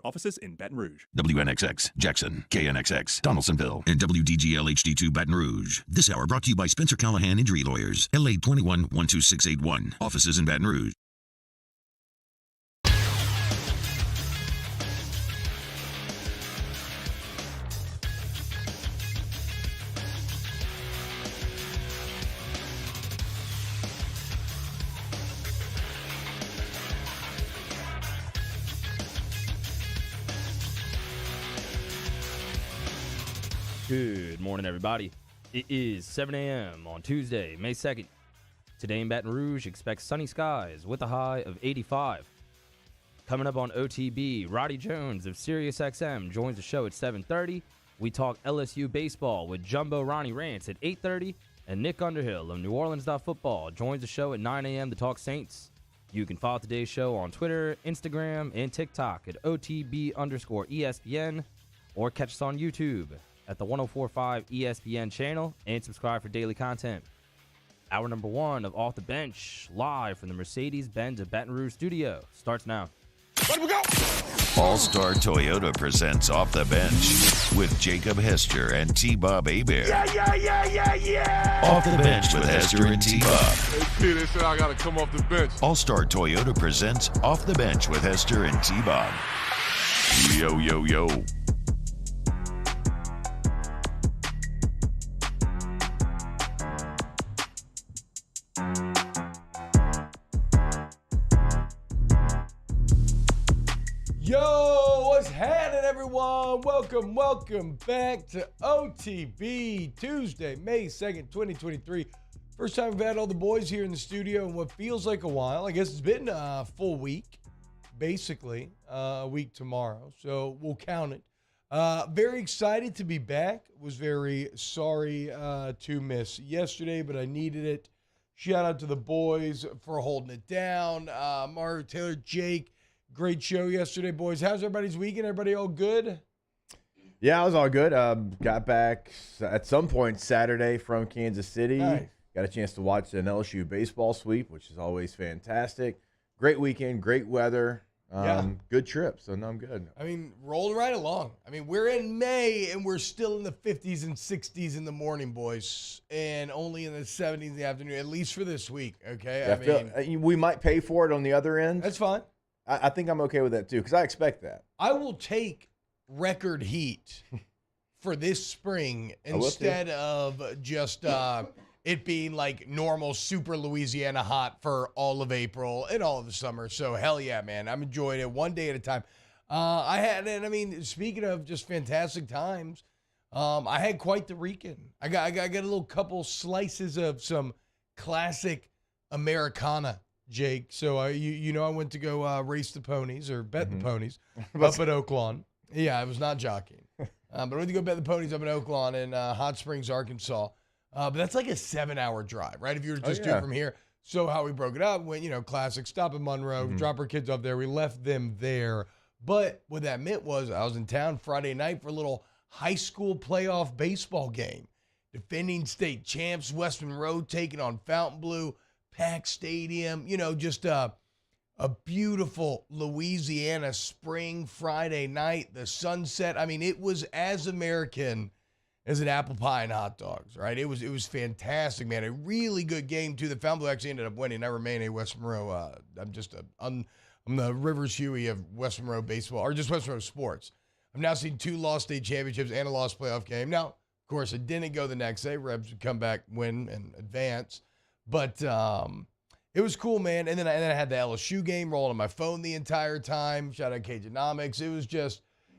Offices in Baton Rouge. WNXX, Jackson, KNXX, Donaldsonville, and WDGL HD2 Baton Rouge. This hour brought to you by Spencer Callahan Injury Lawyers, LA 21-12681. Offices in Baton Rouge. Good morning, everybody. It is 7 a.m. on Tuesday, May 2nd. Today in Baton Rouge, expect sunny skies with a high of 85. Coming up on OTB, Roddy Jones of SiriusXM joins the show at 7:30. We talk LSU baseball with Jumbo Ronnie Rantz at 8:30. And Nick Underhill of New Orleans Football joins the show at 9 a.m. to talk Saints. You can follow today's show on Twitter, Instagram, and TikTok at OTB_ESPN, or catch us on YouTube at the 104.5 ESPN channel, and subscribe for daily content. Hour number one of Off the Bench, live from the Mercedes-Benz of Baton Rouge studio, starts now. Let we go! All-Star Toyota presents Off the Bench with Jacob Hester and T-Bob Hebert. Yeah! Off the Bench with Hester and T-Bob. Hey, P, they said I gotta come off the bench. All-Star Toyota presents Off the Bench with Hester and T-Bob. Yo, yo, yo. Yo, what's happening, everyone? Welcome back to OTB Tuesday, May 2nd, 2023. First time we've had all the boys here in the studio in what feels like a while. I guess it's been a full week, basically, a week tomorrow, so we'll count it. Very excited to be back. Was very sorry to miss yesterday, but I needed it. Shout out to the boys for holding it down. Mario, Taylor, Jake. Great show yesterday, boys. How's everybody's weekend? Everybody all good? Yeah, I was all good. Got back at some point Saturday from Kansas City. Nice. Got a chance to watch an LSU baseball sweep, which is always fantastic. Great weekend, great weather. Good trip, so no, I'm good. I mean, rolling right along. I mean, we're in May, and we're still in the 50s and 60s in the morning, boys, and only in the 70s in the afternoon, at least for this week, okay? Yeah, we might pay for it on the other end. That's fine. I think I'm okay with that, too, because I expect that. I will take record heat for this spring instead of just it being like normal super Louisiana hot for all of April and all of the summer. So, hell yeah, man. I'm enjoying it one day at a time. Speaking of just fantastic times, I had quite the weekend. I got a little couple slices of some classic Americana, Jake. So, I went to go race the ponies or bet the ponies up at Oak Lawn. Yeah, I was not jockeying. But I went to go bet the ponies up in Oak Lawn in Hot Springs, Arkansas. But that's like a 7-hour drive, right? If you were to just do it from here. So how we broke it up, went, classic, stop in Monroe, drop our kids up there. We left them there. But what that meant was I was in town Friday night for a little high school playoff baseball game. Defending state champs, West Monroe taking on Fontainebleau, packed stadium, just a beautiful Louisiana spring Friday night, the sunset. I mean, it was as American as an apple pie and hot dogs, right? It was fantastic, man. A really good game, too. The Fontainebleau actually ended up winning. I remain a West Monroe. I'm the Rivers Huey of West Monroe baseball, or just West Monroe sports. I've now seen 2 lost state championships and a lost playoff game. Now, of course, it didn't go the next day. Rebs would come back, win, and advance. But it was cool, man. And then I had the LSU game rolling on my phone the entire time. Shout out Cagenomics.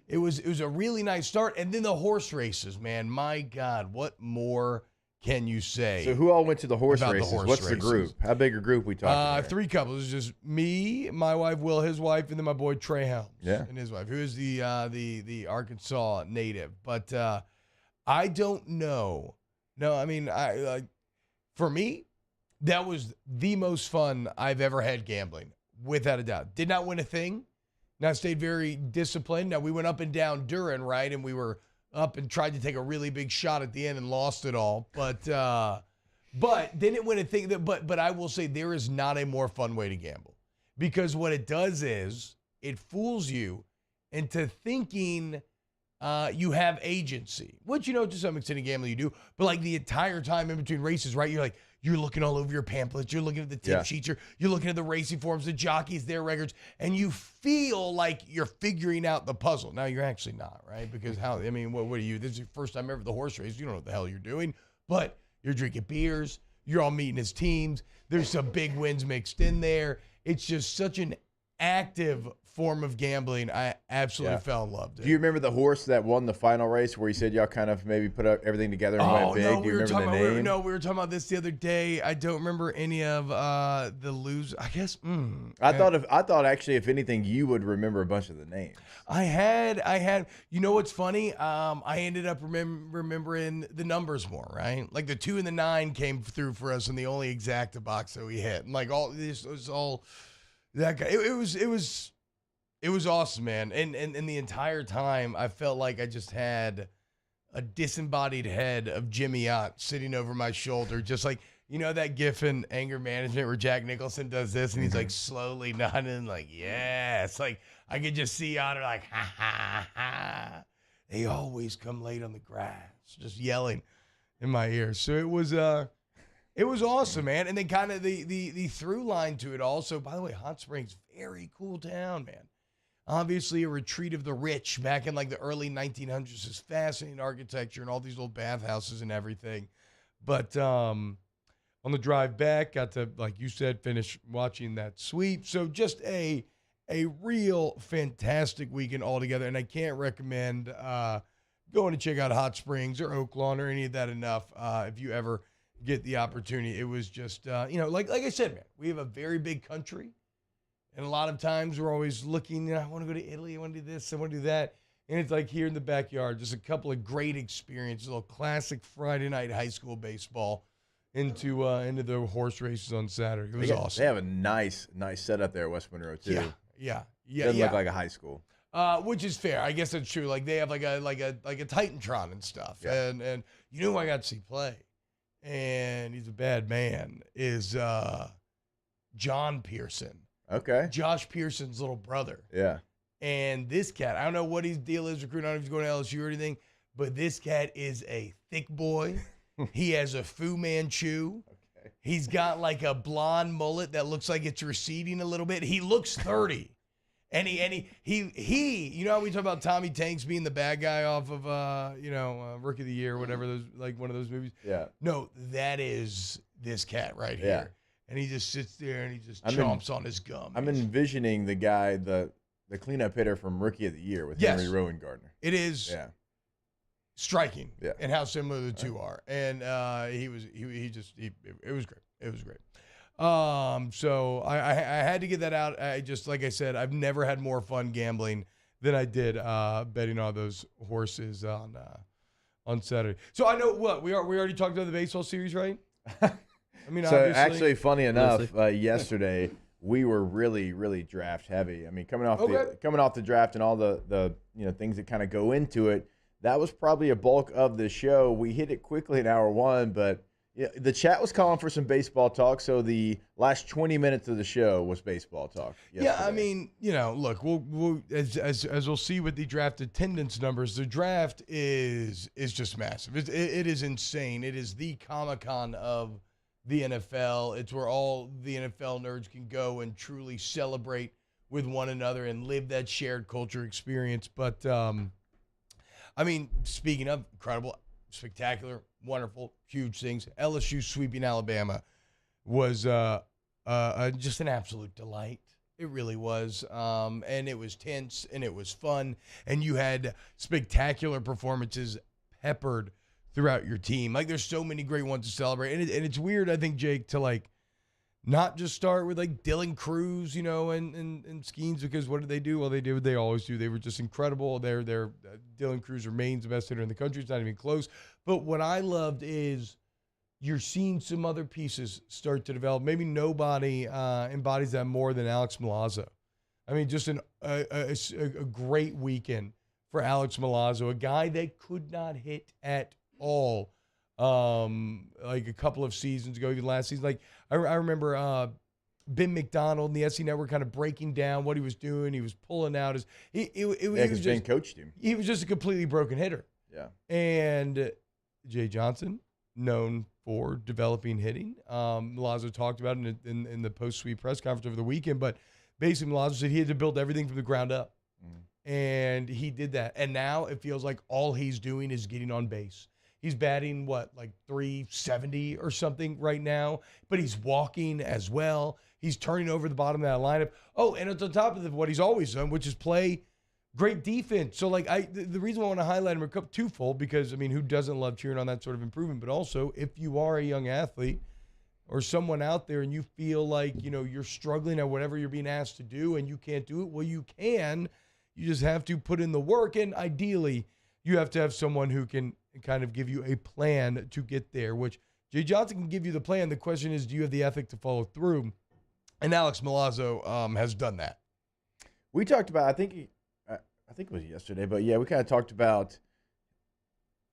It was a really nice start. And then the horse races, man. My God, what more can you say? So who all went to the horse about races? The horse What's races? the group? How big a group we talking? 3 couples. It was just me, my wife, Will, his wife, and then my boy Trey Helms and his wife, who is the Arkansas native. But I don't know. No, I mean, for me, that was the most fun I've ever had gambling, without a doubt. Did not win a thing. Now, stayed very disciplined. Now, we went up and down Durin, right? And we were up and tried to take a really big shot at the end and lost it all. But didn't win a thing. But I will say there is not a more fun way to gamble. Because what it does is it fools you and to thinking you have agency, which, to some extent in gambling you do, but like the entire time in between races, right? You're looking all over your pamphlets, you're looking at the tip sheets, you're looking at the racing forms, the jockeys, their records, and you feel like you're figuring out the puzzle. Now you're actually not, right? Because what are you? This is your first time ever at the horse race. You don't know what the hell you're doing, but you're drinking beers, you're all meeting as teams. There's some big wins mixed in there. It's just such an active form of gambling. I absolutely fell in love. Dude. Do you remember the horse that won the final race where you said y'all kind of maybe put everything together and went big? No, Do you remember the name? We were talking about this the other day. I don't remember any of the losers. I guess. I thought actually, if anything, you would remember a bunch of the names. I had. You know what's funny? I ended up remembering the numbers more. Right, like the 2 and the 9 came through for us, and the only exacta box that we hit. And like all this was all that guy. It was awesome, man. And the entire time, I felt like I just had a disembodied head of Jimmy Ott sitting over my shoulder, just like, that gif in Anger Management where Jack Nicholson does this, and he's like slowly nodding, like, yes. Like, I could just see Otter like, ha, ha, ha. They always come late on the grass, just yelling in my ear. So it was awesome, man. And then kind of the through line to it also, by the way, Hot Springs, very cool town, man. Obviously, a retreat of the rich back in like the early 1900s. Is fascinating architecture and all these old bathhouses and everything. But on the drive back, got to, like you said, finish watching that sweep. So just a real fantastic weekend altogether. And I can't recommend going to check out Hot Springs or Oak Lawn or any of that enough if you ever get the opportunity. It was just, like I said, man, we have a very big country. And a lot of times we're always looking, I want to go to Italy, I want to do this, I want to do that. And it's like here in the backyard, just a couple of great experiences, a little classic Friday night high school baseball into the horse races on Saturday. It was awesome. They have a nice setup there at West Monroe too. Yeah. Doesn't look like a high school. Which is fair. I guess that's true. Like they have like a Titantron and stuff. Yeah. And who I got to see play, and he's a bad man, is John Pearson. Okay. Josh Pearson's little brother. Yeah. And this cat, I don't know what his deal is recruiting. I don't know if he's going to LSU or anything, but this cat is a thick boy. He has a Fu Manchu. Okay. He's got like a blonde mullet that looks like it's receding a little bit. He looks 30. And he how we talk about Tommy Tanks being the bad guy off of Rookie of the Year or whatever, those, like one of those movies. Yeah. No, that is this cat right here. Yeah. And he just sits there and he just chomps on his gum. I'm envisioning the guy, the cleanup hitter from Rookie of the Year with Henry Rowan Gardner. It is striking and how similar the two are. And it was great. It was great. So I had to get that out. I just, like I said, I've never had more fun gambling than I did betting on those horses on Saturday. So I know what we already talked about the baseball series, right? I mean, so obviously, actually, funny enough, yesterday we were really, really draft heavy. I mean, coming off the draft and all the things that kind of go into it, that was probably a bulk of the show. We hit it quickly in hour one, but the chat was calling for some baseball talk. So the last 20 minutes of the show was baseball talk. Yesterday. Yeah, I mean, look, we'll as we'll see with the draft attendance numbers, the draft is just massive. It is insane. It is the Comic-Con of the NFL. It's where all the NFL nerds can go and truly celebrate with one another and live that shared culture experience. But, I mean, speaking of incredible, spectacular, wonderful, huge things, LSU sweeping Alabama was just an absolute delight. It really was. And it was tense and it was fun. And you had spectacular performances peppered throughout your team. Like, there's so many great ones to celebrate. And it's weird, I think, Jake, to, like, not just start with, like, Dylan Cruz, and Skeens, because what did they do? Well, they did what they always do. They were just incredible. Dylan Cruz remains the best hitter in the country. It's not even close. But what I loved is you're seeing some other pieces start to develop. Maybe nobody embodies that more than Alex Milazzo. I mean, just a great weekend for Alex Milazzo, a guy that could not hit at all, like a couple of seasons ago, even last season. Like I remember Ben McDonald and the SC Network kind of breaking down what he was doing. He was pulling out his. Because Ben coached him. He was just a completely broken hitter. Yeah. And Jay Johnson, known for developing hitting. Milazzo talked about it in the post-sweep press conference over the weekend, but basically Milazzo said he had to build everything from the ground up. And he did that. And now it feels like all he's doing is getting on base. He's batting, like 370 or something right now, but he's walking as well. He's turning over the bottom of that lineup. Oh, and it's on top of what he's always done, which is play great defense. So, the reason I want to highlight him twofold, because, who doesn't love cheering on that sort of improvement? But also, if you are a young athlete or someone out there and you feel like, you're struggling at whatever you're being asked to do and you can't do it, well, you can. You just have to put in the work, and ideally, you have to have someone who can kind of give you a plan to get there, which Jay Johnson can give you the plan. The question is, do you have the ethic to follow through? And Alex Milazzo has done that. We talked about, I think it was yesterday, but yeah, we kind of talked about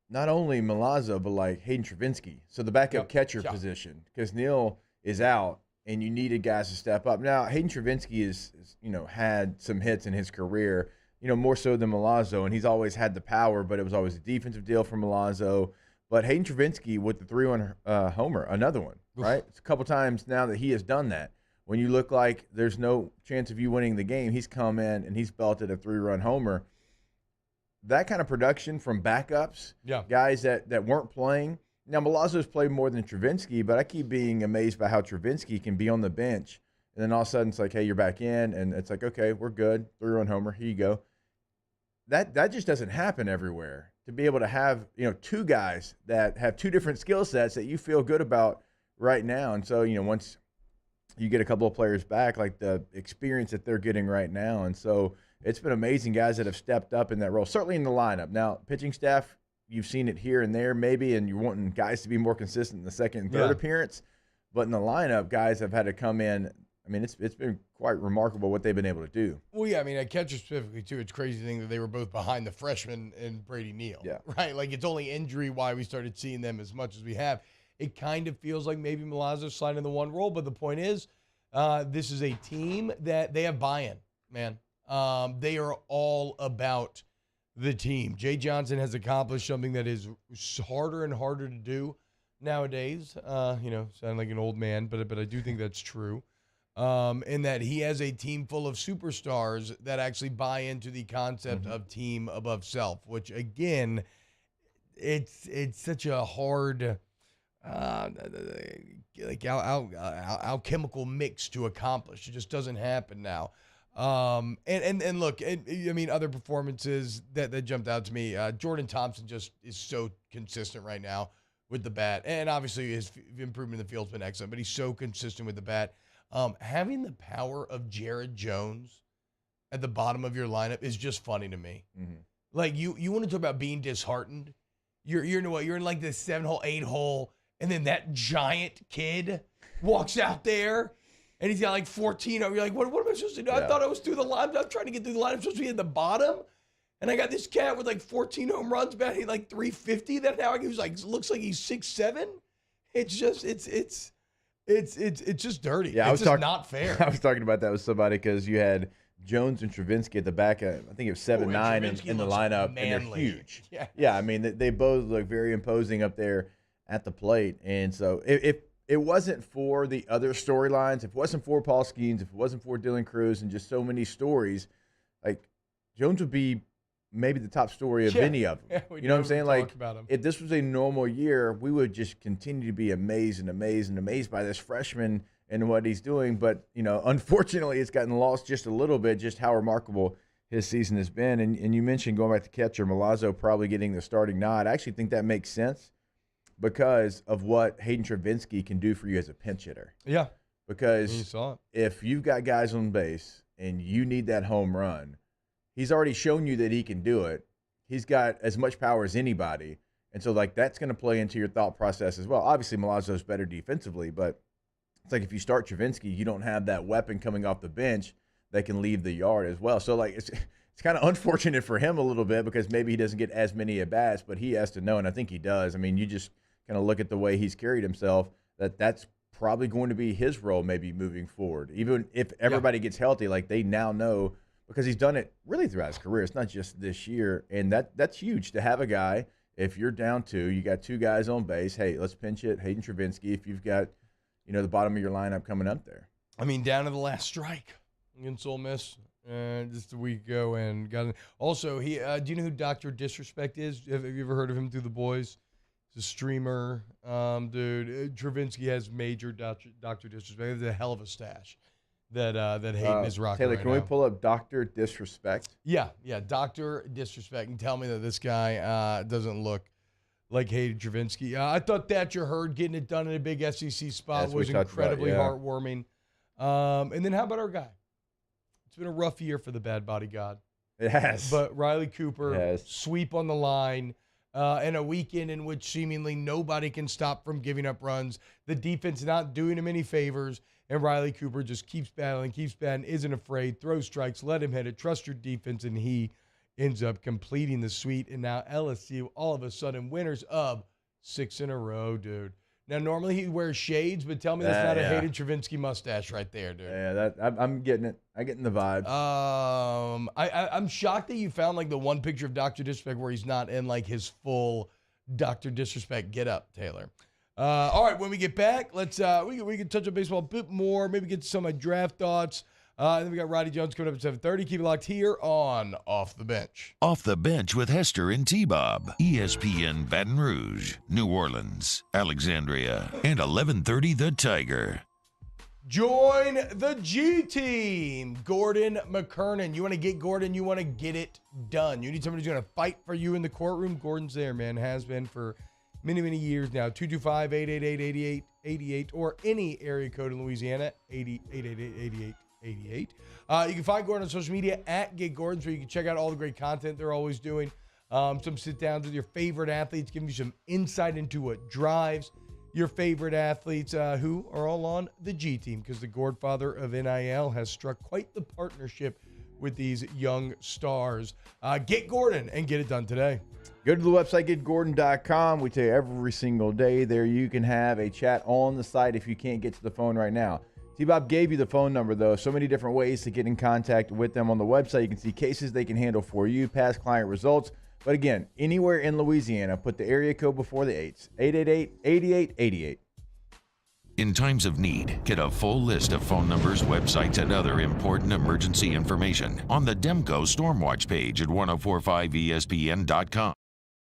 not only Milazzo, but Hayden Travinski. So the backup catcher position, because Neil is out and you needed guys to step up. Now, Hayden Travinski is had some hits in his career, more so than Milazzo, and he's always had the power, but it was always a defensive deal for Milazzo. But Hayden Travinski with the 3-run homer, another one, right? It's a couple times now that he has done that. When you look like there's no chance of you winning the game, he's come in and he's belted a 3-run homer. That kind of production from backups, guys that weren't playing. Now, Milazzo's played more than Travinski, but I keep being amazed by how Travinski can be on the bench, and then all of a sudden it's like, hey, you're back in, and it's like, okay, we're good, 3-run homer, here you go. That just doesn't happen everywhere. To be able to have, two guys that have two different skill sets that you feel good about right now. And so, once you get a couple of players back, like the experience that they're getting right now. And so it's been amazing guys that have stepped up in that role, certainly in the lineup. Now, pitching staff, you've seen it here and there maybe, and you're wanting guys to be more consistent in the second and third appearance. But in the lineup, guys have had to come in. It's been quite remarkable what they've been able to do. Well, yeah, at catcher specifically, too, it's a crazy thing that they were both behind the freshman and Brady Neal. Yeah. Right? It's only injury why we started seeing them as much as we have. It kind of feels like maybe Milazzo's sliding the one role, but the point is, this is a team that they have buy-in, man. They are all about the team. Jay Johnson has accomplished something that is harder and harder to do nowadays. Sound like an old man, but I do think that's true. In that he has a team full of superstars that actually buy into the concept of team above self, which again, it's such a hard, alchemical mix to accomplish. It just doesn't happen now. And look, other performances that jumped out to me. Jordan Thompson just is so consistent right now with the bat, and obviously his improvement in the field's been excellent. But he's so consistent with the bat. Having the power of Jared Jones at the bottom of your lineup is just funny to me. Mm-hmm. You want to talk about being disheartened? You're in what? You're in this 7-hole, 8-hole, and then that giant kid walks out there. And he's got 14. You're like, what am I supposed to do? I thought I was through the line. I'm trying to get through the line. I'm supposed to be at the bottom. And I got this cat with 14 home runs, batting 350. That now he looks like he's 6'7". It's just it's just dirty. Yeah, it's just not fair. I was talking about that with somebody because you had Jones and Travinski at the back. I think it was 7'9" in the lineup, manly. and they're huge. Yeah. They both look very imposing up there at the plate. And so if it wasn't for the other storylines, if it wasn't for Paul Skeens, if it wasn't for Dylan Cruz and just so many stories, Jones would be maybe the top story of any of them. Yeah, you know what I'm saying? About him. If this was a normal year, we would just continue to be amazed by this freshman and what he's doing. But, unfortunately, it's gotten lost just a little bit, just how remarkable his season has been. And you mentioned going back to catcher, Milazzo probably getting the starting nod. I actually think that makes sense because of what Hayden Travinski can do for you as a pinch hitter. Yeah. Because if you've got guys on base and you need that home run, he's already shown you that he can do it. He's got as much power as anybody. And so, that's going to play into your thought process as well. Obviously, Milazzo's better defensively, but it's if you start Travinski, you don't have that weapon coming off the bench that can leave the yard as well. So, it's kind of unfortunate for him a little bit because maybe he doesn't get as many at-bats, but he has to know, and I think he does. You just kind of look at the way he's carried himself, that's probably going to be his role maybe moving forward. Even if everybody gets healthy, like they now know, because he's done it really throughout his career. It's not just this year, and that's huge to have a guy. If you're down 2, you got 2 guys on base. Hey, let's pinch it. Hayden Travinski, if you've got, the bottom of your lineup coming up there. I mean, down to the last strike against Ole Miss just a week ago, and got it. Also, he. Do you know who Dr. Disrespect is? Have you ever heard of him through the boys? He's a streamer, dude. Travinski has major Dr. Disrespect. It's a hell of a stash that Hayden is rocking. Taylor, right can now. we pull up Dr. Disrespect? Yeah, Dr. Disrespect, and tell me that this guy doesn't look like Hayden Travinski. I thought Thatcher Hurd getting it done in a big SEC spot was incredibly heartwarming. And then how about our guy? It's been a rough year for the bad body god. It has. But Riley Cooper, sweep on the line, and a weekend in which seemingly nobody can stop from giving up runs. The defense not doing him any favors, and Riley Cooper just keeps battling, isn't afraid, throws strikes, let him hit it, trust your defense, and he ends up completing the sweep. And now LSU, all of a sudden, winners of 6 in a row, dude. Now, normally he wears shades, but tell me that's not a Hayden Travinski mustache right there, dude. Yeah, I'm getting it. I'm getting the vibe. I'm shocked that you found like the one picture of Dr. Disrespect where he's not in like his full Dr. Disrespect get up, Taylor. All right, when we get back, let's we can touch on baseball a bit more, maybe get to some of my draft thoughts. And then we got Roddy Jones coming up at 7:30. Keep it locked here on Off the Bench. Off the Bench with Hester and T-Bob. ESPN Baton Rouge, New Orleans, Alexandria, and 1130 The Tiger. Join the G team, Gordon McKernan. You want to get Gordon, you want to get it done. You need somebody who's going to fight for you in the courtroom. Gordon's there, man. Has been for many, many years now. 225-888-8888 or any area code in Louisiana, 888-8888. You can find Gordon on social media at Get Gordon, so you can check out all the great content they're always doing. Some sit-downs with your favorite athletes, giving you some insight into what drives your favorite athletes who are all on the G team, because the Godfather of NIL has struck quite the partnership with these young stars. Get Gordon and get it done today. Go to the website, getgordon.com. We tell you every single day there you can have a chat on the site if you can't get to the phone right now. T-Bob gave you the phone number, though. So many different ways to get in contact with them on the website. You can see cases they can handle for you, past client results. But again, anywhere in Louisiana, put the area code before the 8s. 888-8888. In times of need, get a full list of phone numbers, websites, and other important emergency information on the Demco Stormwatch page at 1045ESPN.com.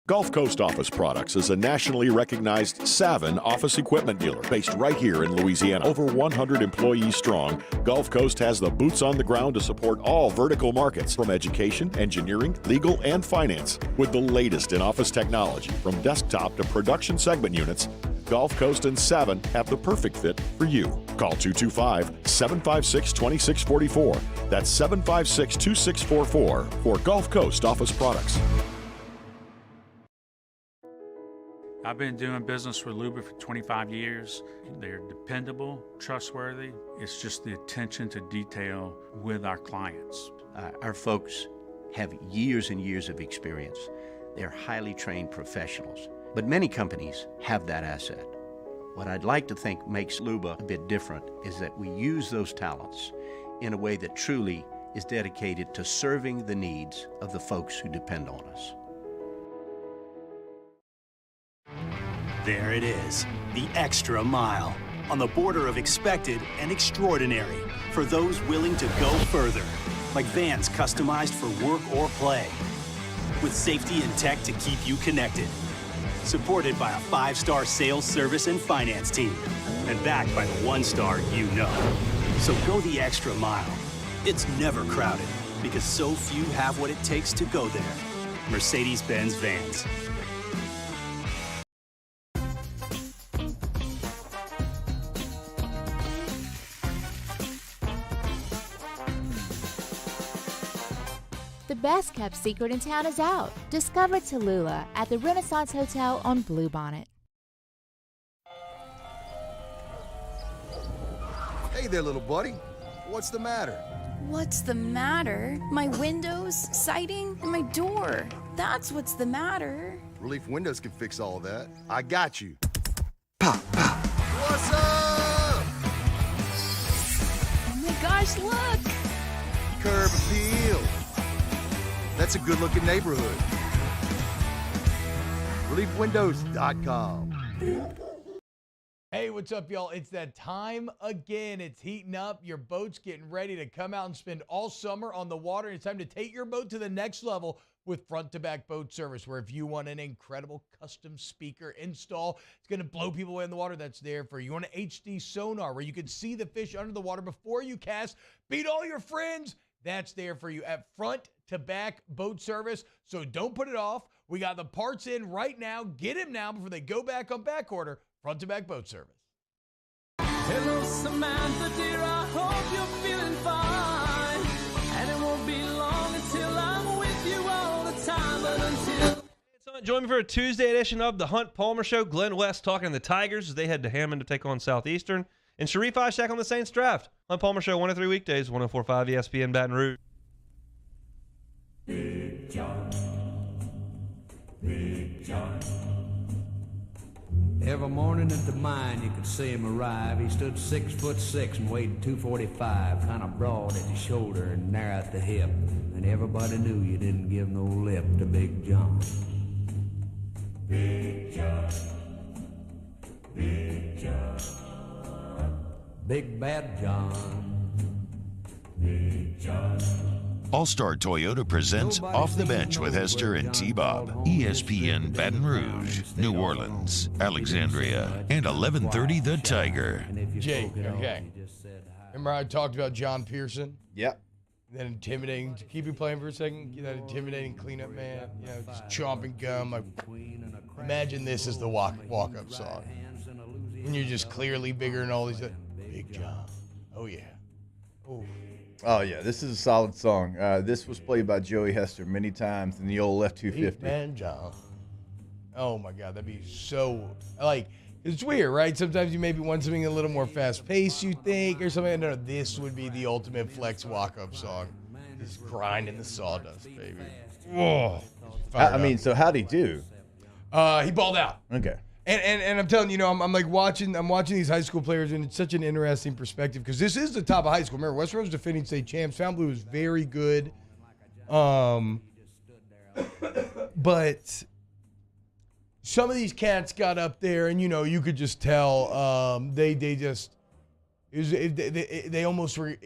Gulf Coast Office Products is a nationally recognized Savin office equipment dealer based right here in Louisiana. Over 100 employees strong, Gulf Coast has the boots on the ground to support all vertical markets, from education, engineering, legal, and finance. With the latest in office technology, from desktop to production segment units, Gulf Coast and Savin have the perfect fit for you. Call 225-756-2644. That's 756-2644 for Gulf Coast Office Products. I've been doing business with Luba for 25 years. They're dependable, trustworthy. It's just the attention to detail with our clients. Our folks have years and years of experience. They're highly trained professionals, but many companies have that asset. What I'd like to think makes Luba a bit different is that we use those talents in a way that truly is dedicated to serving the needs of the folks who depend on us. There it is, the extra mile, on the border of expected and extraordinary, for those willing to go further, like vans customized for work or play, with safety and tech to keep you connected, supported by a 5-star sales, service, and finance team, and backed by the 1-star you know. So go the extra mile. It's never crowded, because so few have what it takes to go there. Mercedes-Benz Vans. The best-kept secret in town is out. Discover Tallulah at the Renaissance Hotel on Bluebonnet. Hey there, little buddy. What's the matter? What's the matter? My windows, siding, and my door. That's what's the matter. Relief Windows can fix all that. I got you. Pop, pop. What's up? gosh, look! Curb appeal. That's a good-looking neighborhood. ReliefWindows.com. Hey, what's up, y'all? It's that time again. It's heating up. Your boat's getting ready to come out and spend all summer on the water. It's time to take your boat to the next level with front-to-back boat service, where if you want an incredible custom speaker install, it's going to blow people away in the water, that's there for you. You want an HD sonar where you can see the fish under the water before you cast, beat all your friends, that's there for you at front-to-back boat service. So don't put it off. We got the parts in right now. Get them now before they go back on back order. Front-to-back boat service. Hello, Samantha, dear, I hope you're feeling fine. And it won't be long until I'm with you all the time. But until... Join me for a Tuesday edition of the Hunt Palmer Show. Glenn West talking to the Tigers as they head to Hammond to take on Southeastern. And Sharif Ishak on the Saints draft. Hunt Palmer Show, 1 to 3 weekdays, 104.5 ESPN Baton Rouge. Big John. Big John. Every morning at the mine, you could see him arrive. He stood 6'6" and weighed 245, kind of broad at the shoulder and narrow at the hip. And everybody knew you didn't give no lip to Big John. Big John. Big John. Big Bad John. Big John. All-Star Toyota presents Off the Bench with Hester and T-Bob. ESPN Baton Rouge, New Orleans, Alexandria, and 1130 The Tiger. Jake, okay. Remember how I talked about John Pearson? Yep. That intimidating, keep you playing for a second, that intimidating cleanup man, you know, just chomping gum. Like, imagine this is the walk-up song. And you're just clearly bigger than all these. Big John. Oh, yeah. Oh. Oh, yeah, this is a solid song. This was played by Joey Hester many times in the old Left 250. Man, John. Oh, my God, that'd be so, like, it's weird, right? Sometimes you maybe want something a little more fast-paced, you think, or something. No, this would be the ultimate flex walk-up song. Just grinding the sawdust, baby. Whoa. I mean, so how'd he do? He balled out. Okay. And I'm telling you, I'm like watching these high school players, and it's such an interesting perspective because this is the top of high school. Remember, West Monroe's defending state champs. Found Blue was very good, but some of these cats got up there, and you could just tell they almost were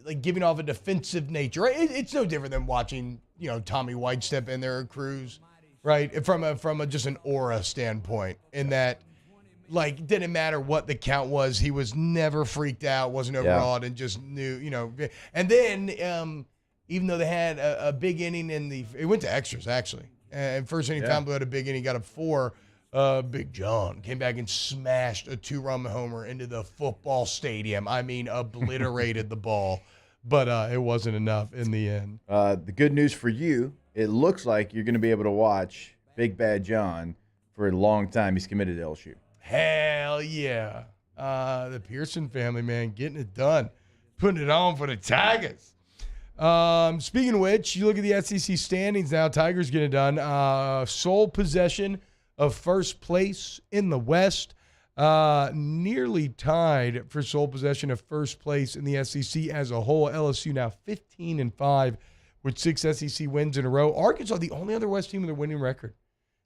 like giving off a defensive nature. Right? It's no different than watching Tommy White step in there at Cruz. Right, from a just an aura standpoint, in that, like, didn't matter what the count was, he was never freaked out, wasn't overawed, and just knew, And then, even though they had a big inning it went to extras actually, and first inning, Found Blue had a big inning, got a 4. Big John came back and smashed a 2-run homer into the football stadium. I mean, obliterated the ball, but it wasn't enough in the end. The good news for you. It looks like you're going to be able to watch Big Bad John for a long time. He's committed to LSU. Hell yeah. The Pearson family, man, getting it done. Putting it on for the Tigers. Speaking of which, you look at the SEC standings now. Tigers getting it done. Sole possession of first place in the West. Nearly tied for sole possession of first place in the SEC as a whole. LSU now 15-5. With 6 SEC wins in a row. Arkansas, the only other West team with a winning record.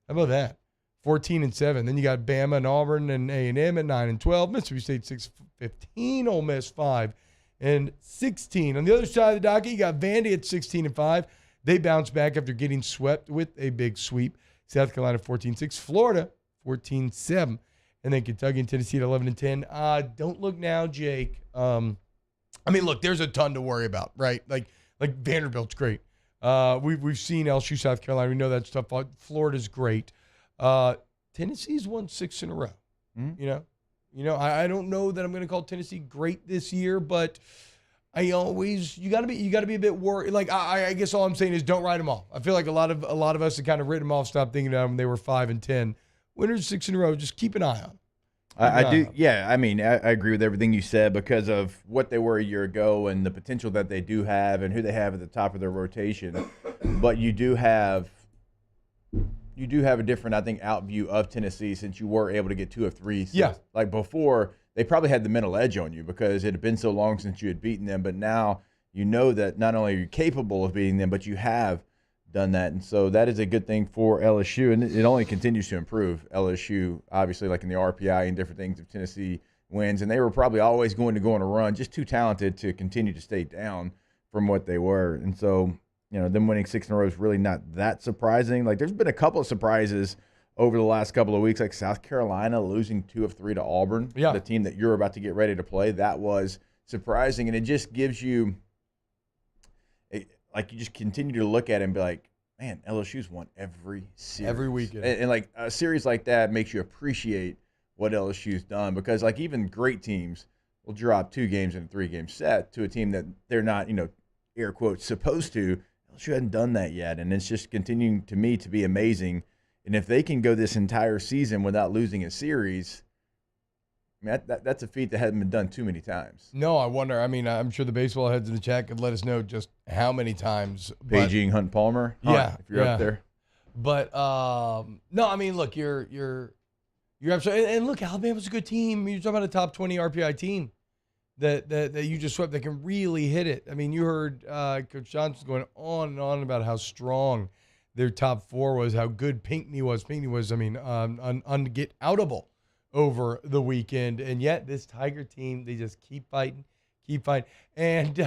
How about that? 14-7. Then you got Bama and Auburn and A&M at 9-12. Mississippi State 6-15. Ole Miss 5-16. On the other side of the docket, you got Vandy at 16-5. They bounced back after getting swept with a big sweep. South Carolina 14-6. Florida 14-7. And then Kentucky and Tennessee at 11-10. Don't look now, Jake. Look, there's a ton to worry about, right? Like Vanderbilt's great. We've seen LSU, South Carolina. We know that stuff. Florida's great. Tennessee's won 6 in a row. Mm-hmm. I don't know that I'm going to call Tennessee great this year, but you got to be a bit worried. Like I guess all I'm saying is don't write them off. I feel like a lot of us have kind of written them off, stopped thinking of them. They were 5-10. Winners 6 in a row. Just keep an eye on them. I do. Yeah, I agree with everything you said because of what they were a year ago and the potential that they do have and who they have at the top of their rotation. But you do have a different, I think, out view of Tennessee since you were able to get 2 of 3. Yeah. Like before, they probably had the mental edge on you because it had been so long since you had beaten them. But now you know that not only are you capable of beating them, but you have done that. And so that is a good thing for LSU, and it only continues to improve. LSU, obviously, like in the RPI and different things, if Tennessee wins, and they were probably always going to go on a run, just too talented to continue to stay down from what they were. And so, them winning 6 in a row is really not that surprising. Like, there's been a couple of surprises over the last couple of weeks, like South Carolina losing 2 of 3 to Auburn, the team that you're about to get ready to play. That was surprising, and it just gives you you just continue to look at it and be like, man, LSU's won every series. Every weekend. And like a series like that makes you appreciate what LSU's done, because like even great teams will drop 2 games in a 3-game set to a team that they're not, air quotes, supposed to. LSU hadn't done that yet, and it's just continuing to me to be amazing. And if they can go this entire season without losing a series, I mean, that's a feat that hasn't been done too many times. No, I wonder. I mean, I'm sure the baseball heads in the chat could let us know just how many times. Paging Hunt Palmer, yeah, if you're up there. But no, I mean, look, you're absolutely. And look, Alabama's a good team. You're talking about a top 20 RPI team that you just swept that can really hit it. I mean, you heard Coach Johnson going on and on about how strong their top 4 was, how good Pinckney was. Pinckney was, I mean, unget-outable over the weekend, and yet this Tiger team, they just keep fighting, and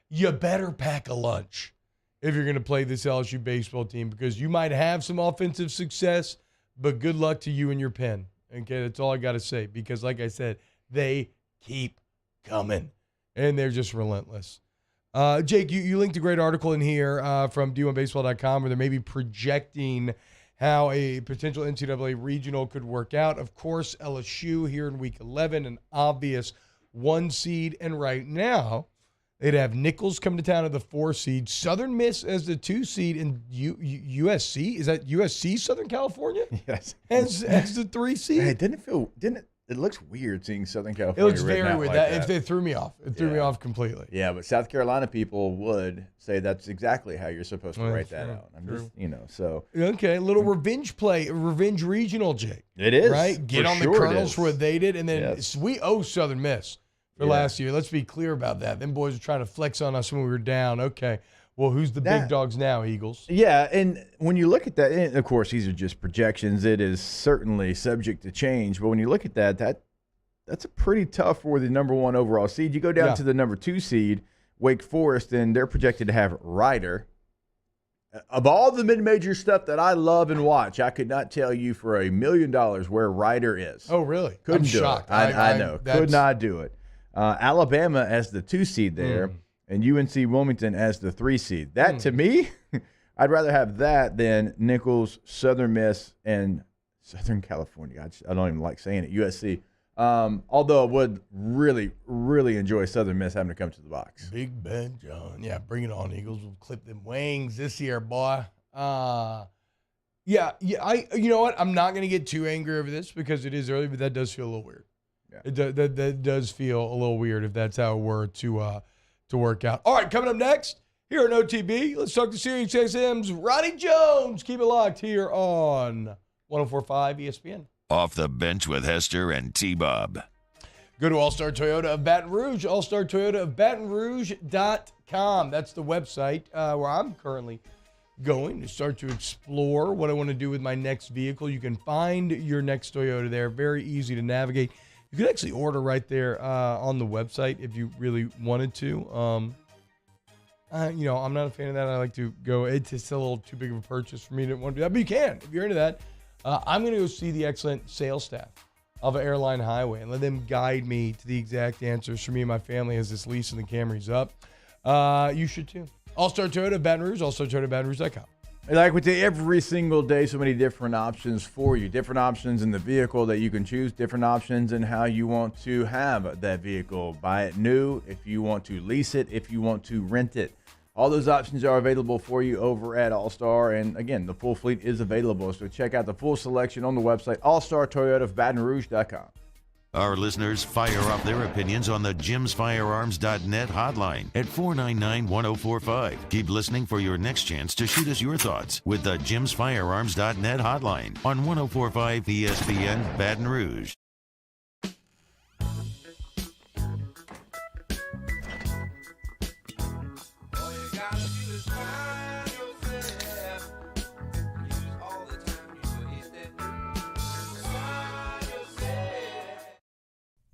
you better pack a lunch if you're going to play this LSU baseball team, because you might have some offensive success, but good luck to you and your pen. Okay, that's all I got to say, because like I said, they keep coming, and they're just relentless. Jake, you linked a great article in here from D1Baseball.com where they're maybe projecting how a potential NCAA regional could work out. Of course, LSU here in Week 11, an obvious 1 seed. And right now, they'd have Nichols come to town as the 4 seed, Southern Miss as the 2 seed, and USC. Is that USC, Southern California? Yes. As the 3 seed? Hey, it looks weird seeing Southern California. It looks very weird. Like that. It threw me off. It threw me off completely. Yeah, but South Carolina people would say that's exactly how you're supposed to write that out. I'm just, so. Okay, a little revenge play, revenge regional, Jake. It is. Right? Get on the Colonels for what they did, and then we owe Southern Miss for last year. Let's be clear about that. Them boys were trying to flex on us when we were down. Okay, well, who's the big dogs now, Eagles? Yeah, and when you look at that, and of course, these are just projections. It is certainly subject to change, but when you look at that's a pretty tough for the number 1 overall seed. You go down to the number 2 seed, Wake Forest, and they're projected to have Ryder. Of all the mid-major stuff that I love and watch, I could not tell you for $1 million where Ryder is. Oh, really? Couldn't I'm do shocked. It. I know. Could not do it. Alabama as the 2 seed there, and UNC Wilmington as the 3 seed. That, to me, I'd rather have that than Nichols, Southern Miss, and Southern California. I don't even like saying it, USC. Although I would really, really enjoy Southern Miss having to come to the box. Big Ben John. Yeah, bring it on, Eagles. We'll clip them wings this year, boy. You know what? I'm not going to get too angry over this because it is early, but that does feel a little weird. Yeah. That does feel a little weird if that's how it were to work out. All right, coming up next, here on OTB, let's talk to Sirius XM's Roddy Jones. Keep it locked here on 104.5 ESPN. Off the Bench with Hester and T-Bob. Go to All-Star Toyota of Baton Rouge, allstartoyota of BatonRouge.com. That's the website where I'm currently going to start to explore what I want to do with my next vehicle. You can find your next Toyota there. Very easy to navigate. You could actually order right there on the website if you really wanted to. I'm not a fan of that. I like to go. It's just a little too big of a purchase for me to want to do that. But you can if you're into that. I'm going to go see the excellent sales staff of Airline Highway and let them guide me to the exact answers for me and my family as this lease and the Camry's up. You should too. All-Star Toyota of Baton Rouge, allstartoyotabatonrouge.com. Like we say every single day, so many different options for you. Different options in the vehicle that you can choose. Different options in how you want to have that vehicle. Buy it new, if you want to lease it, if you want to rent it. All those options are available for you over at All-Star. And again, the full fleet is available. So check out the full selection on the website, allstartoyotaofbatonrouge.com. Our listeners fire off their opinions on the jimsfirearms.net hotline at 499-1045. Keep listening for your next chance to shoot us your thoughts with the jimsfirearms.net hotline on 104.5 ESPN Baton Rouge.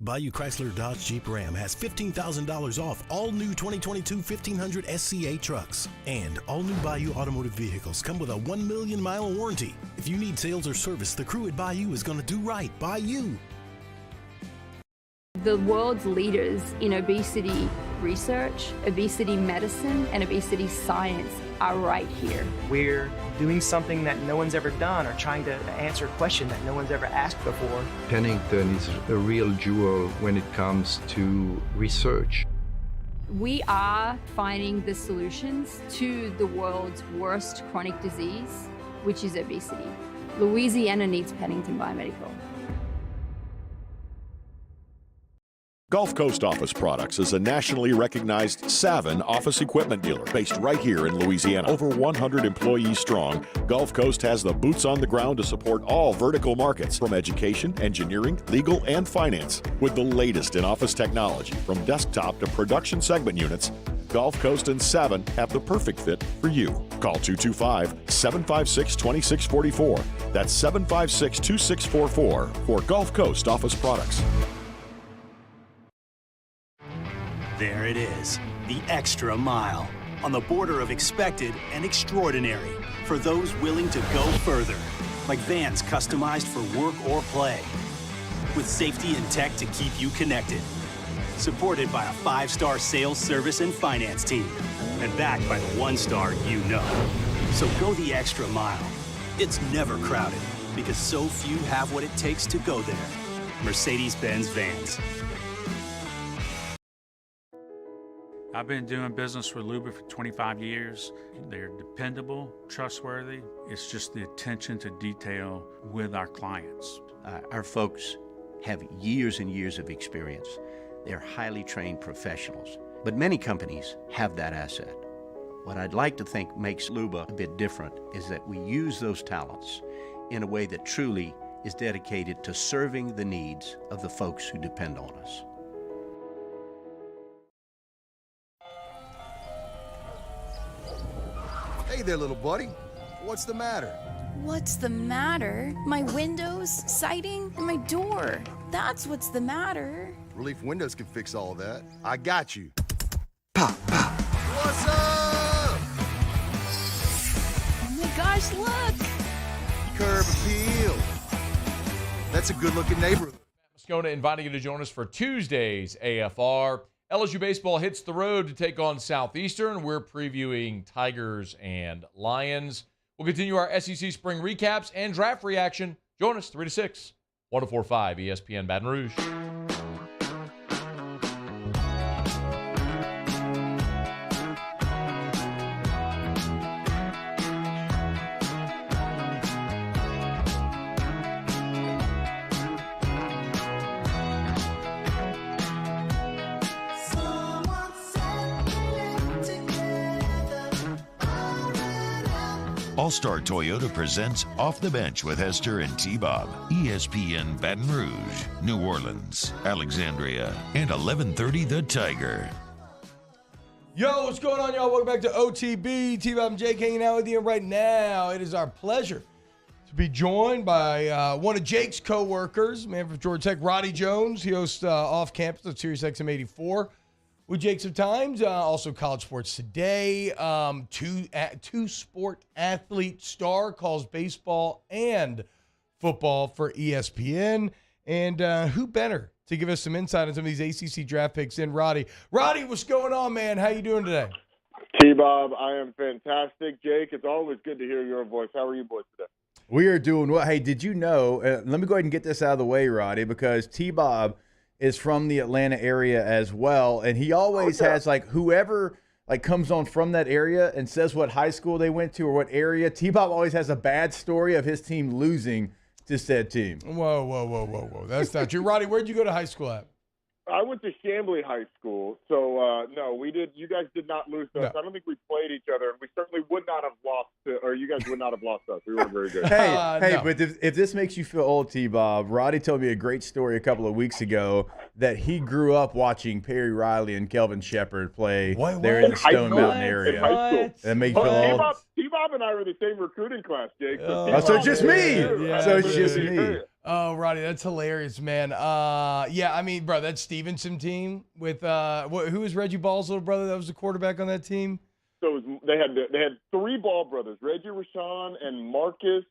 Bayou Chrysler Dodge Jeep Ram has $15,000 off all new 2022 1500 SCA trucks. And all new Bayou automotive vehicles come with a 1 million mile warranty. If you need sales or service, the crew at Bayou is going to do right by you. The world's leaders in obesity research, obesity medicine, and obesity science are right here. We're doing something that no one's ever done or trying to answer a question that no one's ever asked before. Pennington is a real jewel when it comes to research. We are finding the solutions to the world's worst chronic disease, which is obesity. Louisiana needs Pennington Biomedical. Gulf Coast Office Products is a nationally recognized Savin office equipment dealer based right here in Louisiana. Over 100 employees strong, Gulf Coast has the boots on the ground to support all vertical markets from education, engineering, legal, and finance. With the latest in office technology from desktop to production segment units, Gulf Coast and Savin have the perfect fit for you. Call 225-756-2644. That's 756-2644 for Gulf Coast Office Products. There it is, the extra mile, on the border of expected and extraordinary, for those willing to go further, like vans customized for work or play, with safety and tech to keep you connected, supported by a 5-star sales, service, and finance team, and backed by the 1-star you know. So go the extra mile. It's never crowded, because so few have what it takes to go there. Mercedes-Benz Vans. I've been doing business with Luba for 25 years. They're dependable, trustworthy. It's just the attention to detail with our clients. Our folks have years and years of experience. They're highly trained professionals, but many companies have that asset. What I'd like to think makes Luba a bit different is that we use those talents in a way that truly is dedicated to serving the needs of the folks who depend on us. Hey there, little buddy. What's the matter? What's the matter? My windows, siding, and my door. That's what's the matter. Relief Windows can fix all of that. I got you. Pop, pop. What's up? Oh my gosh, look! Curb appeal. That's a good-looking neighborhood. Moscona inviting you to join us for Tuesday's AFR. LSU baseball hits the road to take on Southeastern. We're previewing Tigers and Lions. We'll continue our SEC spring recaps and draft reaction. Join us 3 to 6, 104.5 ESPN Baton Rouge. All-Star Toyota presents Off the Bench with Hester and T-Bob. ESPN Baton Rouge, New Orleans, Alexandria, and 1130 The Tiger. Yo, what's going on, y'all? Welcome back to OTB. T-Bob and Jake hanging out with you right now. It is our pleasure to be joined by one of Jake's co-workers, man from Georgia Tech, Roddy Jones. He hosts Off Campus on Sirius XM 84. With Jake sometimes, also College Sports Today, two-sport athlete star, calls baseball and football for ESPN. And who better to give us some insight on some of these ACC draft picks than Roddy? Roddy, what's going on, man? How you doing today? T-Bob, I am fantastic. Jake, it's always good to hear your voice. How are you boys today? We are doing well. Hey, did you know, let me go ahead and get this out of the way, Roddy, because T-Bob is from the Atlanta area as well, and he always has, like, whoever, like, comes on from that area and says what high school they went to or what area. T-Bob always has a bad story of his team losing to said team. Whoa. That's not true. Roddy, where'd you go to high school at? I went to Chamblee High School, so no, we did. You guys did not lose to us. No. I don't think we played each other, and we certainly would not have lost to, or you guys would not have lost us. We weren't very good. Hey, but if this makes you feel old, T-Bob, Roddy told me a great story a couple of weeks ago that he grew up watching Perry Riley and Kelvin Shepard play there in the Stone Mountain area. In high school. That made you feel old? T-Bob and I were in the same recruiting class, Jake. So it's just me. So it's just me. Oh, Roddy, that's hilarious, man. Yeah, I mean, bro, that Stevenson team with who was Reggie Ball's little brother that was the quarterback on that team? So they had three Ball brothers: Reggie, Rashawn, and Marcus.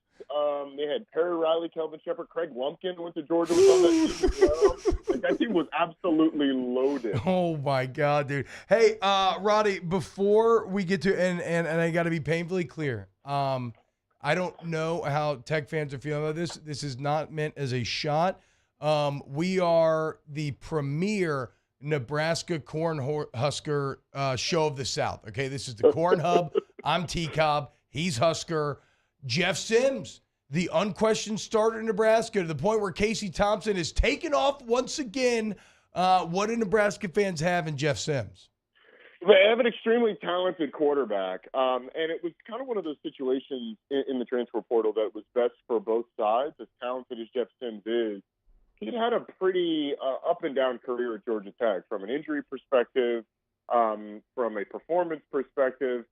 They had Perry Riley, Kelvin Shepard, Craig Lumpkin went to Georgia was on that team as well. Like, that team was absolutely loaded. Oh my God, dude. Hey, Roddy, before we get to and I got to be painfully clear. I don't know how Tech fans are feeling about this. This is not meant as a shot. We are the premier Nebraska Cornhusker show of the South. Okay, this is the Corn Hub. I'm T-Cobb. He's Husker. Jeff Sims, the unquestioned starter in Nebraska, to the point where Casey Thompson is taken off once again. What do Nebraska fans have in Jeff Sims? They have an extremely talented quarterback, and it was kind of one of those situations in the transfer portal that was best for both sides. As talented as Jeff Sims is, he'd had a pretty up and down career at Georgia Tech, from an injury perspective, from a performance perspective,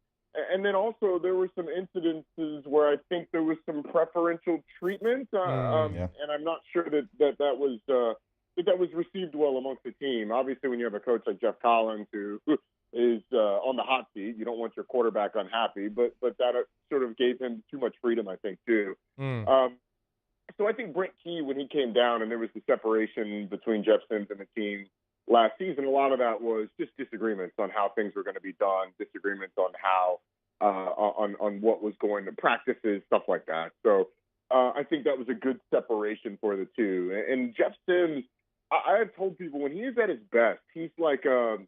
and then also there were some incidences where I think there was some preferential treatment, and I'm not sure that was received well amongst the team. Obviously, when you have a coach like Jeff Collins who is on the hot seat, you don't want your quarterback unhappy, but that sort of gave him too much freedom, I think, too. So I think Brent Key, when he came down and there was the separation between Jeff Sims and the team last season, a lot of that was just disagreements on how things were going to be done, disagreements on how, on what was going to practices, stuff like that. So I think that was a good separation for the two. And Jeff Sims, I have told people when he is at his best, he's like a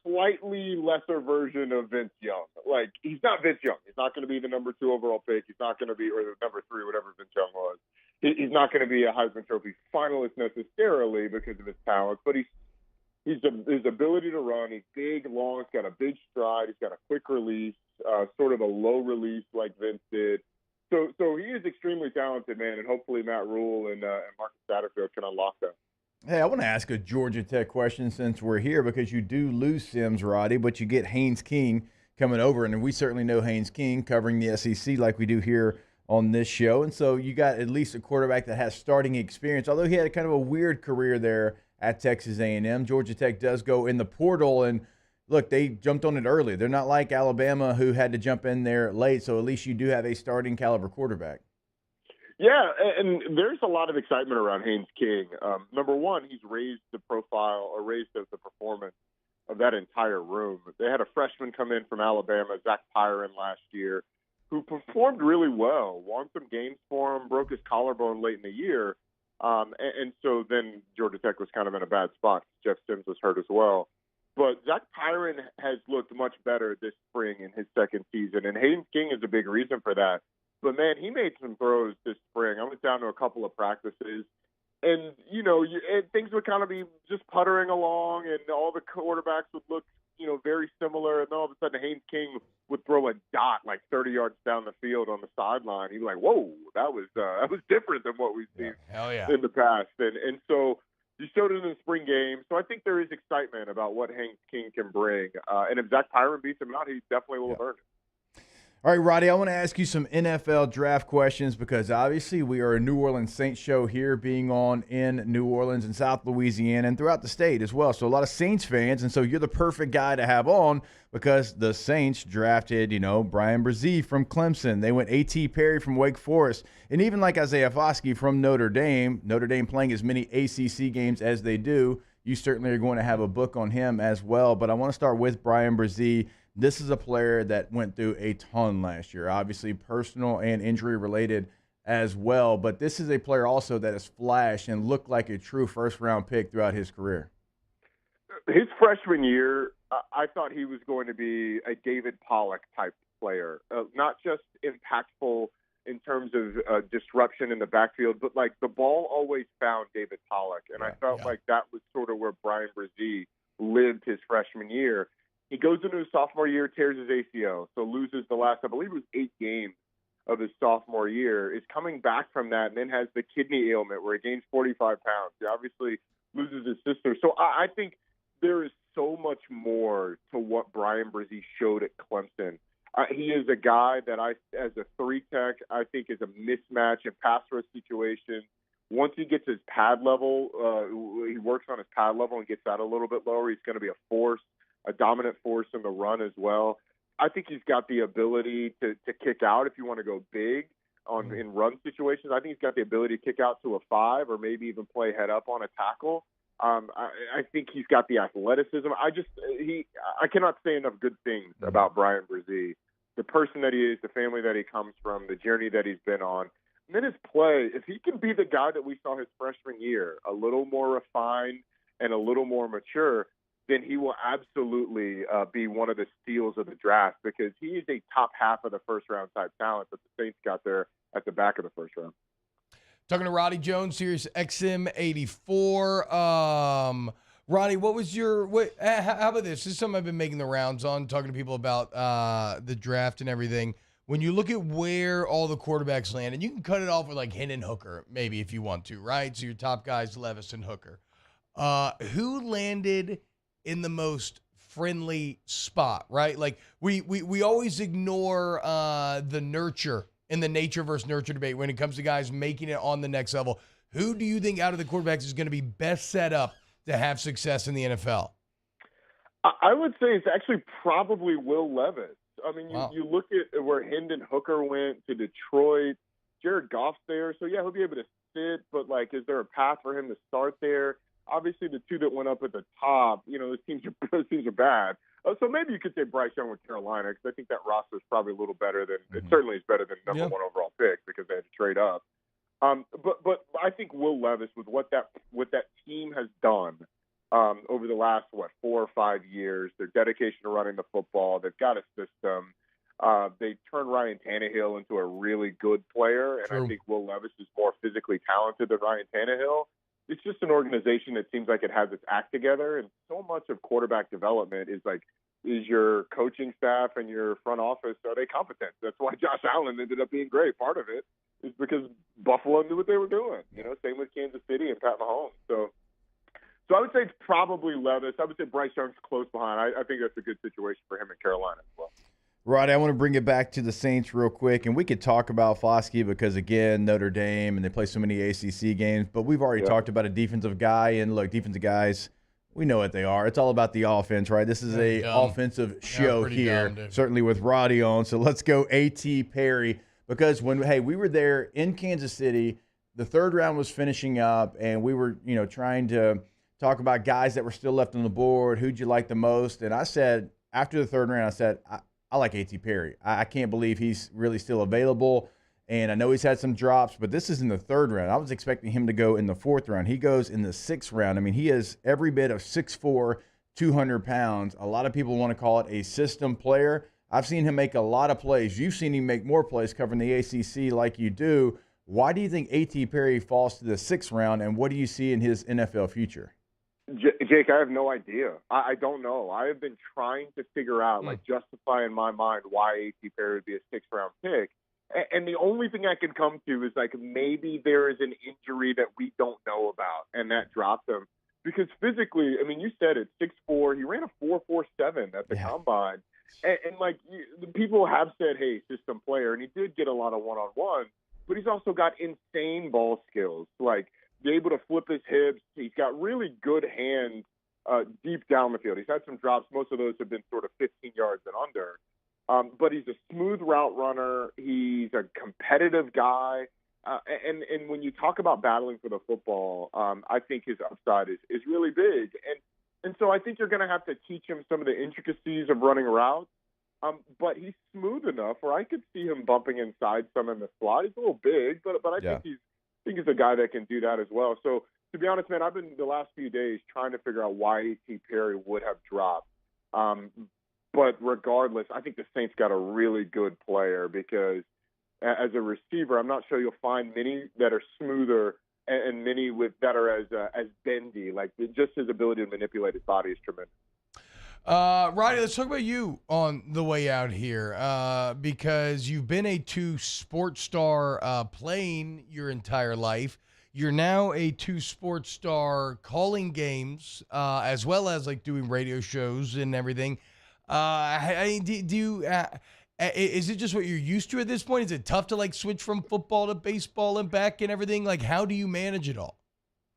slightly lesser version of Vince Young. Like, he's not Vince Young. He's not going to be the number 2 overall pick. He's not going to be, or the number 3, whatever Vince Young was. He's not going to be a Heisman Trophy finalist necessarily because of his talents, but his ability to run. He's big, long. He's got a big stride. He's got a quick release, sort of a low release like Vince did. So he is extremely talented, man, and hopefully Matt Rule and Marcus Satterfield can unlock that. Hey, I want to ask a Georgia Tech question since we're here, because you do lose Sims, Roddy, but you get Haynes King coming over, and we certainly know Haynes King covering the SEC like we do here on this show. And so you got at least a quarterback that has starting experience, although he had kind of a weird career there at Texas A&M. Georgia Tech does go in the portal, and look, they jumped on it early. They're not like Alabama, who had to jump in there late, so at least you do have a starting caliber quarterback. Yeah, and there's a lot of excitement around Haynes King. Number one, he's raised the profile or raised the performance of that entire room. They had a freshman come in from Alabama, Zach Pyron, last year, who performed really well, won some games for him, broke his collarbone late in the year. And so then Georgia Tech was kind of in a bad spot. Jeff Sims was hurt as well. But Zach Pyron has looked much better this spring in his second season, and Haynes King is a big reason for that. But, man, he made some throws this spring. I went down to a couple of practices, and, things would kind of be just puttering along, and all the quarterbacks would look, very similar. And then all of a sudden, Haynes King would throw a dot like 30 yards down the field on the sideline. He'd be like, whoa, that was different than what we've seen in the past. And so you showed it in the spring game. So I think there is excitement about what Haynes King can bring. And if Zach Pyron beats him out, he definitely will have earned it. All right, Roddy, I want to ask you some NFL draft questions because obviously we are a New Orleans Saints show here, being on in New Orleans and South Louisiana and throughout the state as well. So a lot of Saints fans, and so you're the perfect guy to have on because the Saints drafted, Brian Brzee from Clemson. They went A.T. Perry from Wake Forest, and even like Isaiah Foskey from Notre Dame playing as many ACC games as they do. You certainly are going to have a book on him as well, but I want to start with Brian Brzee. This is a player that went through a ton last year, obviously personal and injury related as well. But this is a player also that has flashed and looked like a true first-round pick throughout his career. His freshman year, I thought he was going to be a David Pollock type player, not just impactful in terms of disruption in the backfield, but like the ball always found David Pollock. And I felt like that was sort of where Brian Brzee lived his freshman year. He goes into his sophomore year, tears his ACL, so loses the last, I believe it was 8 games of his sophomore year, is coming back from that, and then has the kidney ailment where he gains 45 pounds. He obviously loses his sister. So I think there is so much more to what Brian Brzee showed at Clemson. He is a guy that as a 3-tech, I think is a mismatch in pass rush situations. Once he gets his pad level, he works on his pad level and gets that a little bit lower, he's going to be a dominant force in the run as well. I think he's got the ability to kick out if you want to go big in run situations. I think he's got the ability to kick out to a 5 or maybe even play head up on a tackle. I think he's got the athleticism. I cannot say enough good things about Brian Brzee, the person that he is, the family that he comes from, the journey that he's been on. And then his play, if he can be the guy that we saw his freshman year, a little more refined and a little more mature, then he will absolutely be one of the steals of the draft, because he is a top half of the first-round type talent that the Saints got there at the back of the first round. Talking to Roddy Jones, Sirius XM 84. Ronnie, how about this? This is something I've been making the rounds on, talking to people about the draft and everything. When you look at where all the quarterbacks land, and you can cut it off with like Hendon Hooker, maybe if you want to, right? So your top guys, Levis and Hooker. Who landed in the most friendly spot, right? Like we always ignore the nurture and the nature versus nurture debate when it comes to guys making it on the next level. Who do you think out of the quarterbacks is going to be best set up to have success in the NFL? I would say it's actually probably Will Levis. I mean, you look at where Hendon Hooker went to Detroit. Jared Goff's there, so yeah, he'll be able to sit, but like, is there a path for him to start there? Obviously, the two that went up at the top, those teams are bad. So maybe you could say Bryce Young with Carolina, because I think that roster is probably a little better than it certainly is better than number one overall pick, because they had to trade up. But I think Will Levis, with what that team has done over the last 4 or 5 years, their dedication to running the football, they've got a system. They turned Ryan Tannehill into a really good player, and I think Will Levis is more physically talented than Ryan Tannehill. It's just an organization that seems like it has its act together, and so much of quarterback development is your coaching staff and your front office, are they competent? That's why Josh Allen ended up being great. Part of it is because Buffalo knew what they were doing. Same with Kansas City and Pat Mahomes. So I would say it's probably Levis. I would say Bryce Young's close behind. I think that's a good situation for him in Carolina as well. Roddy, I want to bring it back to the Saints real quick, and we could talk about Foskey because, again, Notre Dame, and they play so many ACC games, but we've already talked about a defensive guy, and look, defensive guys, we know what they are. It's all about the offense, right? This is an offensive show here, certainly with Roddy on, so let's go A.T. Perry, because we were there in Kansas City, the third round was finishing up, and we were, trying to talk about guys that were still left on the board, who'd you like the most, and I said, after the third round, I like A.T. Perry. I can't believe he's really still available, and I know he's had some drops, but this is in the third round. I was expecting him to go in the fourth round. He goes in the sixth round. I mean, he is every bit of 6'4", 200 pounds. A lot of people want to call it a system player. I've seen him make a lot of plays. You've seen him make more plays covering the ACC like you do. Why do you think A.T. Perry falls to the sixth round, and what do you see in his NFL future? Jake, I have no idea. I don't know. I have been trying to figure out, justify in my mind why A.T. Perry would be a sixth-round pick. And the only thing I can come to is, maybe there is an injury that we don't know about, and that dropped him. Because physically, I mean, you said it, 6'4". He ran a 4.47 at the combine. And people have said, hey, system player, and he did get a lot of one-on-one, but he's also got insane ball skills, be able to flip his hips. He's got really good hands deep down the field. He's had some drops. Most of those have been sort of 15 yards and under. But he's a smooth route runner. He's a competitive guy. And when you talk about battling for the football, I think his upside is really big. And so I think you're going to have to teach him some of the intricacies of running routes. But he's smooth enough where I could see him bumping inside some in the slot. He's a little big, but I think he's a guy that can do that as well. So, to be honest, man, I've been the last few days trying to figure out why A.T. Perry would have dropped. But regardless, I think the Saints got a really good player, because as a receiver, I'm not sure you'll find many that are smoother and many that are as bendy. Just his ability to manipulate his body is tremendous. Roddy, let's talk about you on the way out here, because you've been a two-sport star playing your entire life. You're now a two-sport star calling games, as well as doing radio shows and everything. Is it just what you're used to at this point? Is it tough to like switch from football to baseball and back and everything? Like, how do you manage it all?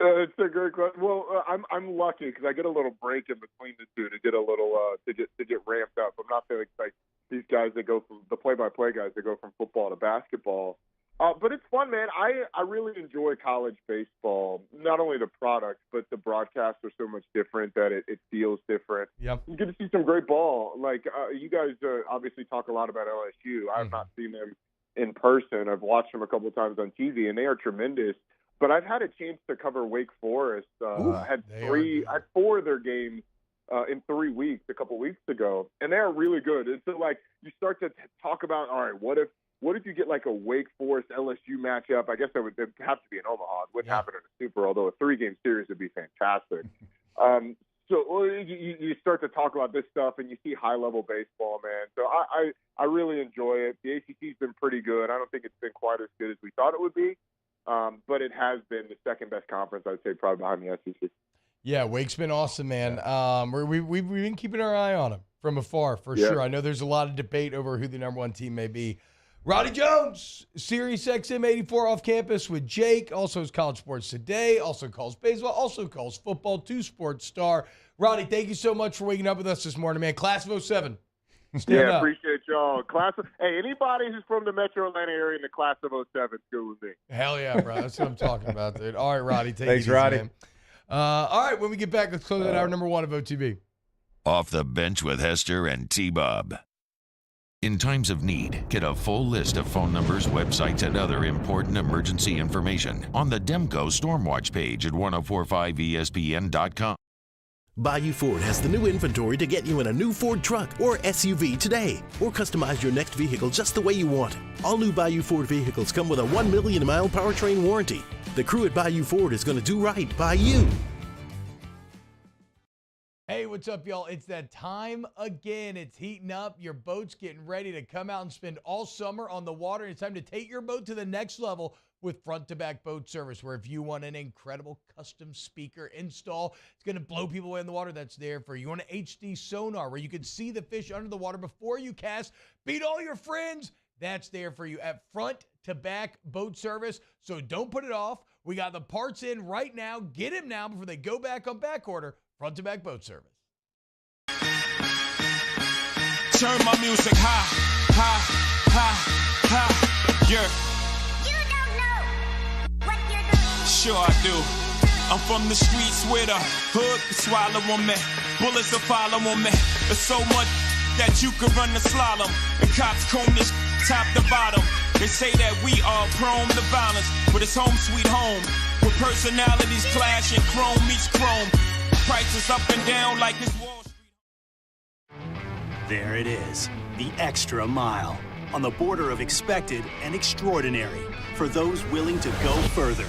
It's a great question. Well, I'm lucky because I get a little break in between the two to get a little to get ramped up. I'm not like these guys that go from the play-by-play guys that go from football to basketball. But it's fun, man. I really enjoy college baseball. Not only the product, but the broadcasts are so much different that it feels different. Yep. You get to see some great ball. Like you guys obviously talk a lot about LSU. I've not seen them in person. I've watched them a couple of times on TV, and they are tremendous. But I've had a chance to cover Wake Forest. I had 4 of their games in 3 weeks a couple weeks ago, and they are really good. And so, like, you start to talk about, all right, what if you get like a Wake Forest LSU matchup? I guess it'd have to be in Omaha. It wouldn't happen in a Super, although a 3-game series would be fantastic. So you start to talk about this stuff, and you see high-level baseball, man. So I really enjoy it. The ACC's been pretty good. I don't think it's been quite as good as we thought it would be. But it has been the second best conference, I'd say, probably behind the SEC. Yeah, Wake's been awesome, man. We've been keeping our eye on him from afar, for sure. I know there's a lot of debate over who the number 1 team may be. Roddy Jones, Sirius XM 84 off campus with Jake, also has College Sports Today, also calls baseball, also calls football, 2 Sports Star. Roddy, thank you so much for waking up with us this morning, man. Class of 07. Stand up. Appreciate y'all. Anybody who's from the Metro Atlanta area in the class of 07, good with me. Hell yeah, bro. That's what I'm talking about, dude. All right, Roddy. Thanks, Roddy. Man. All right, when we get back, let's close out hour number 1 of OTB. Off the Bench with Hester and T-Bob. In times of need, get a full list of phone numbers, websites, and other important emergency information on the Demco Stormwatch page at 1045ESPN.com. Bayou Ford has the new inventory to get you in a new Ford truck or SUV today, or customize your next vehicle just the way you want it. All new Bayou Ford vehicles come with a 1 million mile powertrain warranty. The crew at Bayou Ford is going to do right by you. Hey, what's up, y'all? It's that time again. It's heating up. Your boat's getting ready to come out and spend all summer on the water. It's time to take your boat to the next level with front-to-back boat service, where if you want an incredible custom speaker install, it's going to blow people away in the water, that's there for you. You want an HD sonar where you can see the fish under the water before you cast, beat all your friends, that's there for you at front-to-back boat service. So don't put it off. We got the parts in right now. Get them now before they go back on back order. Front-to-back boat service. Turn my music high, high, high, high, yeah. Sure I do. I'm from the streets where the hood swallow on me. Bullets will follow on me. There's so much that you could run the slalom. And cops comb this top to bottom. They say that we are prone to violence, but it's home sweet home. With personalities clashing, chrome meets chrome. Prices up and down like this Wall Street. There it is, the extra mile. On the border of expected and extraordinary. For those willing to go further.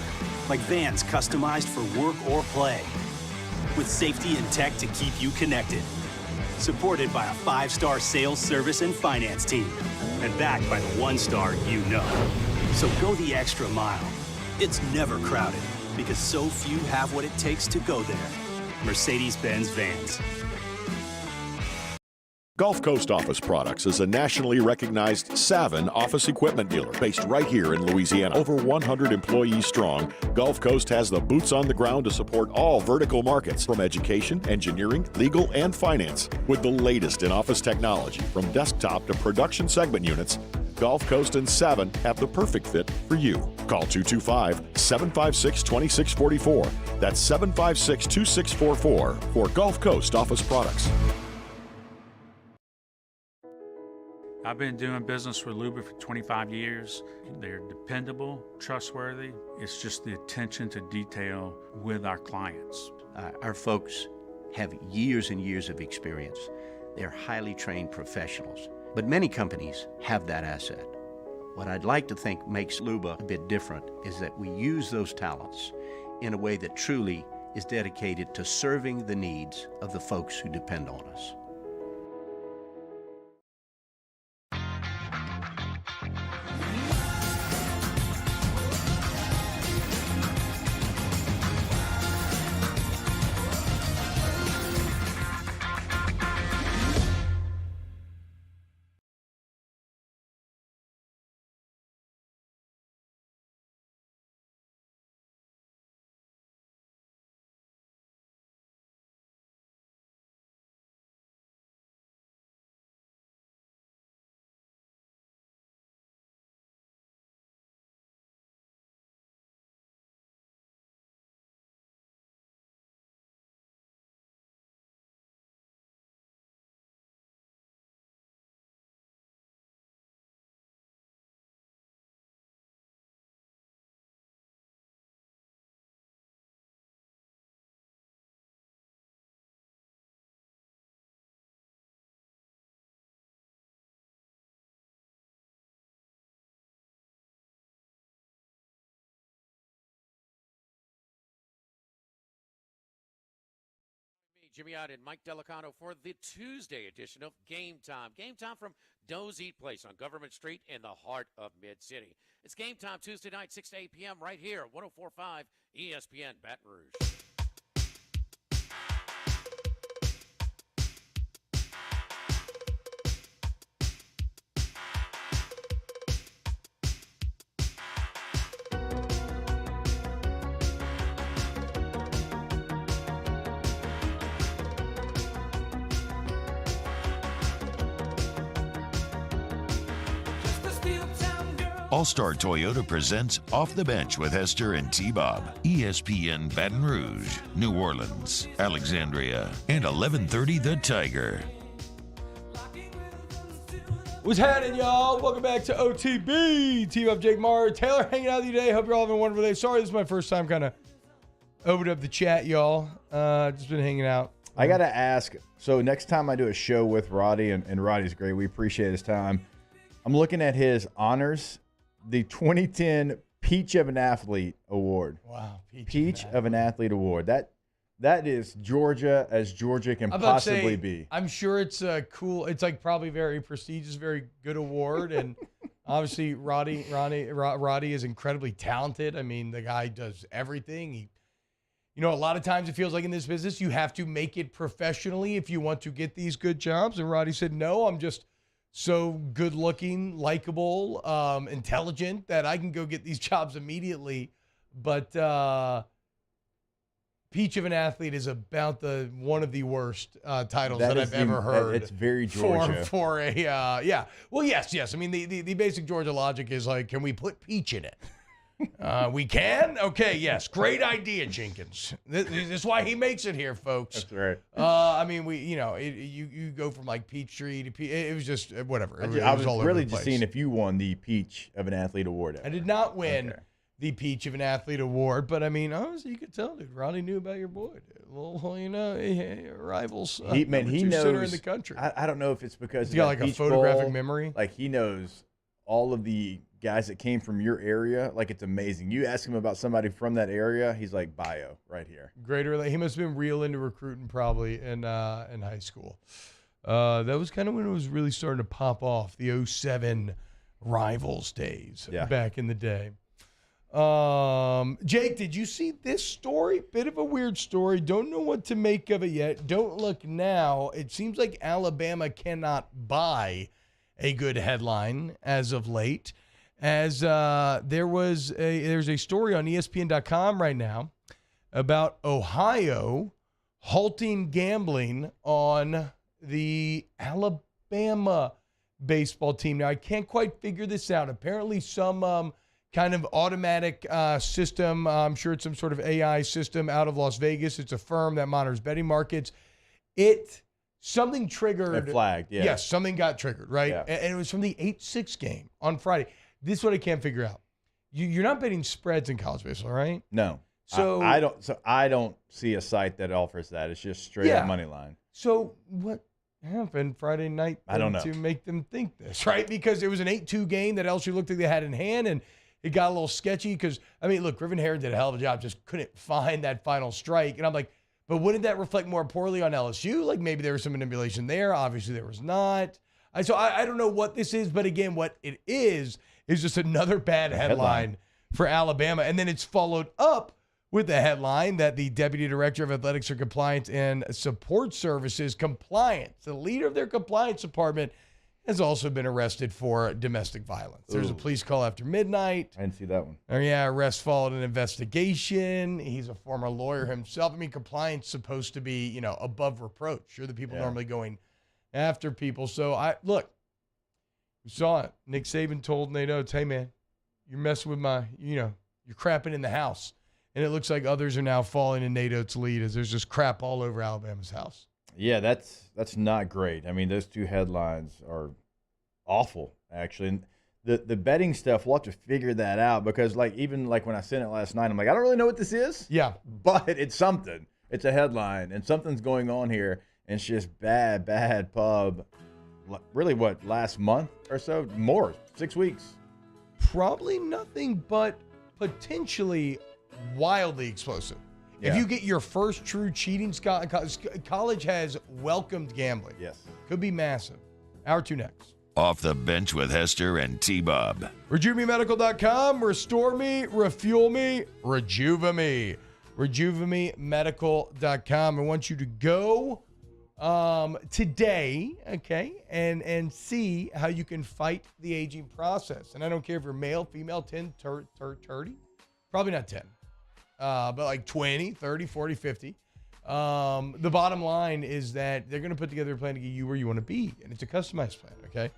Like vans customized for work or play. With safety and tech to keep you connected. Supported by a 5-star sales, service, and finance team. And backed by the 1-star you know. So go the extra mile. It's never crowded because so few have what it takes to go there. Mercedes-Benz Vans. Gulf Coast Office Products is a nationally recognized Savin office equipment dealer based right here in Louisiana. Over 100 employees strong, Gulf Coast has the boots on the ground to support all vertical markets, from education, engineering, legal, and finance. With the latest in office technology, from desktop to production segment units, Gulf Coast and Savin have the perfect fit for you. Call 225-756-2644. That's 756-2644 for Gulf Coast Office Products. I've been doing business with Luba for 25 years. They're dependable, trustworthy. It's just the attention to detail with our clients. Our folks have years and years of experience. They're highly trained professionals. But many companies have that asset. What I'd like to think makes Luba a bit different is that we use those talents in a way that truly is dedicated to serving the needs of the folks who depend on us. Jimmy Ott and Mike Delicano for the Tuesday edition of Game Time. Game Time from Doe's Eat Place on Government Street in the heart of Mid-City. It's Game Time Tuesday night, 6 to 8 p.m. right here, 104.5 ESPN Baton Rouge. All-Star Toyota presents Off the Bench with Hester and T-Bob. ESPN Baton Rouge, New Orleans, Alexandria, and 1130 The Tiger. What's happening, y'all? Welcome back to OTB. T-Bob, Jake Marr, Taylor hanging out with you today. Hope you're all having a wonderful day. Sorry, this is my first time kind of opened up the chat, y'all. Just been hanging out. I got to ask, so next time I do a show with Roddy, and Roddy's great. We appreciate his time. I'm looking at his honors. The 2010 Peach of an Athlete Award. Wow, Peach of an Athlete Award. That is Georgia as Georgia can possibly be. I'm sure it's cool. It's like probably very prestigious, very good award, and obviously Roddy is incredibly talented. I mean, the guy does everything. A lot of times it feels like in this business you have to make it professionally if you want to get these good jobs. And Roddy said, "No, I'm just so good looking, likable, intelligent that I can go get these jobs immediately." But Peach of an Athlete is about one of the worst titles that I've ever heard. It's very Georgia. For a, yeah. Well, yes. I mean, the basic Georgia logic is like, can we put peach in it? We can? Okay, yes. Great idea, Jenkins. This is why he makes it here, folks. That's right. I mean, you go from like Peachtree to Peach. It was just whatever. I was really just seeing if you won the Peach of an Athlete Award. I did not win the Peach of an Athlete Award, but I mean, honestly, you could tell, dude. Ronnie knew about your boy. Dude. Well, rivals. He knows. Center in the country. I don't know if it's because he's got like a photographic memory. Like he knows all of the guys that came from your area. Like, it's amazing. You ask him about somebody from that area, he's like, Bayou, right here. He must have been real into recruiting probably in high school. That was kind of when it was really starting to pop off, the 07 Rivals days back in the day. Jake, did you see this story? Bit of a weird story. Don't know what to make of it yet. Don't look now. It seems like Alabama cannot buy a good headline as of late. As there's a story on ESPN.com right now about Ohio halting gambling on the Alabama baseball team. Now, I can't quite figure this out. Apparently some kind of automatic system, I'm sure it's some sort of AI system out of Las Vegas. It's a firm that monitors betting markets. Something triggered. It flagged, yeah. Yes, something got triggered, right? Yeah. And it was from the 8-6 game on Friday. This is what I can't figure out. You're not betting spreads in college baseball, right? No. So I don't see a site that offers that. It's just straight up money line. So what happened Friday night I don't know. to make them think this, right? Because it was an 8-2 game that LSU looked like they had in hand, and it got a little sketchy because, I mean, look, Griffin Herron did a hell of a job, just couldn't find that final strike. And I'm like, but wouldn't that reflect more poorly on LSU? Like maybe there was some manipulation there. Obviously there was not. So I don't know what this is, but again, what it is just another bad headline for Alabama. And then it's followed up with the headline that the Deputy Director of Athletics for Compliance and Support Services, the leader of their compliance department, has also been arrested for domestic violence. There's a police call after midnight. I didn't see that one. Arrest followed an investigation. He's a former lawyer himself. I mean, compliance is supposed to be, above reproach. You're the people normally going after people. So we saw it. Nick Saban told Nate Oates, hey man, you're messing with you're crapping in the house. And it looks like others are now falling in Nate Oates' lead as there's just crap all over Alabama's house. Yeah, that's not great. I mean, those two headlines are awful, actually. And the betting stuff, we'll have to figure that out because, even when I sent it last night, I'm like, I don't really know what this is. Yeah. But it's something. It's a headline, and something's going on here, and it's just bad pub. Really, last month or so? More, 6 weeks. Probably nothing but potentially wildly explosive. If you get your first true cheating, college has welcomed gambling. Yes. Could be massive. Hour 2 next. Off the bench with Hester and T-Bob. RejuveMeMedical.com. Restore me, refuel me, rejuve me. RejuveMeMedical.com. I want you to go today, okay, and see how you can fight the aging process. And I don't care if you're male, female, 10, 30, probably not 10, but like 20, 30, 40, 50. The bottom line is that they're going to put together a plan to get you where you want to be, and it's a customized plan, okay?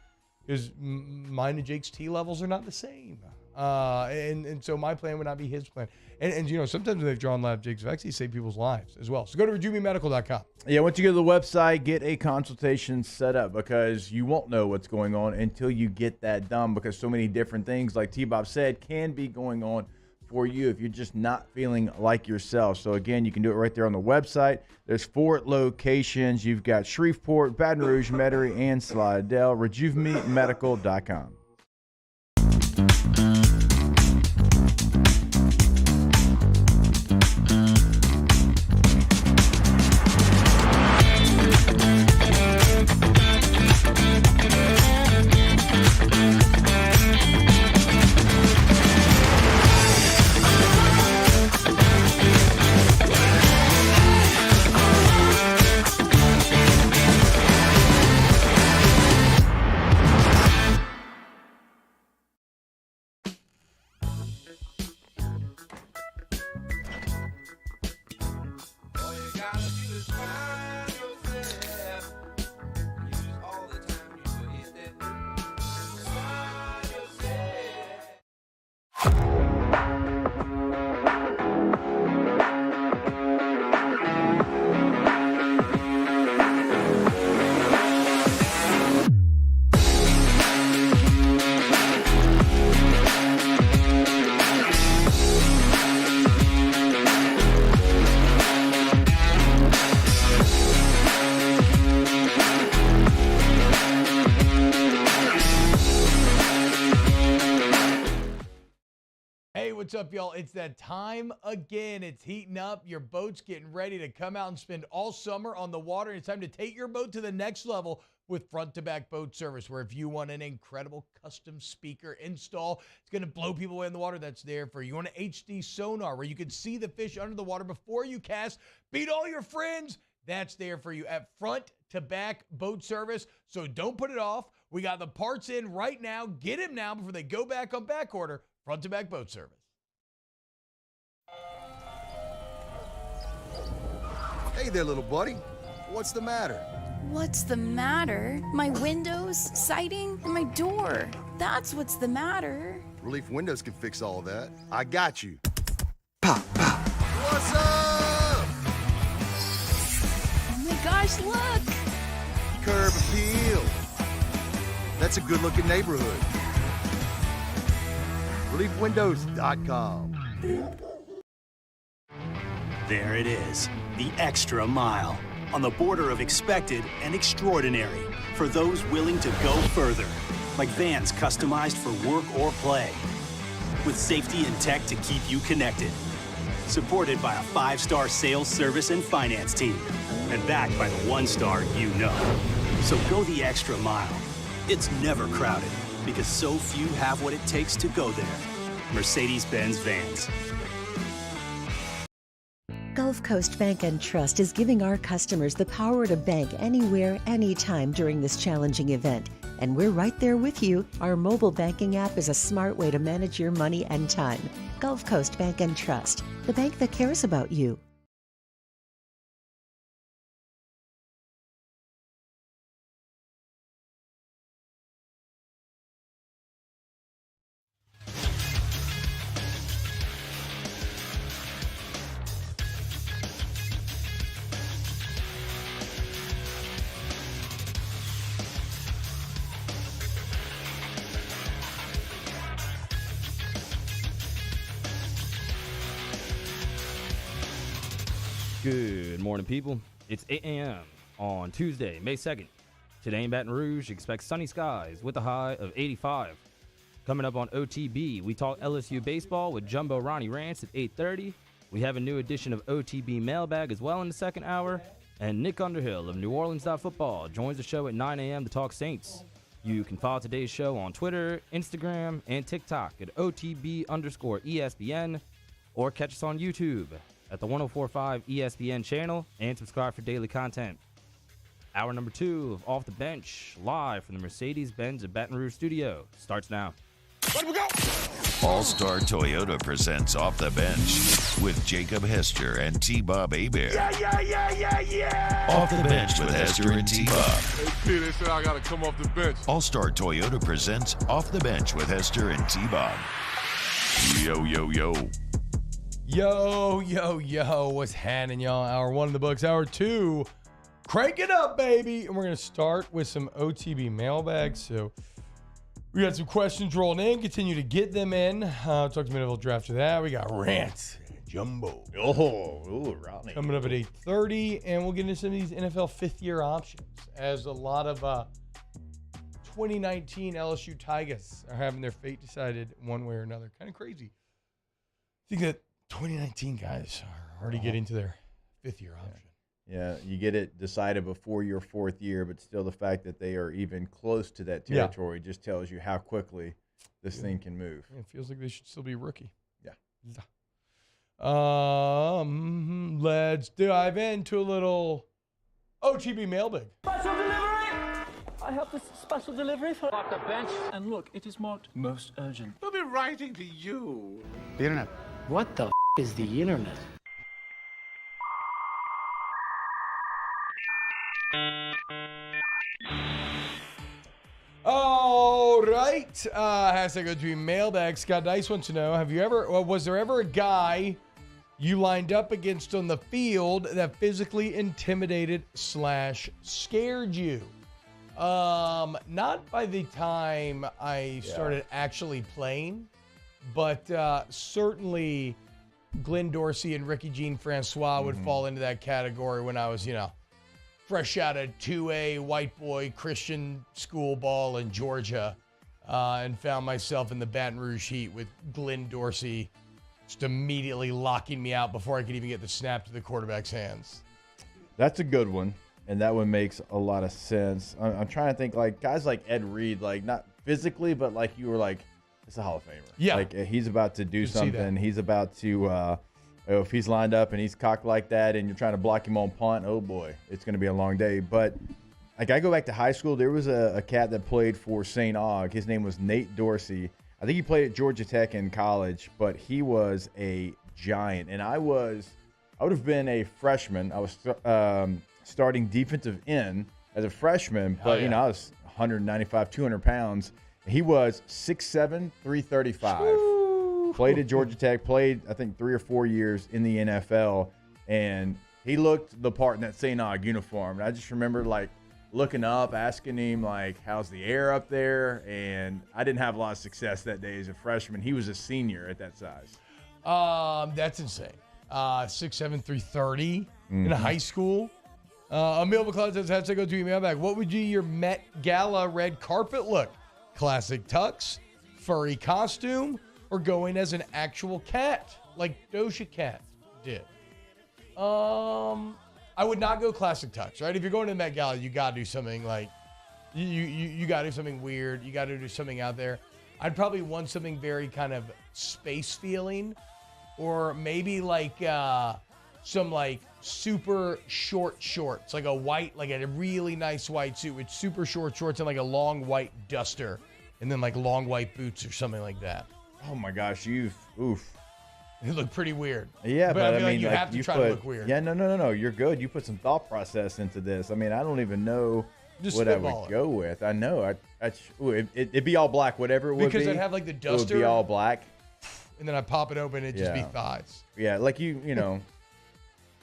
Because mine and Jake's T levels are not the same. And so my plan would not be his plan. And you know, sometimes when they've drawn lab Jake's vaccines, save people's lives as well. So go to RejuveMeMedical.com. Yeah, once you go to the website, get a consultation set up, because you won't know what's going on until you get that done, because so many different things, like T-Bob said, can be going on for you if you're just not feeling like yourself. So again, you can do it right there on the website. There's 4 locations. You've got Shreveport, Baton Rouge, Metairie, and Slidell. RejuveMeMedical.com. What's up, y'all? It's that time again. It's heating up. Your boat's getting ready to come out and spend all summer on the water. It's time to take your boat to the next level with front-to-back boat service, where if you want an incredible custom speaker install, it's going to blow people away in the water, that's there for you. You want an HD sonar where you can see the fish under the water before you cast, beat all your friends, that's there for you at front-to-back boat service. So don't put it off. We got the parts in right now. Get them now before they go back on back order. Front-to-back boat service. Hey there, little buddy. What's the matter? What's the matter? My windows, siding, and my door. That's what's the matter. Relief Windows can fix all that. I got you. Pop, pop. What's up? Oh my gosh, look! Curb appeal. That's a good-looking neighborhood. ReliefWindows.com. There it is, the extra mile, on the border of expected and extraordinary, for those willing to go further, like vans customized for work or play, with safety and tech to keep you connected, supported by a 5-star sales, service, and finance team, and backed by the 1-star you know. So go the extra mile. It's never crowded, because so few have what it takes to go there. Mercedes-Benz Vans. Gulf Coast Bank and Trust is giving our customers the power to bank anywhere, anytime during this challenging event. And we're right there with you. Our mobile banking app is a smart way to manage your money and time. Gulf Coast Bank and Trust, the bank that cares about you. Good morning, people. It's 8 a.m. on Tuesday, May 2nd. Today in Baton Rouge, expect sunny skies with a high of 85. Coming up on OTB, we talk LSU baseball with Jumbo Ronnie Rantz at 8:30. We have a new edition of OTB Mailbag as well in the second hour. And Nick Underhill of New Orleans.Football joins the show at 9 a.m. to talk Saints. You can follow today's show on Twitter, Instagram, and TikTok at OTB_ESPN, or catch us on YouTube at the 1045 ESPN channel and subscribe for daily content. Hour number 2 of Off the Bench, live from the Mercedes-Benz of Baton Rouge studio, starts now. Let we go! All-Star Toyota presents Off the Bench with Jacob Hester and T-Bob Hebert. Yeah. Off the Bench with Hester and T-Bob. Hey, P, they said I got to come off the bench. All-Star Toyota presents Off the Bench with Hester and T-Bob. Yo, yo, yo. Yo, what's happening, y'all? Hour 1 in the books. Hour 2, crank it up, baby. And we're going to start with some OTB mailbags. So we got some questions rolling in. Continue to get them in. Talk to me about draft after that. We got Rantz, Jumbo. Ronnie. Coming up at 8:30. And we'll get into some of these NFL fifth-year options as a lot of 2019 LSU Tigers are having their fate decided one way or another. Kind of crazy. I think that 2019 guys are already getting to their fifth-year option. Yeah, you get it decided before your fourth year, but still the fact that they are even close to that territory just tells you how quickly this thing can move. Yeah, it feels like they should still be rookie. Yeah. Let's dive into a little OTB mailbag. Special delivery! I have this special delivery for off the bench. And look, it is marked most urgent. We'll be writing to you. The internet. What the is the internet? All right. Hashtag OTB mailbag. Scott Dice wants to know, was there ever a guy you lined up against on the field that physically intimidated / scared you? Not by the time I started actually playing, but certainly Glenn Dorsey and Ricky Jean Francois would fall into that category when I was, fresh out of 2A white boy Christian school ball in Georgia, and found myself in the Baton Rouge heat with Glenn Dorsey just immediately locking me out before I could even get the snap to the quarterback's hands. That's a good one, and that one makes a lot of sense. I'm trying to think, like, guys like Ed Reed, like, not physically, but, like, you were like, it's a Hall of Famer. Yeah. Like, he's about to do something. He's about to if he's lined up and he's cocked like that and you're trying to block him on punt, oh, boy, it's going to be a long day. But, like, I go back to high school. There was a cat that played for St. Aug. His name was Nate Dorsey. I think he played at Georgia Tech in college, but he was a giant. And I would have been a freshman. I was starting defensive end as a freshman, but, I was 195, 200 pounds. He was 6'7", 335. Played at Georgia Tech, played, I think, 3 or 4 years in the NFL, and he looked the part in that St. Aug uniform. And I just remember, like, looking up, asking him, like, how's the air up there? And I didn't have a lot of success that day as a freshman. He was a senior at that size. That's insane. 6'7", 330 in high school. Emil McCloud says, has to go to your mailbag. What would be your Met Gala red carpet look? Classic tux, furry costume, or going as an actual cat, like Doja Cat did? I would not go classic tux, right? If you're going to the Met Gala, you got to do something like, you got to do something weird. You got to do something out there. I'd probably want something very kind of space feeling, or maybe like some like super short shorts, like a really nice white suit with super short shorts and like a long white duster, and then like long white boots or something like that. Oh my gosh, oof. It looked pretty weird. Yeah, but I mean, like you have to try to look weird. Yeah, no. You're good. You put some thought process into this. I mean, I don't even know what I would go with. I know. It'd be all black, whatever it would be. Because I'd have like the duster. It would be all black. And then I pop it open, it'd just be thighs. Yeah, like you know,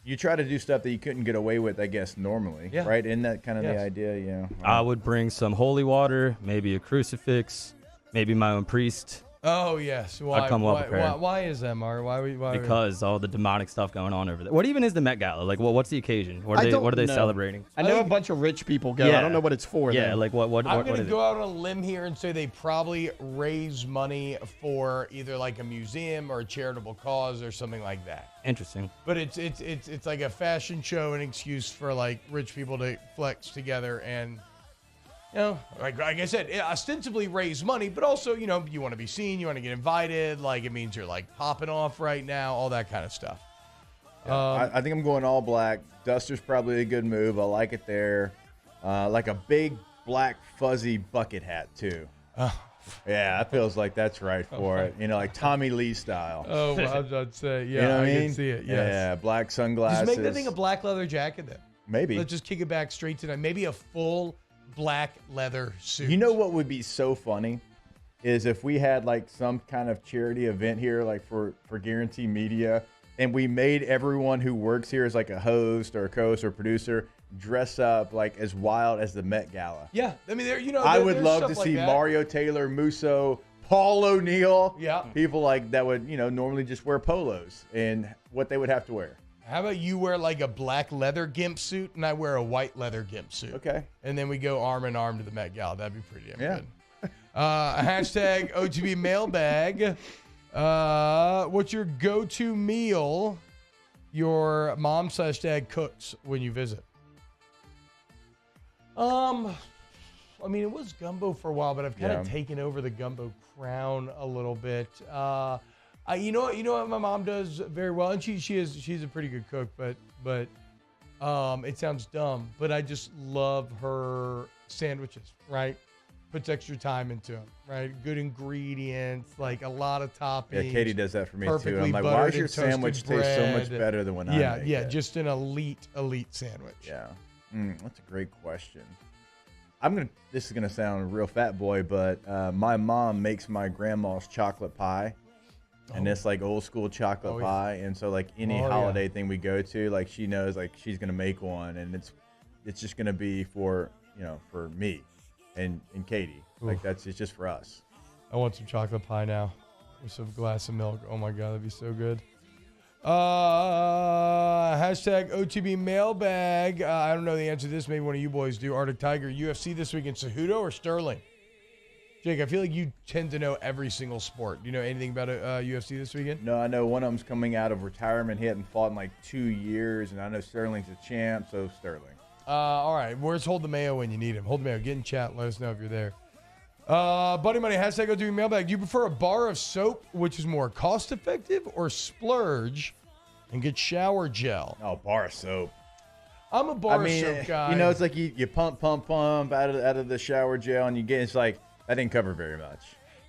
you try to do stuff that you couldn't get away with, I guess, normally. Yeah. Right? Isn't that kind of the idea? Yeah. I would bring some holy water, maybe a crucifix, maybe my own priest, Oh yes. Why? I'd come well prepared. Why is that, Mario? Why? Because all the demonic stuff going on over there. What even is the Met Gala? Like, what's the occasion? What are they celebrating? I know a bunch of rich people go. I don't know what it's for. Yeah, though. like what? I'm going to go out on a limb here and say they probably raise money for either like a museum or a charitable cause or something like that. Interesting. But it's like a fashion show, an excuse for like rich people to flex together and. Like I said, ostensibly raise money, but also, you want to be seen, you want to get invited. Like it means you're like popping off right now, all that kind of stuff. Yeah, I think I'm going all black. Duster's probably a good move. I like it there. Like a big black fuzzy bucket hat too. Yeah, that feels like that's right for it. Like Tommy Lee style. Oh, I'd say, yeah, You know what I mean? can see it. Yes. Yeah, black sunglasses. Just make that thing a black leather jacket then. Maybe. Let's just kick it back straight to that. Maybe a full black leather suit. You know what would be so funny is if we had like some kind of charity event here, like for Guarantee Media, and we made everyone who works here as like a host or a co-host or producer dress up like as wild as the Met Gala. Yeah, I mean, I would love to see Mario Taylor, Musso, Paul O'Neill. Yeah, people like that would normally just wear polos and what they would have to wear. How about you wear like a black leather gimp suit and I wear a white leather gimp suit? Okay. And then we go arm in arm to the Met Gala. That'd be pretty damn good. Hashtag OTB mailbag. What's your go-to meal your mom/dad cooks when you visit? I mean, it was gumbo for a while, but I've kind of taken over the gumbo crown a little bit. You know what my mom does very well, and she's a pretty good cook, but it sounds dumb, but I just love her sandwiches, right? Puts extra time into them, right? Good ingredients, like a lot of toppings. Yeah, Katie does that for me too. I'm like, why does your sandwich taste so much better than when I make it? Just an elite sandwich. Yeah, that's a great question. This is gonna sound real fat boy, but my mom makes my grandma's chocolate pie. And it's like old school chocolate pie, and so like any holiday thing we go to, like she knows like she's gonna make one, and it's just gonna be for for me, and Katie. Like it's just for us. I want some chocolate pie now, with some glass of milk. Oh my god, that'd be so good. Hashtag OTB mailbag. I don't know the answer to this. Maybe one of you boys do. Arctic Tiger, UFC this weekend, Cejudo or Sterling? Jake, I feel like you tend to know every single sport. Do you know anything about UFC this weekend? No, I know one of them's coming out of retirement. He hadn't fought in like 2 years, and I know Sterling's a champ, so Sterling. All right, where's Hold the Mayo when you need him? Hold the Mayo, get in chat, let us know if you're there. Buddy Money, hashtag go do mailbag. Do you prefer a bar of soap, which is more cost-effective, or splurge and get shower gel? Oh, bar of soap. I'm a bar of soap guy. It's like you pump out of the shower gel, and it's like, that didn't cover very much.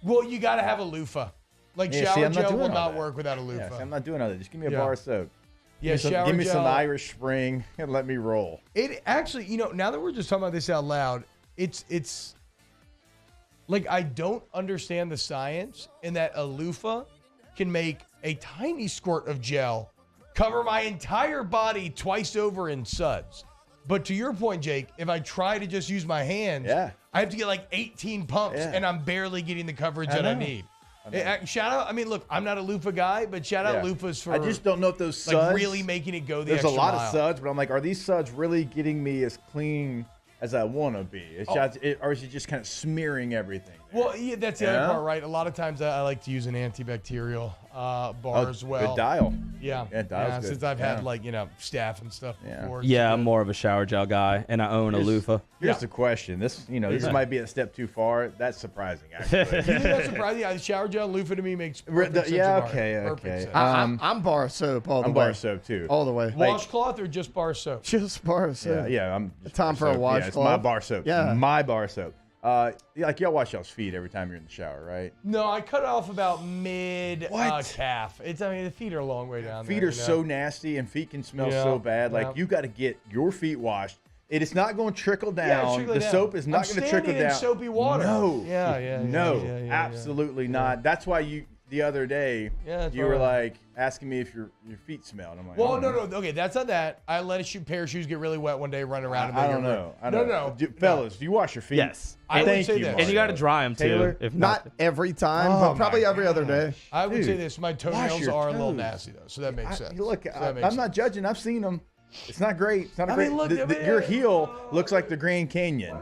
Well, you got to have a loofah. Like shower gel will not work without a loofah. I'm not doing all that. Just give me a bar of soap. Yeah, give me some Irish Spring and let me roll. It actually, now that we're just talking about this out loud, it's like I don't understand the science in that a loofah can make a tiny squirt of gel cover my entire body twice over in suds. But to your point, Jake, if I try to just use my hands, I have to get like 18 pumps, and I'm barely getting the coverage that I need. Shout out, look, I'm not a loofah guy, but shout out loofahs for I just don't know if those suds, like really making it go the extra mile. There's a lot of suds, but I'm like, are these suds really getting me as clean as I want to be? Or is it just kind of smearing everything? Well, yeah, that's the other part, right? A lot of times I like to use an antibacterial bar as well. Good Dial. Yeah. Yeah, Dial's good. Since I've had staff and stuff before. Yeah, I'm more of a shower gel guy, and I own a loofah. Here's the question. This might be a step too far. That's surprising, actually. You think that's surprising? Yeah, shower gel and loofah to me makes perfect sense. Okay. I'm bar soap all the way. I'm bar soap too. All the way. Washcloth or just bar soap? Just bar soap. Yeah. I'm just time for a washcloth. It's my bar soap. Yeah. My bar soap. Like y'all wash y'all's feet every time you're in the shower, right? No, I cut it off about mid calf. The feet are a long way down. Feet are so nasty, and feet can smell so bad. Like you got to get your feet washed. It is not going to trickle down. The soap is not going to trickle down. In soapy water. No. Yeah. No, absolutely not. That's why the other day, you were like asking me if your feet smelled. I'm like, well, no. Okay, that's not that. I let a pair of shoes get really wet one day, run around. I don't know. No. Fellas, do you wash your feet? Yes. I would say this. And you got to dry them Taylor? too. If Not every time, but probably every other day. I would say this. My wash toenails your are a little toes. nasty, though, so that makes sense. Look, So that makes I'm not sense. judging. I've seen them. It's not great. It's not a I great. mean, look, your heel looks like the Grand Canyon.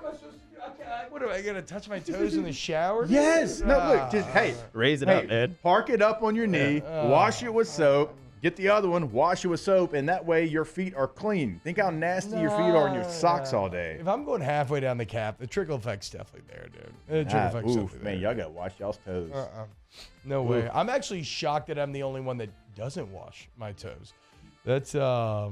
What am I gonna touch my toes in the shower? Yes. No, look. Just raise it up, Ed. Park it up on your knee. Wash it with soap. Get the other one. Wash it with soap, and that way your feet are clean. Think how nasty your feet are in your socks all day. If I'm going halfway down the cap, the trickle effect's definitely there, dude. The trickle effect's definitely there. Man, y'all gotta wash y'all's toes. No way. I'm actually shocked that I'm the only one that doesn't wash my toes. That's I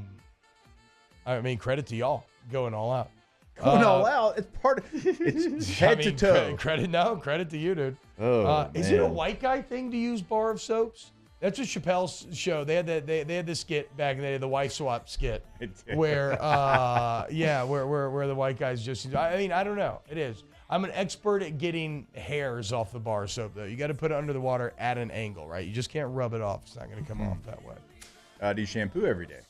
mean, credit to y'all going all out. Going all out. It's part of it's head to toe. Credit to you, dude. Is it a white guy thing to use bar of soaps? That's what Chappelle's show. They had that. They had the skit back in the day, the wife swap skit, where where the white guys just. I mean, I don't know. It is. I'm an expert at getting hairs off the bar of soap, though. You got to put it under the water at an angle, right? You just can't rub it off. It's not going to come off that way. Do you shampoo every day?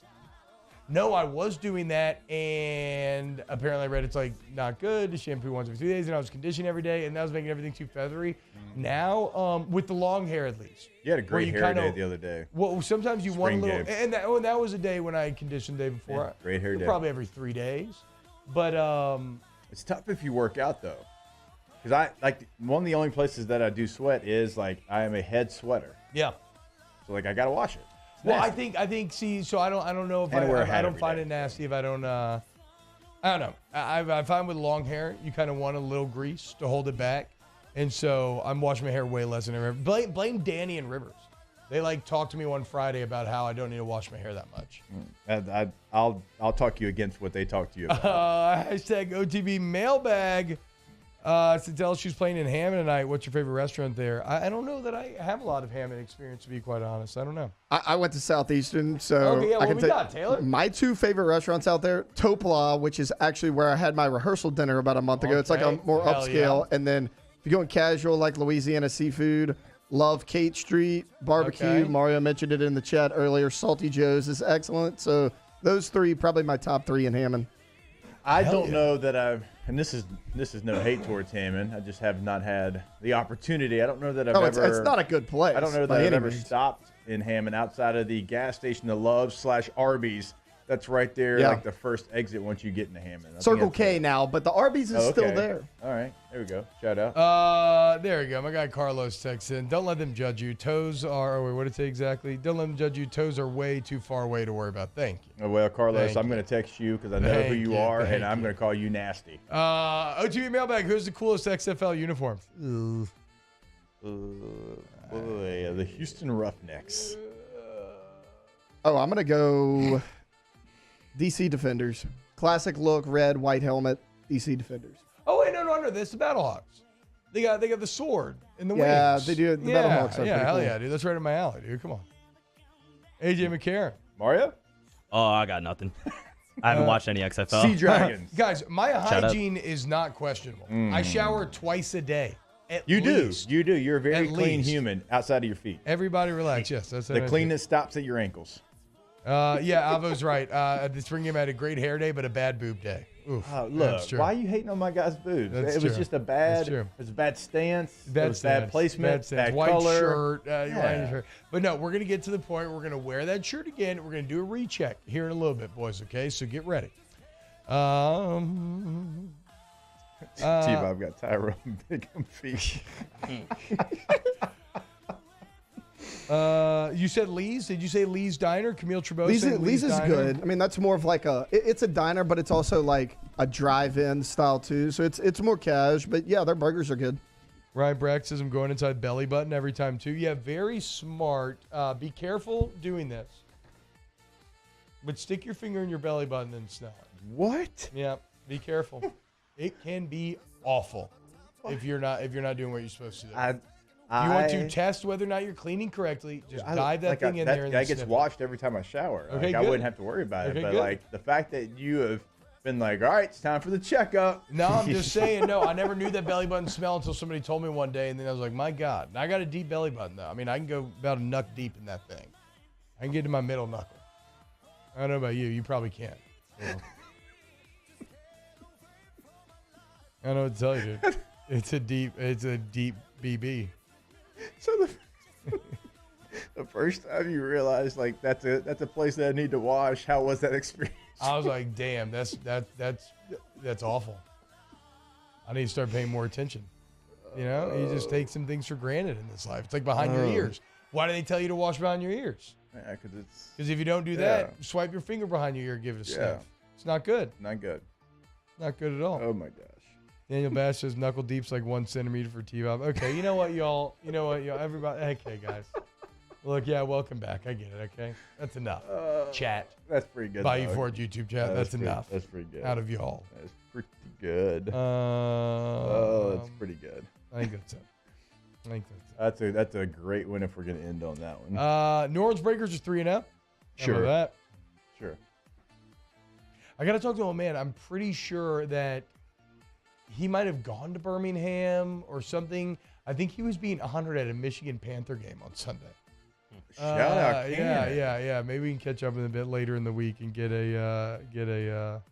No, I was doing that, and apparently I read it's like not good to shampoo once every 3 days, and I was conditioning every day, and that was making everything too feathery. Now, with the long hair at least. You had a great hair day the other day. Well, sometimes you want a Spring little, game. and that was a day when I conditioned the day before. Yeah, great hair day. Probably every 3 days, but it's tough if you work out though, because one of the only places that I do sweat is like I am a head sweater. Yeah. So like I gotta wash it. Well, I think. See, so I don't know if I don't find it nasty if I don't. I don't know. I find with long hair, you kind of want a little grease to hold it back, and so I'm washing my hair way less than ever. Blame Danny and Rivers. They talked to me one Friday about how I don't need to wash my hair that much. I'll talk you against what they talk to you about. Hashtag OTB Mailbag. Tell she's playing in Hammond tonight. What's your favorite restaurant there? I don't know that I have a lot of Hammond experience, to be quite honest. I don't know. I went to Southeastern, so okay, yeah, I what can we got, Taylor? My two favorite restaurants out there, Topla, which is actually where I had my rehearsal dinner about a month ago. It's like a more upscale. Yeah. And then if you're going casual, like Louisiana Seafood, love Kate Street, barbecue. Okay. Mario mentioned it in the chat earlier. Salty Joe's is excellent. So those three, probably my top three in Hammond. I don't know that and this is no hate towards Hammond. I just have not had the opportunity. I don't know that I've ever. It's not a good place. I don't know that I've ever stopped in Hammond outside of the gas station, the Love's/Arby's. That's right there, like the first exit once you get into Hammond. Circle K now, but the Arby's is still there. All right, there we go. Shout out. There we go. My guy Carlos texts in. Don't let them judge you. Toes are. Wait, what did it say exactly? Don't let them judge you. Toes are way too far away to worry about. Thank you. Oh, well, Carlos, I'm going to text you because I know who you are, and I'm going to call you nasty. OTB Mailbag. Who's the coolest XFL uniform? The Houston Roughnecks. I'm going to go DC Defenders. Classic look, red, white helmet, DC Defenders. Oh, wait, no. That's the Battlehawks. They got the sword and the wings. Yeah, they do. The Battlehawks are hell cool. yeah, dude. That's right in my alley, dude. Come on. AJ McCarron. Mario? Oh, I got nothing. I haven't watched any XFL. Sea Dragons. Guys, my hygiene is not questionable. I shower twice a day. You do. You're a very clean human outside of your feet. Everybody relax. Yes, that's the cleanness stops at your ankles. Alvo's right. The spring game had a great hair day, but a bad boob day. Oof, look, why are you hating on my guy's boobs? It was just a bad. It was a bad stance. Bad placement. Bad white color. Shirt. But no, we're gonna get to the point. We're gonna wear that shirt again. We're gonna do a recheck here in a little bit, boys. Okay, so get ready. T-Bob got Tyrone big on feet. You said Lee's? Did you say Lee's Diner? Camille Trebow Lee's said is Diner? good. I mean, that's more of like it's a diner, but it's also like a drive-in style too. So it's more cash, but yeah, their burgers are good. Ryan Brack says I'm going inside belly button every time too. Yeah, very smart. Be careful doing this. But stick your finger in your belly button and snap. What? Yeah, be careful. It can be awful if you're not doing what you're supposed to do. You want to test whether or not you're cleaning correctly, just dive that thing in there. That gets washed every time I shower. Okay, I wouldn't have to worry about it. But like the fact that you have Been like, all right, it's time for the checkup. No, I'm just saying, no, I never knew that belly button smell until somebody told me one day, and then I was like, my God. And I got a deep belly button, though. I mean, I can go about a knuck deep in that thing. I can get to my middle knuckle. I don't know about you. You probably can't. So. I don't know what to tell you, dude. It's a deep BB. So the first time you realized, like, that's a place that I need to wash, how was that experience? I was like, damn, that's awful. I need to start paying more attention. You know, you just take some things for granted in this life. It's like behind your ears. Why do they tell you to wash behind your ears? Yeah, because if you don't do that, swipe your finger behind your ear, give it a sniff. It's not good. Not good. Not good at all. Oh my gosh. Daniel Bash says knuckle deep's like 1 centimeter for T-Bob. Okay, you know what, y'all? Everybody. Okay, guys. Look, yeah, welcome back. I get it, okay? That's enough. Chat. That's pretty good. Bayou Ford YouTube chat. That's enough. That's pretty good. Out of y'all. That's pretty good. That's pretty good. I think that's it. That's a great win if we're going to end on that one. New Orleans Breakers is 3-0. Sure. How about that? Sure. I got to talk to him, man. I'm pretty sure that he might have gone to Birmingham or something. I think he was being 100 at a Michigan Panther game on Sunday. Shout out, yeah. Maybe we can catch up in a bit later in the week and get a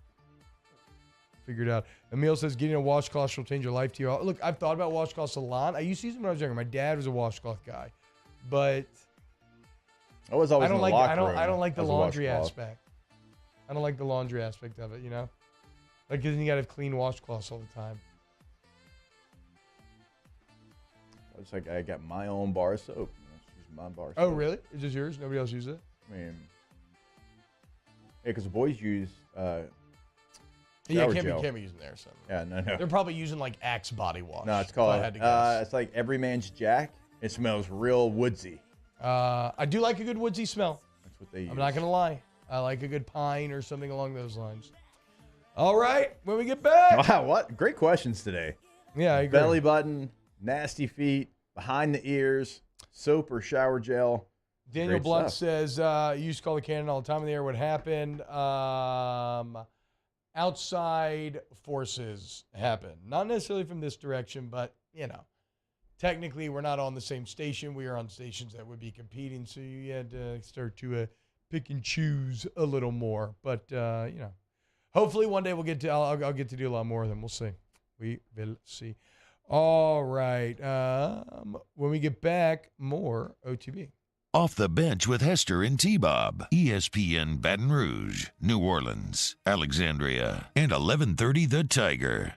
figured out. Emil says getting a washcloth will change your life to you. Look, I've thought about washcloths a lot. I used to use them when I was younger. My dad was a washcloth guy, but I was always I don't in the like locker room I don't like the as a laundry washcloth. aspect. I don't like the laundry aspect of it. You know, like then you got to have clean washcloths all the time. It's like I got my own bar of soap. My bar soap. Oh, really? Is this yours? Nobody else uses it? I mean, yeah, because the boys use Yeah, shower can't gel. be using theirs. So. Yeah, no. They're probably using like Axe body wash. No, it's if I called. had to guess. It's like Every Man's Jack. It smells real woodsy. I do like a good woodsy smell. That's what they use. I'm not gonna lie. I like a good pine or something along those lines. All right, when we get back. Wow, what great questions today. Yeah, I agree. Belly button, nasty feet, behind the ears, soap or shower gel. Daniel Great Blunt stuff. says you used to call the cannon all the time in the air. What happened? Outside forces happen. Not necessarily from this direction, but, you know, technically we're not on the same station. We are on stations that would be competing, so you had to start to pick and choose a little more. But, you know, hopefully one day we'll get to, I'll get to do a lot more of them. We'll see. We will see. All right. When we get back, more OTB. Off the Bench with Hester and T-Bob. ESPN Baton Rouge, New Orleans, Alexandria, and 1130 The Tiger.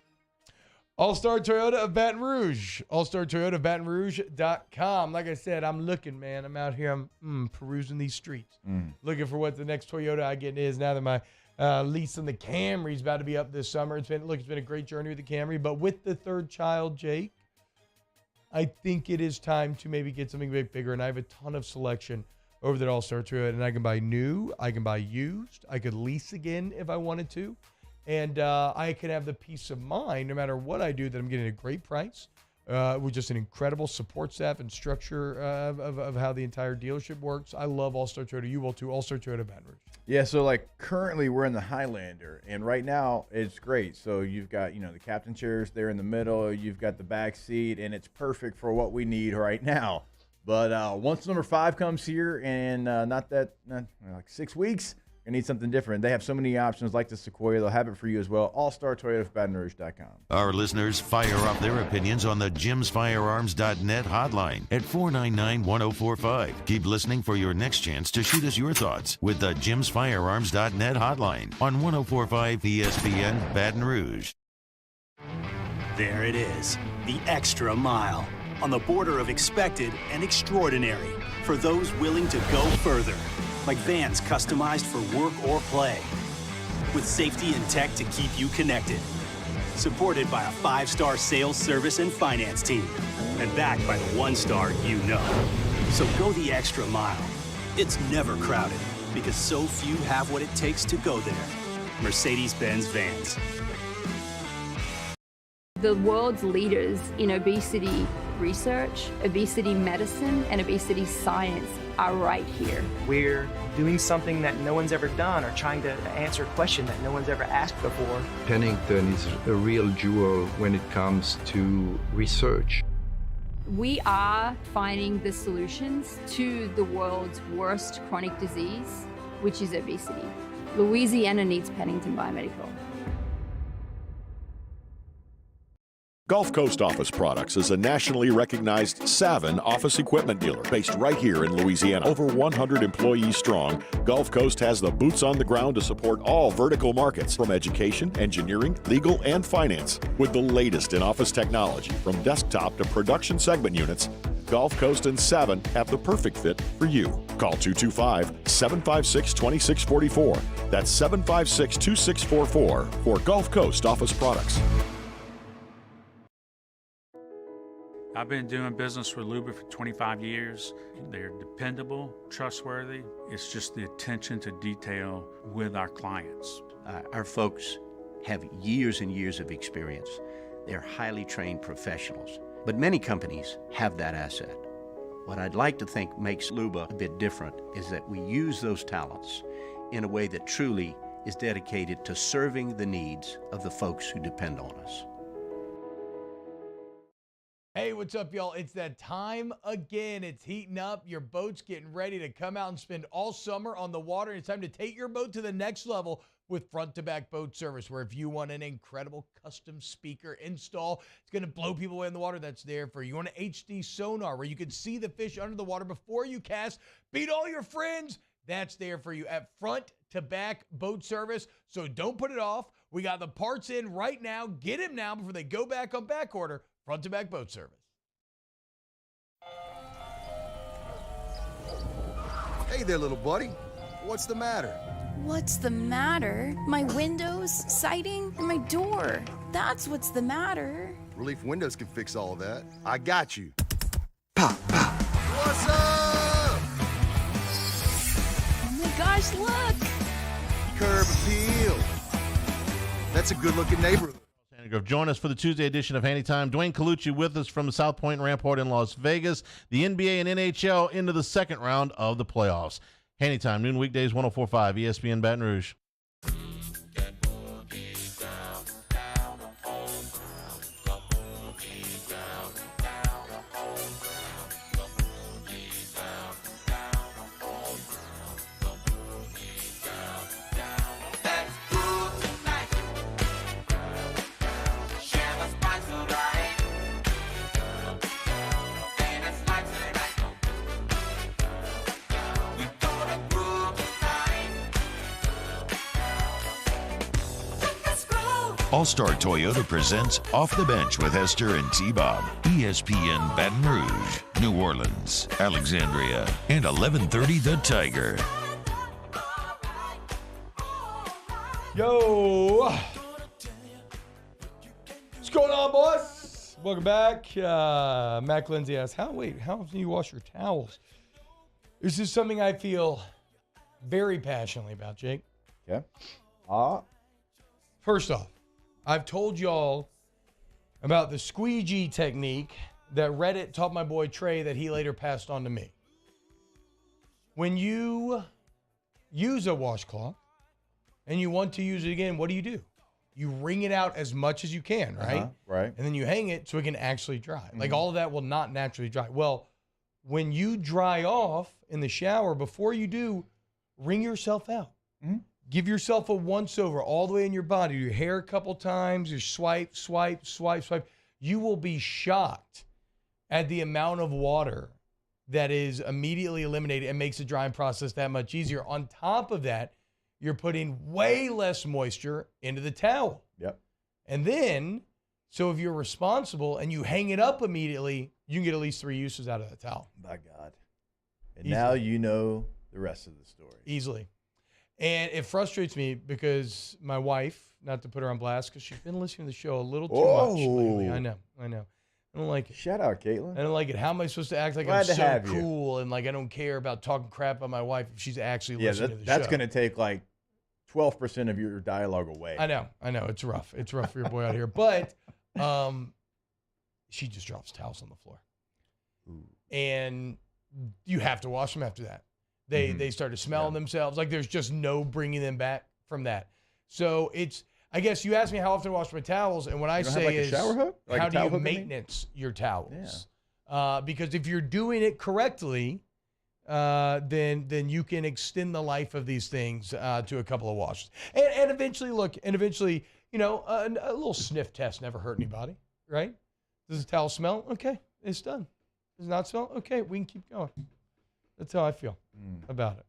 All-Star Toyota of Baton Rouge. All-Star Toyota of Baton Rouge.com. Like I said, I'm looking, man. I'm out here. I'm perusing these streets. Looking for what the next Toyota I get is now that my lease on the Camry is about to be up this summer. It's been a great journey with the Camry. But with the third child, Jake, I think it is time to maybe get something a bit bigger, and I have a ton of selection over that All-Star Toyota, and I can buy new, I can buy used, I could lease again if I wanted to, and I can have the peace of mind, no matter what I do, that I'm getting a great price with just an incredible support staff and structure of how the entire dealership works. I love All-Star Toyota. You will too. All-Star Toyota Baton Rouge. Yeah, so like currently we're in the Highlander, and right now it's great. So you've got, you know, the captain chairs there in the middle, you've got the back seat, and it's perfect for what we need right now. But once number 5 comes here, and not like 6 weeks, I need something different. They have so many options like the Sequoia. They'll have it for you as well. All-Star Toyota of BatonRouge.com. Our listeners fire off their opinions on the JimsFirearms.net hotline at 499-1045. Keep listening for your next chance to shoot us your thoughts with the JimsFirearms.net hotline on 1045 ESPN Baton Rouge. There it is, the extra mile, on the border of expected and extraordinary for those willing to go further. Like vans customized for work or play. With safety and tech to keep you connected. Supported by a 5-star sales, service, and finance team. And backed by the 1-star you know. So go the extra mile. It's never crowded because so few have what it takes to go there. Mercedes-Benz Vans. The world's leaders in obesity research, obesity medicine, and obesity science are right here. We're doing something that no one's ever done or trying to answer a question that no one's ever asked before. Pennington is a real jewel when it comes to research. We are finding the solutions to the world's worst chronic disease, which is obesity. Louisiana needs Pennington Biomedical. Gulf Coast Office Products is a nationally recognized Savin office equipment dealer based right here in Louisiana. Over 100 employees strong, Gulf Coast has the boots on the ground to support all vertical markets, from education, engineering, legal, and finance. With the latest in office technology, from desktop to production segment units, Gulf Coast and Savin have the perfect fit for you. Call 225-756-2644. That's 756-2644 for Gulf Coast Office Products. I've been doing business with Luba for 25 years. They're dependable, trustworthy. It's just the attention to detail with our clients. Our folks have years and years of experience. They're highly trained professionals. But many companies have that asset. What I'd like to think makes Luba a bit different is that we use those talents in a way that truly is dedicated to serving the needs of the folks who depend on us. Hey, what's up, y'all? It's that time again. It's heating up. Your boat's getting ready to come out and spend all summer on the water. It's time to take your boat to the next level with front-to-back boat service, where if you want an incredible custom speaker install, it's going to blow people away in the water, that's there for you. You want an HD sonar where you can see the fish under the water before you cast, beat all your friends, that's there for you at front-to-back boat service. So don't put it off. We got the parts in right now. Get them now before they go back on back order. Front-to-back boat service. Hey there, little buddy. What's the matter? What's the matter? My windows, siding, and my door. That's what's the matter. Relief Windows can fix all of that. I got you. Pop, pop. What's up? Oh my gosh, look! Curb appeal. That's a good-looking neighborhood. Join us for the Tuesday edition of Handy Time. Dwayne Colucci with us from the South Point Rampart in Las Vegas. The NBA and NHL into the second round of the playoffs. Handy Time, noon weekdays, 104.5 ESPN Baton Rouge. All-Star Toyota presents Off the Bench with Hester and T-Bob. ESPN Baton Rouge, New Orleans, Alexandria, and 1130 The Tiger. Yo! What's going on, boys? Welcome back. Mac Lindsay asks, how often do you wash your towels? This is something I feel very passionately about, Jake. Yeah. First off, I've told y'all about the squeegee technique that Reddit taught my boy Trey that he later passed on to me. When you use a washcloth and you want to use it again, what do? You wring it out as much as you can, right? Right. And then you hang it so it can actually dry. Mm-hmm. Like all of that will not naturally dry. Well, when you dry off in the shower, before you do, wring yourself out. Mm-hmm. Give yourself a once-over all the way in your body. Your hair a couple times. You swipe. You will be shocked at the amount of water that is immediately eliminated and makes the drying process that much easier. On top of that, you're putting way less moisture into the towel. Yep. And then, so if you're responsible and you hang it up immediately, you can get at least 3 uses out of the towel. By God. And Easily. Now you know the rest of the story. Easily. And it frustrates me because my wife, not to put her on blast, because she's been listening to the show a little too much lately. I know. I don't like it. Shout out, Caitlin. I don't like it. How am I supposed to act like I'm so cool and like I don't care about talking crap about my wife if she's actually listening to the show? That's going to take like 12% of your dialogue away. I know. It's rough. It's rough for your boy out here. But she just drops towels on the floor. and you have to wash them after that. They started smelling themselves. Like, there's just no bringing them back from that. So it's, I guess you asked me how often to wash my towels, and what I say is, a shower hook? Like how a do you towel hook, maintenance your towels? Because if you're doing it correctly, then you can extend the life of these things to a couple of washes. And eventually, you know, a little sniff test never hurt anybody, right? Does the towel smell? Okay, it's done. Does it not smell? Okay, we can keep going. That's how I feel about it.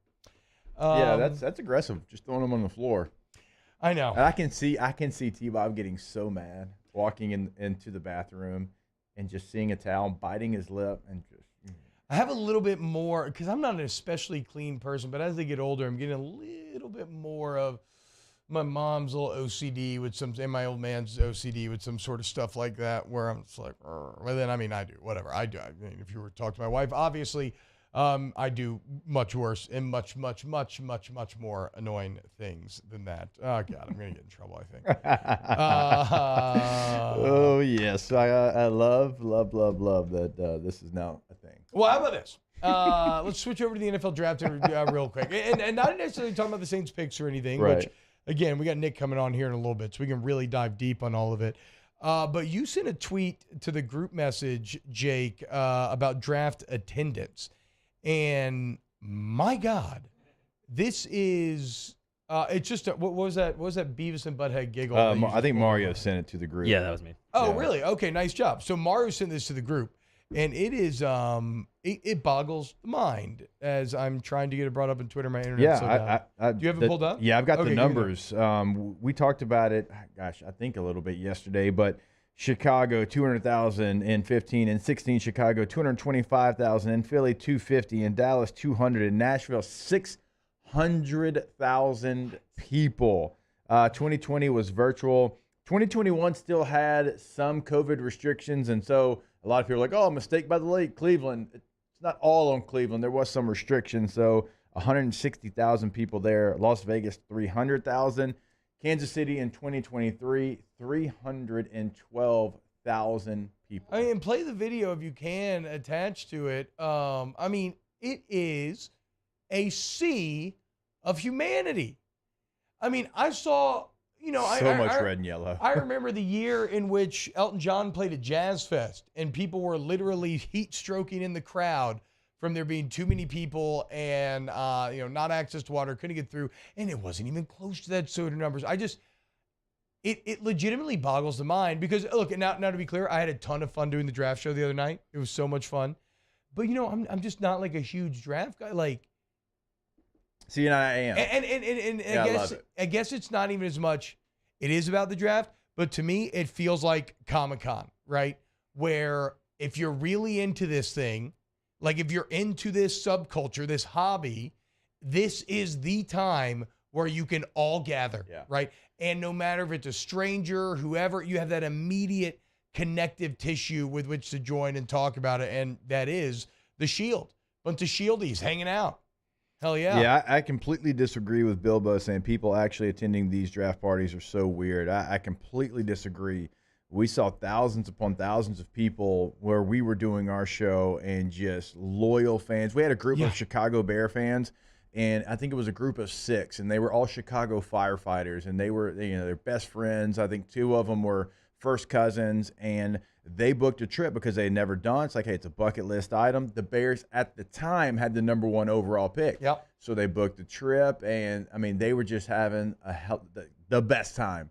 Yeah, that's aggressive. Just throwing them on the floor. I know. And I can see T-Bob getting so mad walking into the bathroom and just seeing a towel, biting his lip, and just. I have a little bit more, because I'm not an especially clean person, but as they get older, I'm getting a little bit more of my mom's little OCD with some, and my old man's OCD with some sort of stuff like that, where I'm just like, well, then, I mean, I do, whatever. I do. I mean, if you were to talk to my wife, obviously, I do much worse and much more annoying things than that. Oh, God, I'm going to get in trouble, I think. Oh, yes. I love that this is now a thing. Well, how about this? Let's switch over to the NFL draft real quick. And not necessarily talking about the Saints picks or anything, right. Which, again, we got Nick coming on here in a little bit, so we can really dive deep on all of it. But you sent a tweet to the group message, Jake, about draft attendance. And my God, this is it's just what was that? What was that Beavis and Butthead giggle? I think Mario sent it to the group. Yeah, that was me. Oh, really? Okay, nice job. So Mario sent this to the group, and it is it boggles the mind as I'm trying to get it brought up on Twitter. My internet. Yeah, do you have it pulled up? Yeah, I've got the numbers. We talked about it. Gosh, I think a little bit yesterday, but. Chicago 200,000 in 15 and 16. Chicago 225,000 in Philly 250 in Dallas 200 in Nashville 600,000 people. 2020 was virtual. 2021 still had some COVID restrictions, and so a lot of people are like, "Oh, mistake by the lake, Cleveland." It's not all on Cleveland. There was some restrictions, so 160,000 people there. Las Vegas 300,000. Kansas City in 2023, 312,000 people. I mean, play the video if you can attach to it. I mean, it is a sea of humanity. I mean, I saw, you know, so much red and yellow. I remember the year in which Elton John played at Jazz Fest, and people were literally heat stroking in the crowd from there being too many people and, you know, not access to water, couldn't get through. And it wasn't even close to that soda numbers. It legitimately boggles the mind because, look, now to be clear, I had a ton of fun doing the draft show the other night. It was so much fun. But, you know, I'm just not like a huge draft guy. Like, see, you know, I am. And yeah, I guess it's not even as much, it is about the draft, but to me, it feels like Comic-Con, right? Where if you're really into this thing, like if you're into this subculture, this hobby, this is the time where you can all gather, right? And no matter if it's a stranger, whoever, you have that immediate connective tissue with which to join and talk about it, and that is the Shield. Bunch of Shieldies hanging out. Hell yeah. Yeah, I completely disagree with Bilbo saying people actually attending these draft parties are so weird. I completely disagree. We saw thousands upon thousands of people where we were doing our show and just loyal fans. We had a group of Chicago Bear fans, and I think it was a group of 6, and they were all Chicago firefighters, and they were, you know, their best friends. I think 2 of them were first cousins, and they booked a trip because they had never done. It's like, hey, it's a bucket list item. The Bears at the time had the #1 overall pick. Yep. So they booked the trip, and I mean, they were just having the best time.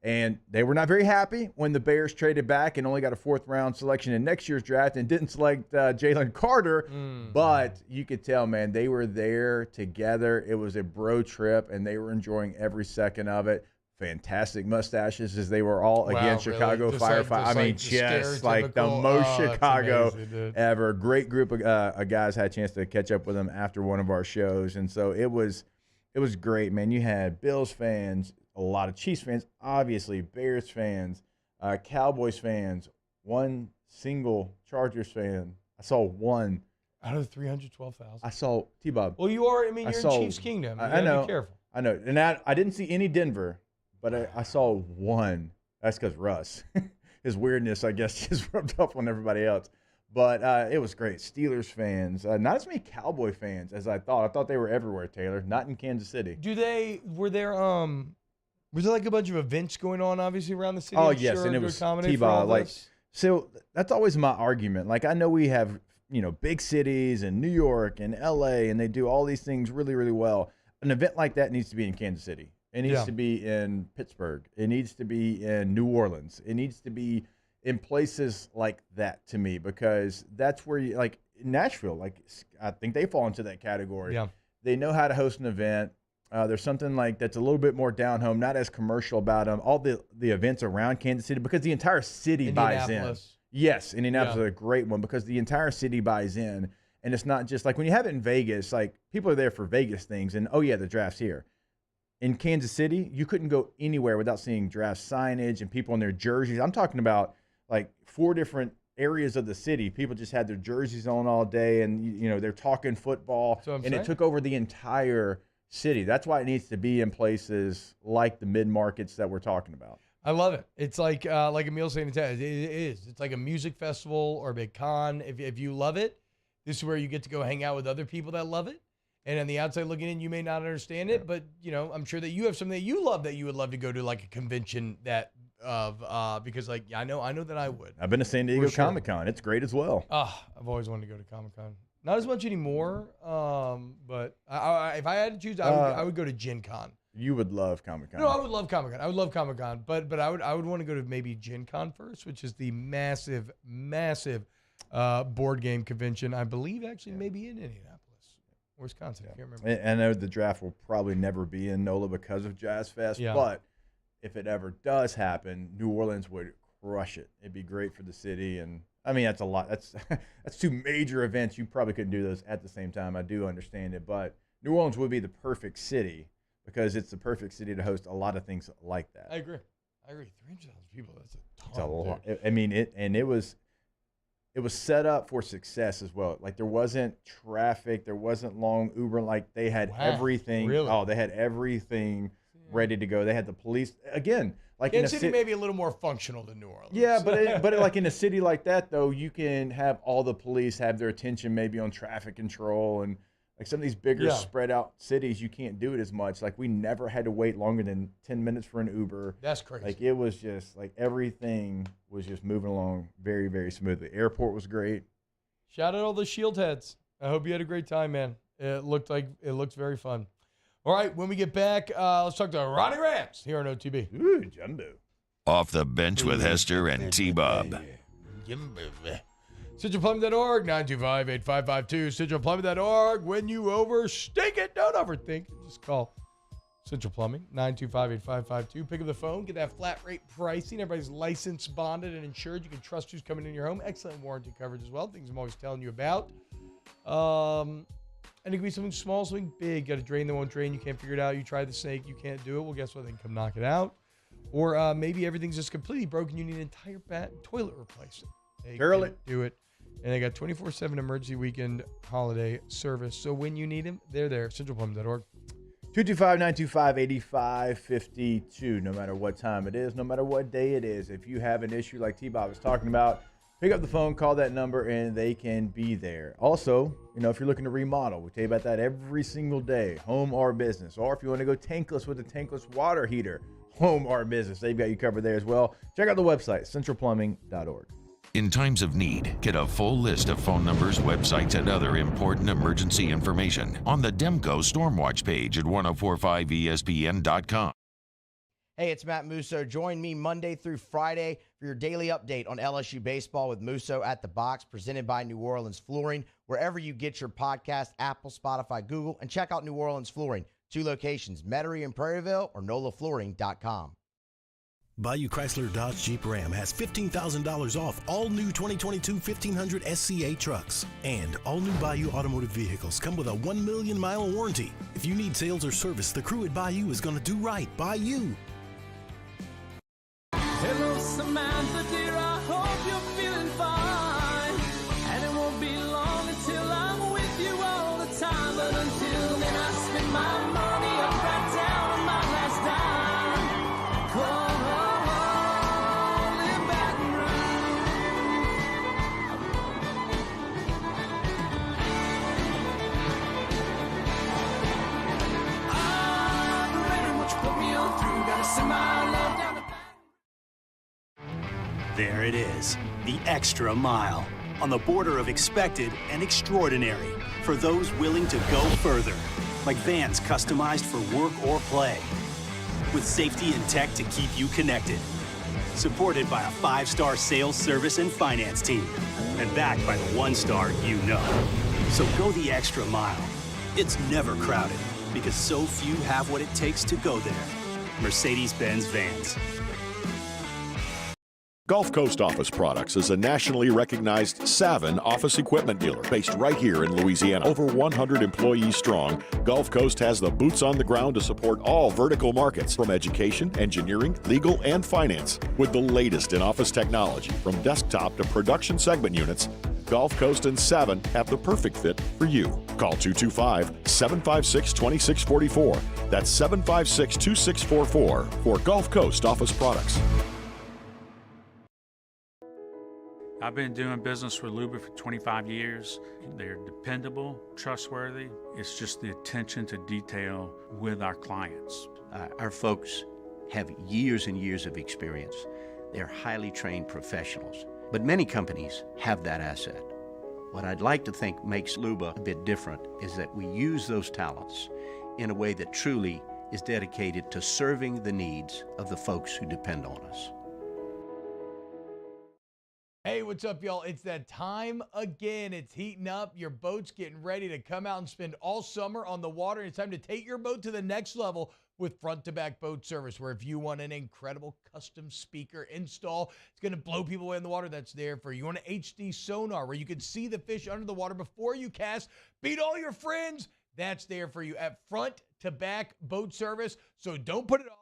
And they were not very happy when the Bears traded back and only got a 4th-round selection in next year's draft and didn't select Jalen Carter. But you could tell, man, they were there together. It was a bro trip, and they were enjoying every second of it. Fantastic mustaches as they were all, again, Chicago firefighters. I mean, just like the most Chicago ever. Great group of guys. Had a chance to catch up with them after one of our shows. And so it was great, man. You had Bills fans, a lot of Chiefs fans, obviously, Bears fans, Cowboys fans, one single Chargers fan. I saw one. Out of the 312,000. I saw T-Bob. Well, you are, I mean, you're in Chiefs Kingdom. You gotta be careful. I know. And I didn't see any Denver, but I saw one. That's because Russ. His weirdness, I guess, just rubbed off on everybody else. But it was great. Steelers fans, not as many Cowboy fans as I thought. I thought they were everywhere, Taylor. Not in Kansas City. Was there like a bunch of events going on, obviously, around the city? Oh, yes, and it was T-Ball. Like, so that's always my argument. Like, I know we have, big cities and New York and LA, and they do all these things really, really well. An event like that needs to be in Kansas City. It needs to be in Pittsburgh. It needs to be in New Orleans. It needs to be in places like that to me, because that's where you, like Nashville, like I think they fall into that category. Yeah. They know how to host an event. There's something like that's a little bit more down home, not as commercial about them. All the events around Kansas City, because the entire city buys in. Yes, Indianapolis is a great one because the entire city buys in. And it's not just like when you have it in Vegas, like people are there for Vegas things and, oh, yeah, the draft's here. In Kansas City, you couldn't go anywhere without seeing draft signage and people in their jerseys. I'm talking about like 4 different areas of the city. People just had their jerseys on all day, and they're talking football, and it took over the entire city. That's why it needs to be in places like the mid markets that we're talking about. I love it. It's like Emil saying, it is. It's like a music festival or a big con. If you love it, this is where you get to go hang out with other people that love it. And on the outside looking in, you may not understand it, but I'm sure that you have something that you love that you would love to go to, like a convention because I know that I would. I've been to San Diego Comic-Con. It's great as well. I've always wanted to go to Comic-Con. Not as much anymore, but if I had to choose, I would go to Gen Con. You would love Comic-Con. No, I would love Comic-Con. I would love Comic-Con, but I would want to go to maybe Gen Con first, which is the massive board game convention. I believe actually maybe in Indianapolis. Wisconsin, I can't remember. I know the draft will probably never be in NOLA because of Jazz Fest, but if it ever does happen, New Orleans would crush it. It'd be great for the city, and I mean that's a lot. That's 2 major events. You probably couldn't do those at the same time. I do understand it, but New Orleans would be the perfect city because it's the perfect city to host a lot of things like that. I agree. 300,000 people. That's a ton. It's a lot. I mean, it was set up for success as well. Like there wasn't traffic, there wasn't long Uber. Like they had everything. Really? Oh, they had everything ready to go. They had the police again. Like Kansas City may be a little more functional than New Orleans. Yeah, but like in a city like that though, you can have all the police have their attention maybe on traffic control, and like some of these bigger spread out cities, you can't do it as much. Like we never had to wait longer than 10 minutes for an Uber. That's crazy. Like it was just like everything was just moving along very, very smoothly. The airport was great. Shout out all the Shield heads. I hope you had a great time, man. It looked very fun. All right, when we get back, let's talk to Ronnie Rantz here on OTB. Ooh, Jumbo. Off the bench with Hester and T-Bob. CentralPlumbing.org, 925-8552. CentralPlumbing.org. When you overstink it, don't overthink it. Just call Central Plumbing, 925-8552. Pick up the phone, get that flat rate pricing. Everybody's licensed, bonded, and insured. You can trust who's coming in your home. Excellent warranty coverage as well. Things I'm always telling you about. And it can be something small, something big. Got a drain that won't drain. You can't figure it out. You try the snake. You can't do it. Well, guess what? They can come knock it out. Or maybe everything's just completely broken. You need an entire toilet replaced. They can do it. And they got 24/7 emergency weekend holiday service. So when you need them, they're there. CentralPlumbing.org. 225-925-8552. No matter what time it is, no matter what day it is, if you have an issue like T-Bob was talking about, pick up the phone, call that number, and they can be there. Also, if you're looking to remodel, we tell you about that every single day, home or business. Or if you want to go tankless with a tankless water heater, home or business, they've got you covered there as well. Check out the website, centralplumbing.org. In times of need, get a full list of phone numbers, websites, and other important emergency information on the Demco Stormwatch page at 1045ESPN.com. Hey, it's Matt Musso. Join me Monday through Friday for your daily update on LSU baseball with Musso at the Box, presented by New Orleans Flooring. Wherever you get your podcast, Apple, Spotify, Google, and check out New Orleans Flooring. 2 locations, Metairie and Prairieville, or NOLAFlooring.com. Bayou Chrysler Dodge Jeep Ram has $15,000 off all new 2022 1500 SCA trucks. And all new Bayou automotive vehicles come with a 1 million mile warranty. If you need sales or service, the crew at Bayou is going to do right by you. Hello, Samantha, dear, I hope you're feeling fine. And it won't be long until I'm with you all the time. But until then, I spend my money up right down on my last dime. Come on, live Baton There it is, the extra mile, on the border of expected and extraordinary, for those willing to go further, like vans customized for work or play, with safety and tech to keep you connected. Supported by a 5-star sales, service, and finance team. And backed by the 1-star you know. So go the extra mile. It's never crowded because so few have what it takes to go there. Mercedes-Benz Vans. Gulf Coast Office Products is a nationally recognized Savin office equipment dealer based right here in Louisiana. Over 100 employees strong, Gulf Coast has the boots on the ground to support all vertical markets from education, engineering, legal, and finance. With the latest in office technology from desktop to production segment units, Gulf Coast and Savin have the perfect fit for you. Call 225-756-2644. That's 756-2644 for Gulf Coast Office Products. I've been doing business with Luba for 25 years. They're dependable, trustworthy. It's just the attention to detail with our clients. Our folks have years and years of experience. They're highly trained professionals, but many companies have that asset. What I'd like to think makes Luba a bit different is that we use those talents in a way that truly is dedicated to serving the needs of the folks who depend on us. Hey, what's up, y'all? It's that time again. It's heating up. Your boat's getting ready to come out and spend all summer on the water. It's time to take your boat to the next level with front-to-back boat service, where if you want an incredible custom speaker install, it's going to blow people away in the water, that's there for you. You want an HD sonar where you can see the fish under the water before you cast, beat all your friends, that's there for you at front-to-back boat service. So don't put it off.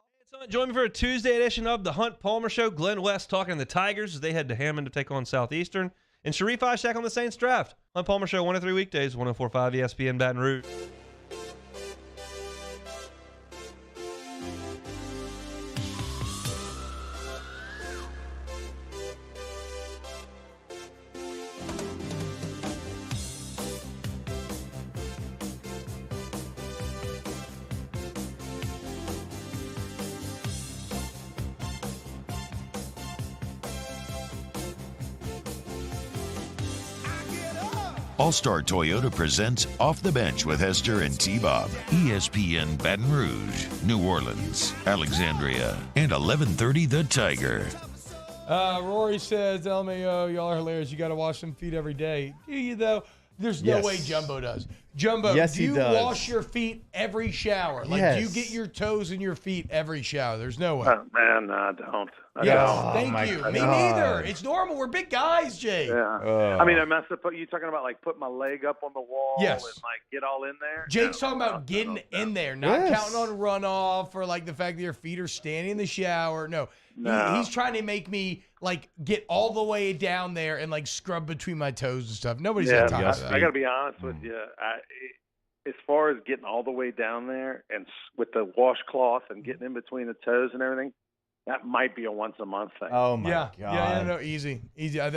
Join me for a Tuesday edition of the Hunt Palmer Show. Glenn West talking to the Tigers as they head to Hammond to take on Southeastern. And Sharif Ishak on the Saints draft. Hunt Palmer Show, 1 to 3 weekdays, 104.5 ESPN Baton Rouge. All-Star Toyota presents Off the Bench with Hester and T-Bob. ESPN Baton Rouge, New Orleans, Alexandria, and 1130 The Tiger. Rory says, LMAO, y'all are hilarious. You got to wash them feet every day. Do you, though? There's no way Jumbo does. Jumbo, yes, do you does. wash your feet every shower? Like, do you get your toes in your feet every shower? There's no way. Man, no, I don't. Thank you. Me neither. It's normal. We're big guys, Jay. Yeah. I mean, I mess up. You talking about like put my leg up on the wall and like get all in there? Jake's talking about getting in there, not counting on runoff or like the fact that your feet are standing in the shower. No. He's trying to make me like get all the way down there and like scrub between my toes and stuff. Nobody's got time for that. I got to be honest with you. As far as getting all the way down there and with the washcloth and getting in between the toes and everything, that might be a once a month thing. Oh my God! Yeah, no, easy. I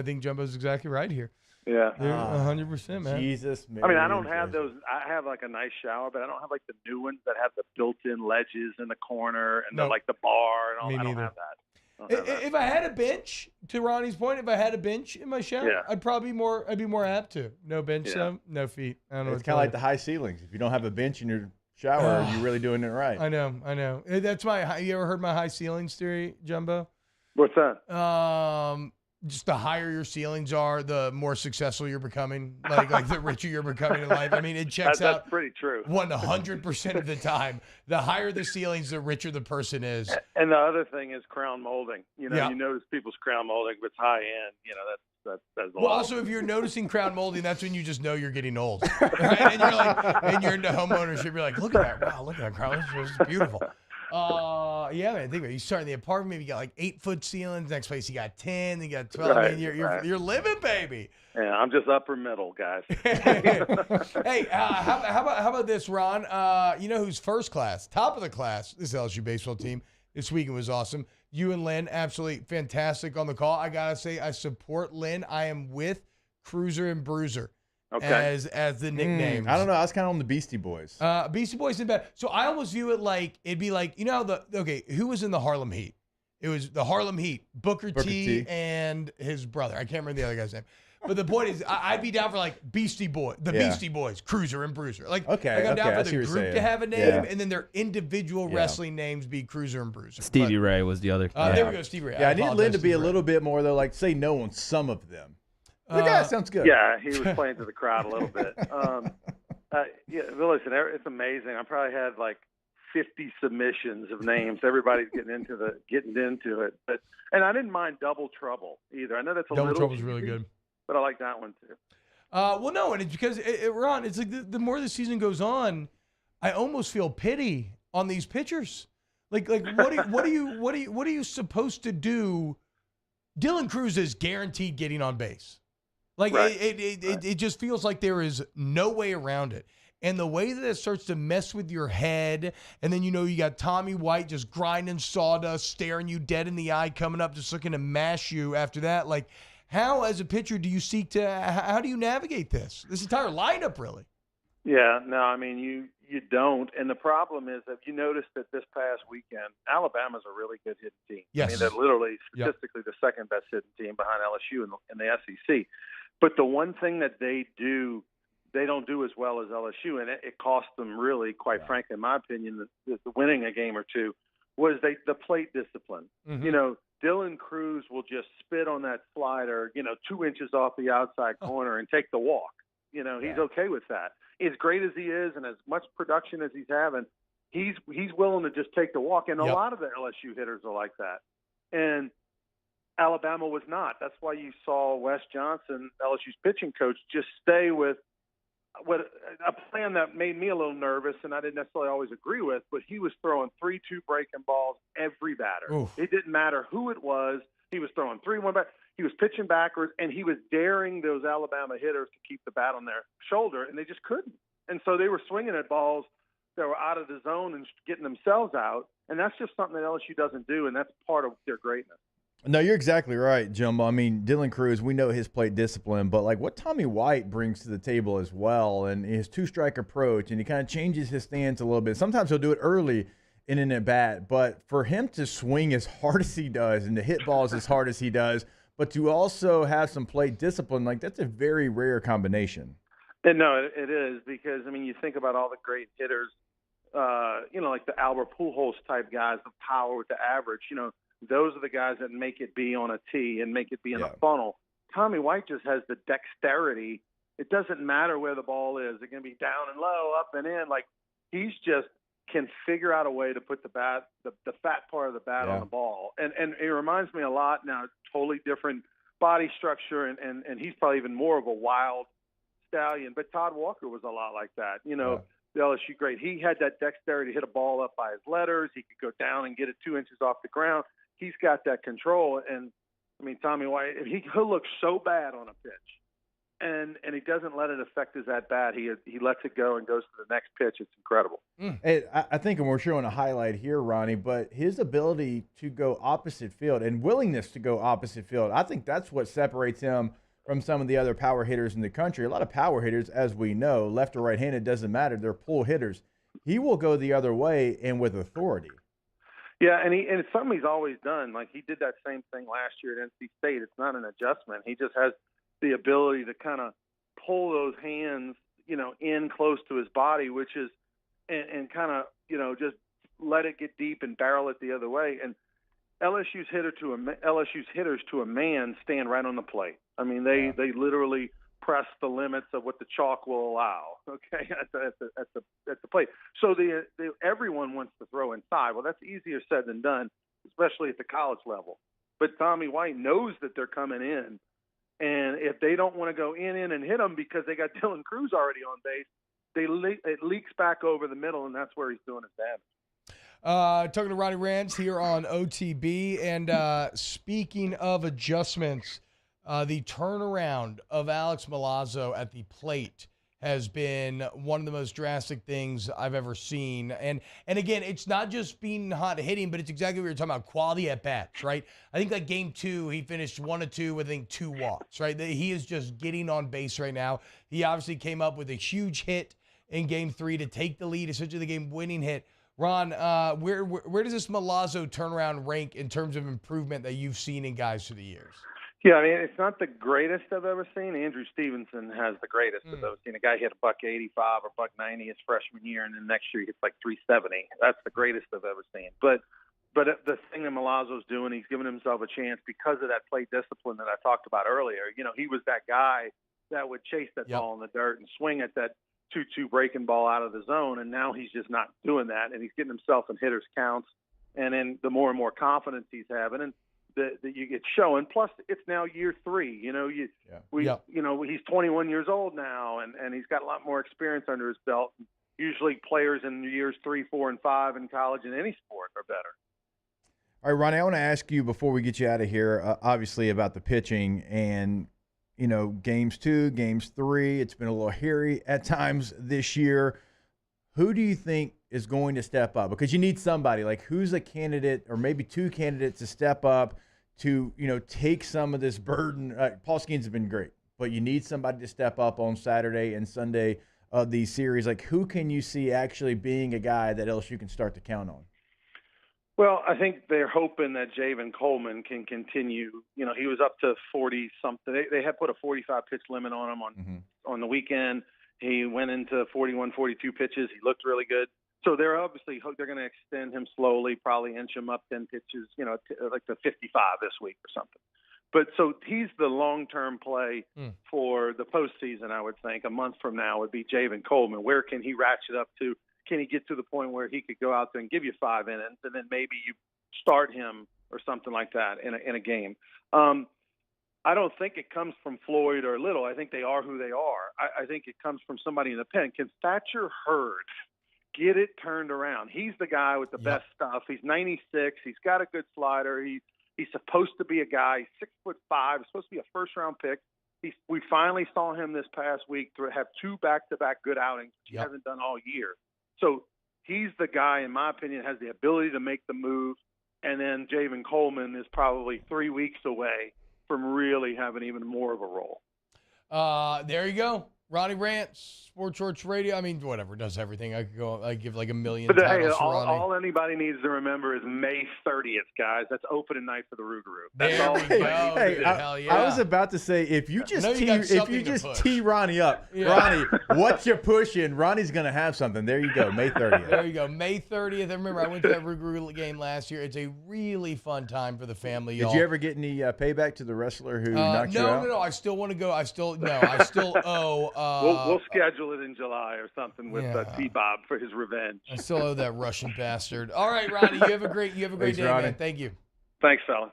think Jumbo's exactly right here. Yeah, 100%, man. Jesus, I mean, I don't have those. I have like a nice shower, but I don't have like the new ones that have the built-in ledges in the corner and the, like the bar and all. I don't have that. If I had a bench, to Ronnie's point, if I had a bench in my shower, I'd be more apt to. No bench, no feet. I don't know. It's kind of like the high ceilings. If you don't have a bench in your shower, you're really doing it right. I know. That's you ever heard my high ceilings theory, Jumbo? What's that? Just the higher your ceilings are, the more successful you're becoming. Like the richer you're becoming in life. I mean, it checks out. That's pretty true. 100% of the time. The higher the ceilings, the richer the person is. And the other thing is crown molding. You notice people's crown molding, but it's high end. That's well, also, if you're noticing crown molding, that's when you just know you're getting old. Right? And you're into home ownership. You're like, look at that. Wow, look at that crown. This is beautiful. Man, think about it. You start in the apartment, maybe you got like 8-foot ceilings. Next place you got 10, then you got 12. Right, I mean, you're living, baby. Yeah, I'm just upper middle, guys. Hey, how about this, Ron? You know who's first class, top of the class? This LSU baseball team this weekend was awesome. You and Lynn, absolutely fantastic on the call. I gotta say, I support Lynn. I am with Cruiser and Bruiser. Okay. As the nicknames. I don't know. I was kind of on the Beastie Boys. Beastie Boys isn't bad. So I almost view it like, it'd be like, who was in the Harlem Heat? It was the Harlem Heat, Booker T and his brother. I can't remember the other guy's name. But the point is, I'd be down for like Beastie Boys, Beastie Boys, Cruiser and Bruiser. Like I'm down for the group to have a name, and then their individual wrestling names be Cruiser and Bruiser. Stevie Ray was the other. There we go, Stevie Ray. Yeah, I need Lynn to be a little bit more, though, like say no on some of them. The guy sounds good. Yeah, he was playing to the crowd a little bit. Yeah, but listen, it's amazing. I probably had like 50 submissions of names. Everybody's getting into it. And I didn't mind Double Trouble either. I know that's a Double little Trouble's really cheesy, good. but I like that one too. Well, no, and it's because Ron, it's like the more the season goes on, I almost feel pity on these pitchers. Like what are you supposed to do? Dylan Cruz is guaranteed getting on base. Like it just feels like there is no way around it. And the way that it starts to mess with your head, and then you got Tommy White just grinding sawdust, staring you dead in the eye, coming up, just looking to mash you after that. Like, how, as a pitcher, do you how do you navigate this entire lineup, really? Yeah, no, I mean, you don't. And the problem is that you noticed that this past weekend, Alabama's a really good hitting team. Yes. I mean, they're literally statistically the second best hitting team behind LSU in the SEC. But the one thing that they don't do as well as LSU, and it cost them really, quite frankly, in my opinion, the winning a game or two, was the plate discipline. Mm-hmm. Dylan Cruz will just spit on that slider, 2 inches off the outside corner and take the walk. He's okay with that. As great as he is and as much production as he's having, he's willing to just take the walk. And a lot of the LSU hitters are like that. And Alabama was not. That's why you saw Wes Johnson, LSU's pitching coach, just stay with a plan that made me a little nervous, and I didn't necessarily always agree with, but he was throwing 3-2 breaking balls every batter. Oof. It didn't matter who it was. He was throwing 3-1 back. He was pitching backwards, and he was daring those Alabama hitters to keep the bat on their shoulder, and they just couldn't. And so they were swinging at balls that were out of the zone and getting themselves out, and that's just something that LSU doesn't do, and that's part of their greatness. No, you're exactly right, Jumbo. I mean, Dylan Cruz, we know his plate discipline, but like what Tommy White brings to the table as well, and his two-strike approach, and he kind of changes his stance a little bit. Sometimes he'll do it early in an at-bat, but for him to swing as hard as he does and to hit balls as hard as he does, but to also have some plate discipline, like that's a very rare combination. And no, it is, because, I mean, you think about all the great hitters, like the Albert Pujols type guys, the power with the average, those are the guys that make it be on a tee and make it be in a funnel. Tommy White just has the dexterity. It doesn't matter where the ball is. It can be down and low, up and in. Like, he's just can figure out a way to put the bat, the fat part of the bat on the ball. And it reminds me a lot now, totally different body structure, and he's probably even more of a wild stallion. But Todd Walker was a lot like that. The LSU great. He had that dexterity to hit a ball up by his letters. He could go down and get it 2 inches off the ground. He's got that control. And, I mean, Tommy White, he'll look so bad on a pitch, and he doesn't let it affect his at-bat. He lets it go and goes to the next pitch. It's incredible. Hey, I think we're showing a highlight here, Ronnie, but his ability to go opposite field and willingness to go opposite field, I think that's what separates him from some of the other power hitters in the country. A lot of power hitters, as we know, left or right-handed, doesn't matter. They're pull hitters. He will go the other way and with authority. Yeah, and it's something he's always done. Like, he did that same thing last year at NC State. It's not an adjustment. He just has the ability to kind of pull those hands, in close to his body, which is, and kind of, just let it get deep and barrel it the other way. And LSU's hitters to a man stand right on the plate. I mean, they literally press the limits of what the chalk will allow. Okay, at the plate. So everyone wants to throw inside. Well, that's easier said than done, especially at the college level. But Tommy White knows that they're coming in, and if they don't want to go in and hit them because they got Dylan Cruz already on base, it leaks back over the middle, and that's where he's doing his damage. Talking to Roddy Rantz here on OTB, and speaking of adjustments, the turnaround of Alex Milazzo at the plate has been one of the most drastic things I've ever seen. And again, it's not just being hot hitting, but it's exactly what we were talking about, quality at bats, right? I think like game 2, he finished 1 of 2 with, I think, 2 walks, right? He is just getting on base right now. He obviously came up with a huge hit in game 3 to take the lead, essentially the game winning hit. Ron, where does this Milazzo turnaround rank in terms of improvement that you've seen in guys through the years? Yeah, I mean, it's not the greatest I've ever seen. Andrew Stevenson has the greatest I've ever seen. A guy hit $185 or $190 his freshman year, and then next year he hits like 370. That's the greatest I've ever seen. But the thing that Milazzo's doing, he's giving himself a chance because of that play discipline that I talked about earlier. You know, he was that guy that would chase that ball in the dirt and swing at that 2-2 breaking ball out of the zone, and now he's just not doing that, and he's getting himself in hitters' counts. And then the more and more confidence he's having, and that you get showing. Plus, it's now year 3. You know, you know, he's 21 years old now, and he's got a lot more experience under his belt. Usually, players in years 3, 4, and 5 in college in any sport are better. All right, Ronnie, I want to ask you before we get you out of here, obviously about the pitching and, you know, games 2, games 3. It's been a little hairy at times this year. Who do you think is going to step up? Because you need somebody. Like, who's a candidate or maybe 2 candidates to step up to, you know, take some of this burden? Paul Skeens has been great, but you need somebody to step up on Saturday and Sunday of these series. Like, who can you see actually being a guy that LSU can start to count on? Well, I think they're hoping that Javen Coleman can continue. You know, he was up to 40-something. They had put a 45-pitch limit on him on the weekend. He went into 41, 42 pitches. He looked really good. So they're obviously they're going to extend him slowly, probably inch him up 10 pitches, you know, like to 55 this week or something. But so he's the long-term play for the postseason, I would think. A month from now would be Javen Coleman. Where can he ratchet up to? Can he get to the point where he could go out there and give you 5 innings, and then maybe you start him or something like that in a game? I don't think it comes from Floyd or Little. I think they are who they are. I think it comes from somebody in the pen. Can Thatcher Hurd get it turned around? He's the guy with the best stuff. He's 96. He's got a good slider. He's supposed to be a guy. He's 6'5". He's supposed to be a first-round pick. We finally saw him this past week to have 2 back-to-back good outings, which he hasn't done all year. So he's the guy, in my opinion, has the ability to make the move. And then Javen Coleman is probably 3 weeks away from really having even more of a role. There you go. Ronnie Rantz, Sports Church Radio. I mean, whatever, does everything. I could go. I give like a million but titles for Ronnie. All anybody needs to remember is May 30th, guys. That's opening night for the Rougarou. That's There all we go. Hey, Dude, hell yeah. I was about to say, if you just tee Ronnie up, Yeah. Ronnie, what you pushing? Ronnie's gonna have something. There you go, May 30th. There you go, May 30th. I remember I went to that Rougarou game last year. It's a really fun time for the family. Did you ever get any payback to the wrestler who knocked you out? No. I still want to go. I still owe. We'll schedule it in July or something with T-Bob for his revenge. I still owe that Russian bastard. All right, Ronnie, you have a great Thanks, day, Ronnie. man. Thank you. Thanks, fella.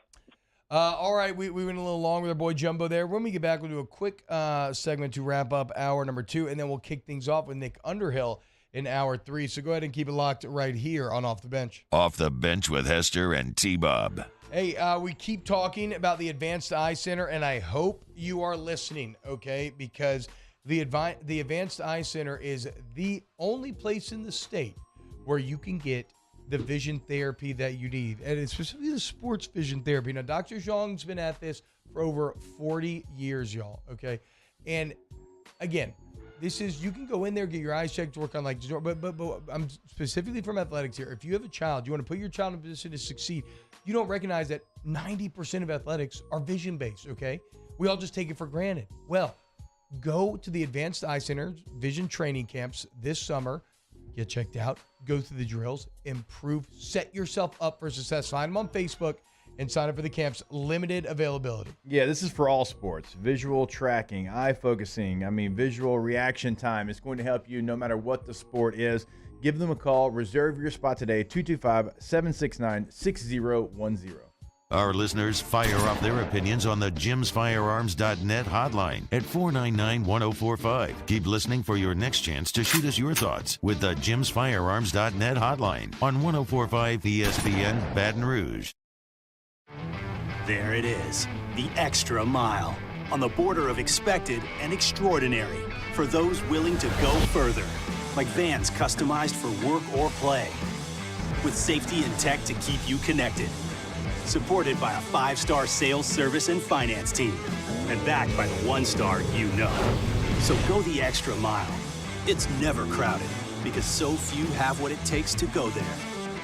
All right, we went a little long with our boy Jumbo there. When we get back, we'll do a quick segment to wrap up hour number 2, and then we'll kick things off with Nick Underhill in hour 3. So go ahead and keep it locked right here on Off the Bench. Off the Bench with Hester and T-Bob. Hey, we keep talking about the Advanced Eye Center, and I hope you are listening, okay? Because the Advanced Eye Center is the only place in the state where you can get the vision therapy that you need, and it's specifically the sports vision therapy. Now, Dr. Zhang's been at this for over 40 years, y'all, okay? And again, this is, you can go in there, get your eyes checked, work on but I'm specifically from athletics here. If you have a child, you want to put your child in a position to succeed, you don't recognize that 90% of athletics are vision-based, okay? We all just take it for granted. Well, go to the Advanced Eye Center vision training camps this summer. Get checked out. Go through the drills. Improve. Set yourself up for success. Find them on Facebook and sign up for the camps. Limited availability. Yeah, this is for all sports. Visual tracking, eye focusing, visual reaction time. It's going to help you no matter what the sport is. Give them a call. Reserve your spot today, 225-769-6010. Our listeners fire off their opinions on the jimsfirearms.net hotline at 499-1045. Keep listening for your next chance to shoot us your thoughts with the jimsfirearms.net hotline on 1045 ESPN Baton Rouge. There it is, the extra mile, on the border of expected and extraordinary, for those willing to go further, like vans customized for work or play, with safety and tech to keep you connected. Supported by a 5-star sales, service, and finance team. And backed by the 1-star you know. So go the extra mile. It's never crowded. because so few have what it takes to go there.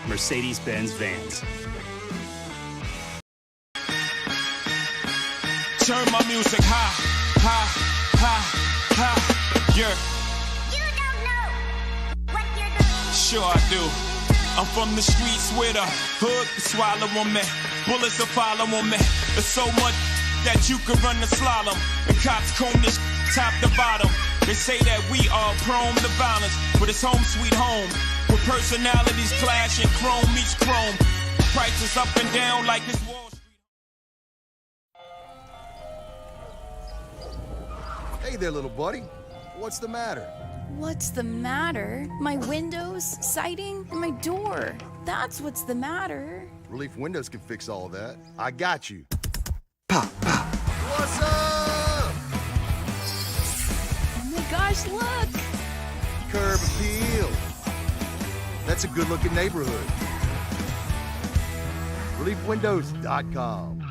Mercedes-Benz Vans. Turn my music high, high, high, high, yeah. You don't know what you're doing. Sure I do. I'm from the streets where the hood can swallow on me. Bullets will follow on me. There's so much that you can run the slalom. The cops comb this top to bottom. They say that we are prone to violence, but it's home sweet home. With personalities clashing, chrome meets chrome. Prices up and down like this Wall Street. Hey there, little buddy. What's the matter? What's the matter? My windows, siding, and my door. That's what's the matter. Relief Windows can fix all that. I got you. Pop, pop. What's up? Oh my gosh, look! Curb appeal. That's a good-looking neighborhood. ReliefWindows.com.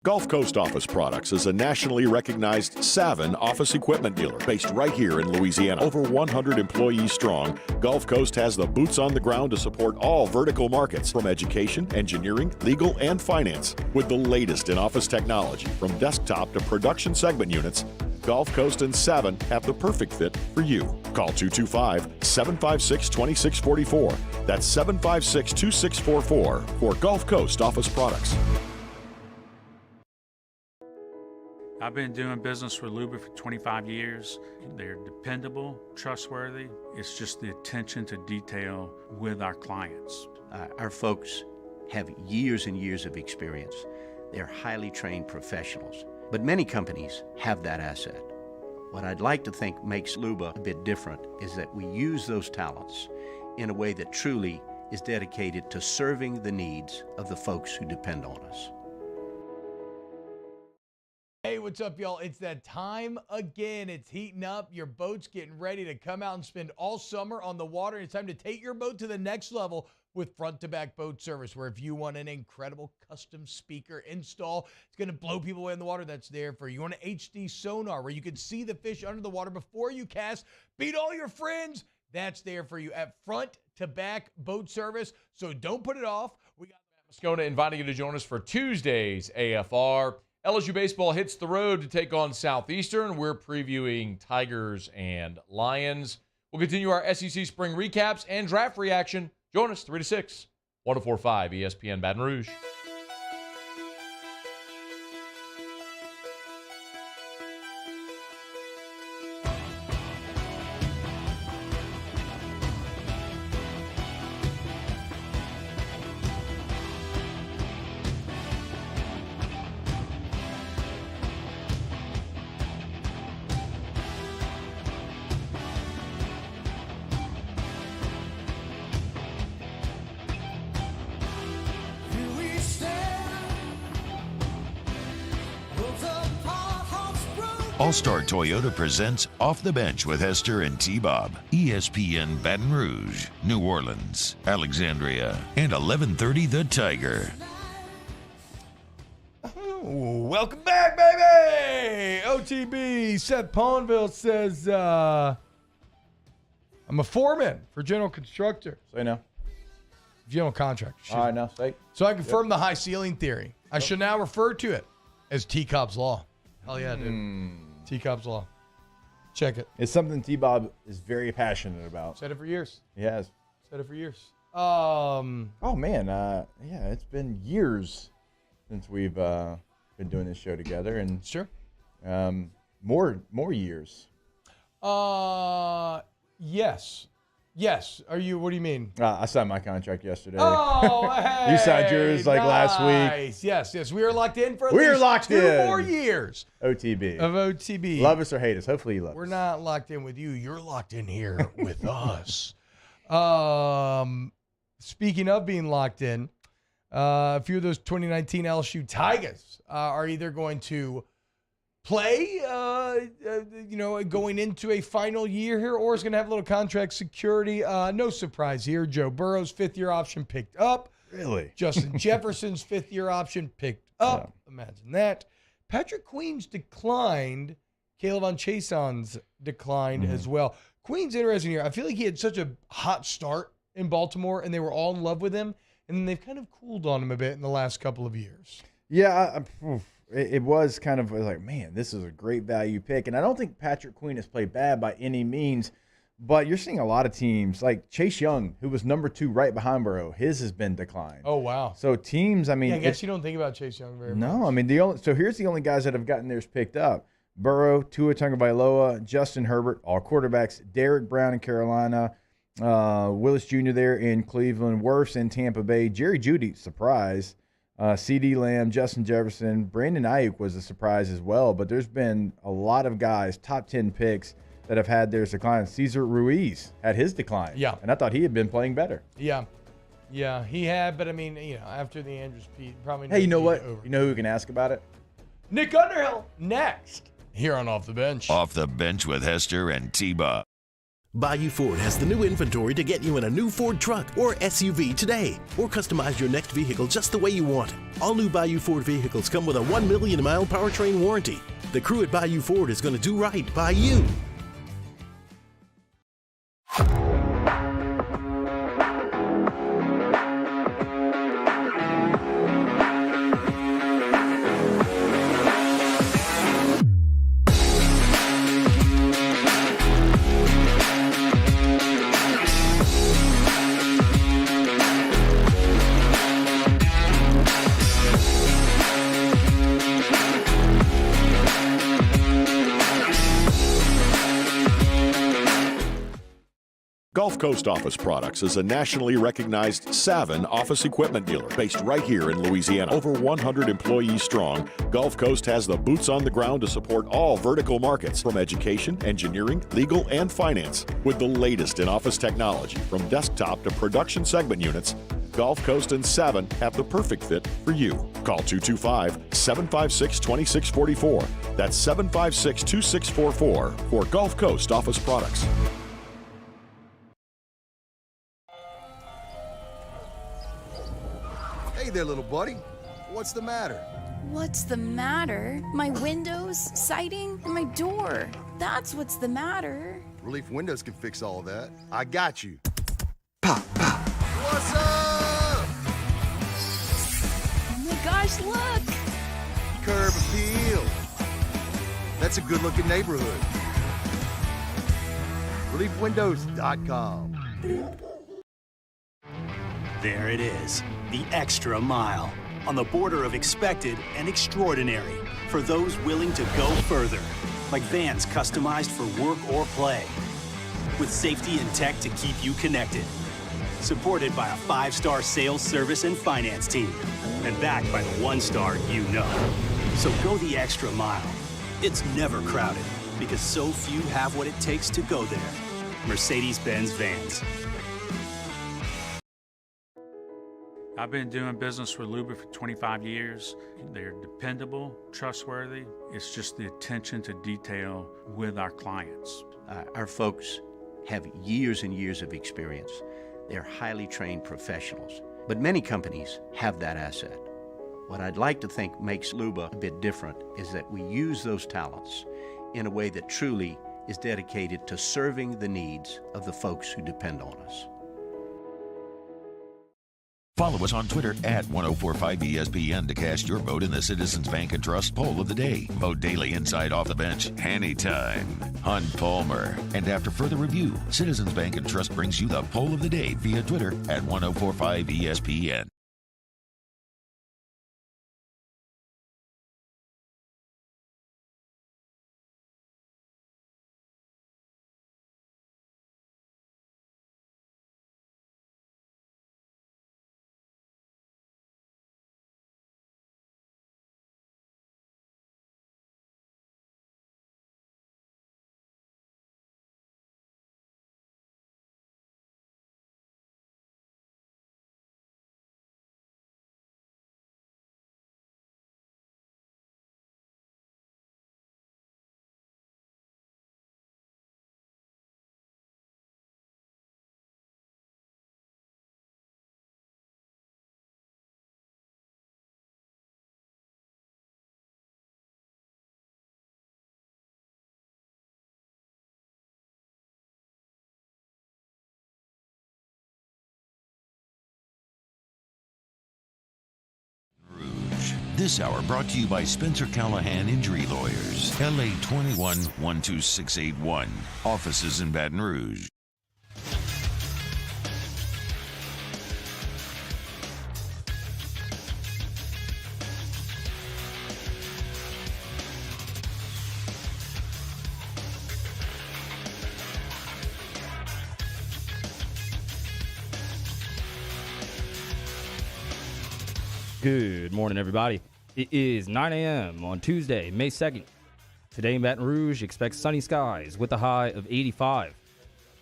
Gulf Coast Office Products is a nationally recognized Savin office equipment dealer based right here in Louisiana. Over 100 employees strong, Gulf Coast has the boots on the ground to support all vertical markets, from education, engineering, legal, and finance. With the latest in office technology, from desktop to production segment units, Gulf Coast and Savin have the perfect fit for you. Call 225-756-2644. That's 756-2644 for Gulf Coast Office Products. I've been doing business with Luba for 25 years. They're dependable, trustworthy. It's just the attention to detail with our clients. Our folks have years and years of experience. They're highly trained professionals. But many companies have that asset. What I'd like to think makes Luba a bit different is that we use those talents in a way that truly is dedicated to serving the needs of the folks who depend on us. Hey, what's up, y'all? It's that time again. It's heating up. Your boat's getting ready to come out and spend all summer on the water. It's time to take your boat to the next level with front-to-back boat service, where if you want an incredible custom speaker install, it's going to blow people away in the water, that's there for you. You want an HD sonar where you can see the fish under the water before you cast, beat all your friends, that's there for you at front-to-back boat service. So don't put it off. We got Moscona inviting you to join us for Tuesday's AFR. LSU baseball hits the road to take on Southeastern. We're previewing Tigers and Lions. We'll continue our SEC spring recaps and draft reaction. Join us 3 to 6, 104.5 ESPN Baton Rouge. All-Star Toyota presents Off the Bench with Hester and T-Bob. ESPN Baton Rouge, New Orleans, Alexandria, and 1130 The Tiger. Welcome back, baby! OTB, Seth Pawnville says, I'm a foreman for General Constructor. Say no. General Contractor. All right, now say. So I confirm the high ceiling theory. I should now refer to it as T-Cobb's Law. Hell yeah, dude. T-Cobb's Law. Check it. It's something T-Bob is very passionate about. Said it for years. He has. Said it for years. Oh, man. Yeah, it's been years since we've been doing this show together. And sure. More years. Yes. Yes. What do you mean? I signed my contract yesterday. Oh, hey. You signed yours last week. Yes. We are locked in for at least 2 more years. OTB. Of OTB. Love us or hate us. Hopefully you love us. We're not locked in with you. You're locked in here with us. Speaking of being locked in, a few of those 2019 LSU Tigers are either going to play, going into a final year here, or is going to have a little contract security. No surprise here. Joe Burrow's 5th-year option picked up. Really? Justin Jefferson's 5th-year option picked up. Yeah. Imagine that. Patrick Queen's declined Caleb Chason's declined as well. Queen's interesting here. I feel like he had such a hot start in Baltimore, and they were all in love with him, and then they've kind of cooled on him a bit in the last couple of years. Yeah, it was kind of like, man, this is a great value pick. And I don't think Patrick Queen has played bad by any means, but you're seeing a lot of teams like Chase Young, who was number 2 right behind Burrow. His has been declined. Oh, wow. So teams, I mean. Yeah, I guess you don't think about Chase Young very much. No, I mean, here's the only guys that have gotten theirs picked up. Burrow, Tua Tagovailoa, Justin Herbert, all quarterbacks, Derek Brown in Carolina, Willis Jr. there in Cleveland, Wirfs in Tampa Bay, Jerry Jeudy, surprise, CeeDee Lamb, Justin Jefferson, Brandon Ayuk was a surprise as well, but there's been a lot of guys, top 10 picks, that have had theirs decline. Cesar Ruiz had his decline. Yeah. And I thought he had been playing better. Yeah, he had, but I mean, after the Andrews Pete, probably. Hey, you know what? You know who we can ask about it? Nick Underhill next. Here on Off the Bench. Off the Bench with Hester and T-Bob. Bayou Ford has the new inventory to get you in a new Ford truck or SUV today, or customize your next vehicle just the way you want it. All new Bayou Ford vehicles come with a 1 million mile powertrain warranty. The crew at Bayou Ford is going to do right by you. Gulf Coast Office Products is a nationally recognized Savin office equipment dealer based right here in Louisiana. Over 100 employees strong, Gulf Coast has the boots on the ground to support all vertical markets, from education, engineering, legal, and finance. With the latest in office technology, from desktop to production segment units, Gulf Coast and Savin have the perfect fit for you. Call 225-756-2644. That's 756-2644 for Gulf Coast Office Products. Hey there, little buddy. What's the matter? What's the matter? My windows, siding, and my door. That's what's the matter. Relief Windows can fix all of that. I got you. Pop, pop. What's up? Oh my gosh, look! Curb appeal. That's a good-looking neighborhood. ReliefWindows.com. There it is, the extra mile, on the border of expected and extraordinary, for those willing to go further, like vans customized for work or play, with safety and tech to keep you connected, supported by a 5-star sales, service, and finance team, and backed by the 1-star you know. So go the extra mile. It's never crowded, because so few have what it takes to go there. Mercedes-Benz Vans. I've been doing business with Luba for 25 years. They're dependable, trustworthy. It's just the attention to detail with our clients. Our folks have years and years of experience. They're highly trained professionals. But many companies have that asset. What I'd like to think makes Luba a bit different is that we use those talents in a way that truly is dedicated to serving the needs of the folks who depend on us. Follow us on Twitter at 1045ESPN to cast your vote in the Citizens Bank and Trust poll of the day. Vote daily inside Off the Bench, anytime. Hunt Palmer. And after further review, Citizens Bank and Trust brings you the poll of the day via Twitter at 1045ESPN. This hour brought to you by Spencer Callahan Injury Lawyers. LA 21-12681. Offices in Baton Rouge. Good morning, everybody. It is 9 a.m. on Tuesday, May 2nd. Today in Baton Rouge, expect sunny skies with a high of 85.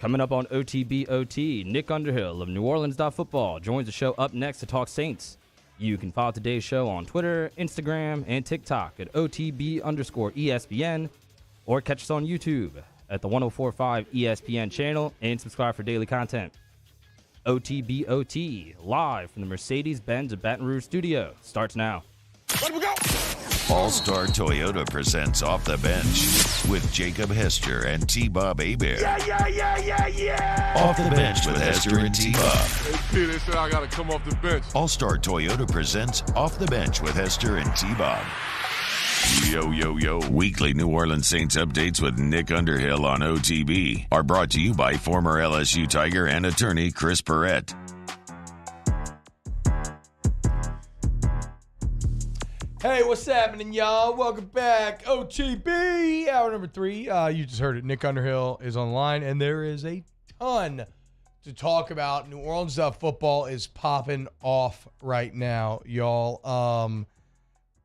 Coming up on OTBOT, Nick Underhill of New Orleans Football joins the show up next to talk Saints. You can follow today's show on Twitter, Instagram, and TikTok at OTB_ESPN, or catch us on YouTube at the 1045 ESPN channel and subscribe for daily content. OTBOT, live from the Mercedes-Benz of Baton Rouge studio, starts now. Let we go! All-Star Toyota presents Off the Bench with Jacob Hester and T-Bob Hebert. Yeah. Off the Bench with Hester and T-Bob. Hey, they said I got to come off the bench. All-Star Toyota presents Off the Bench with Hester and T-Bob. Yo. Weekly New Orleans Saints updates with Nick Underhill on OTB are brought to you by former LSU Tiger and attorney Chris Perrette. Hey, what's happening, y'all? Welcome back. OTB, hour number 3. You just heard it. Nick Underhill is online, and there is a ton to talk about. New Orleans football is popping off right now, y'all.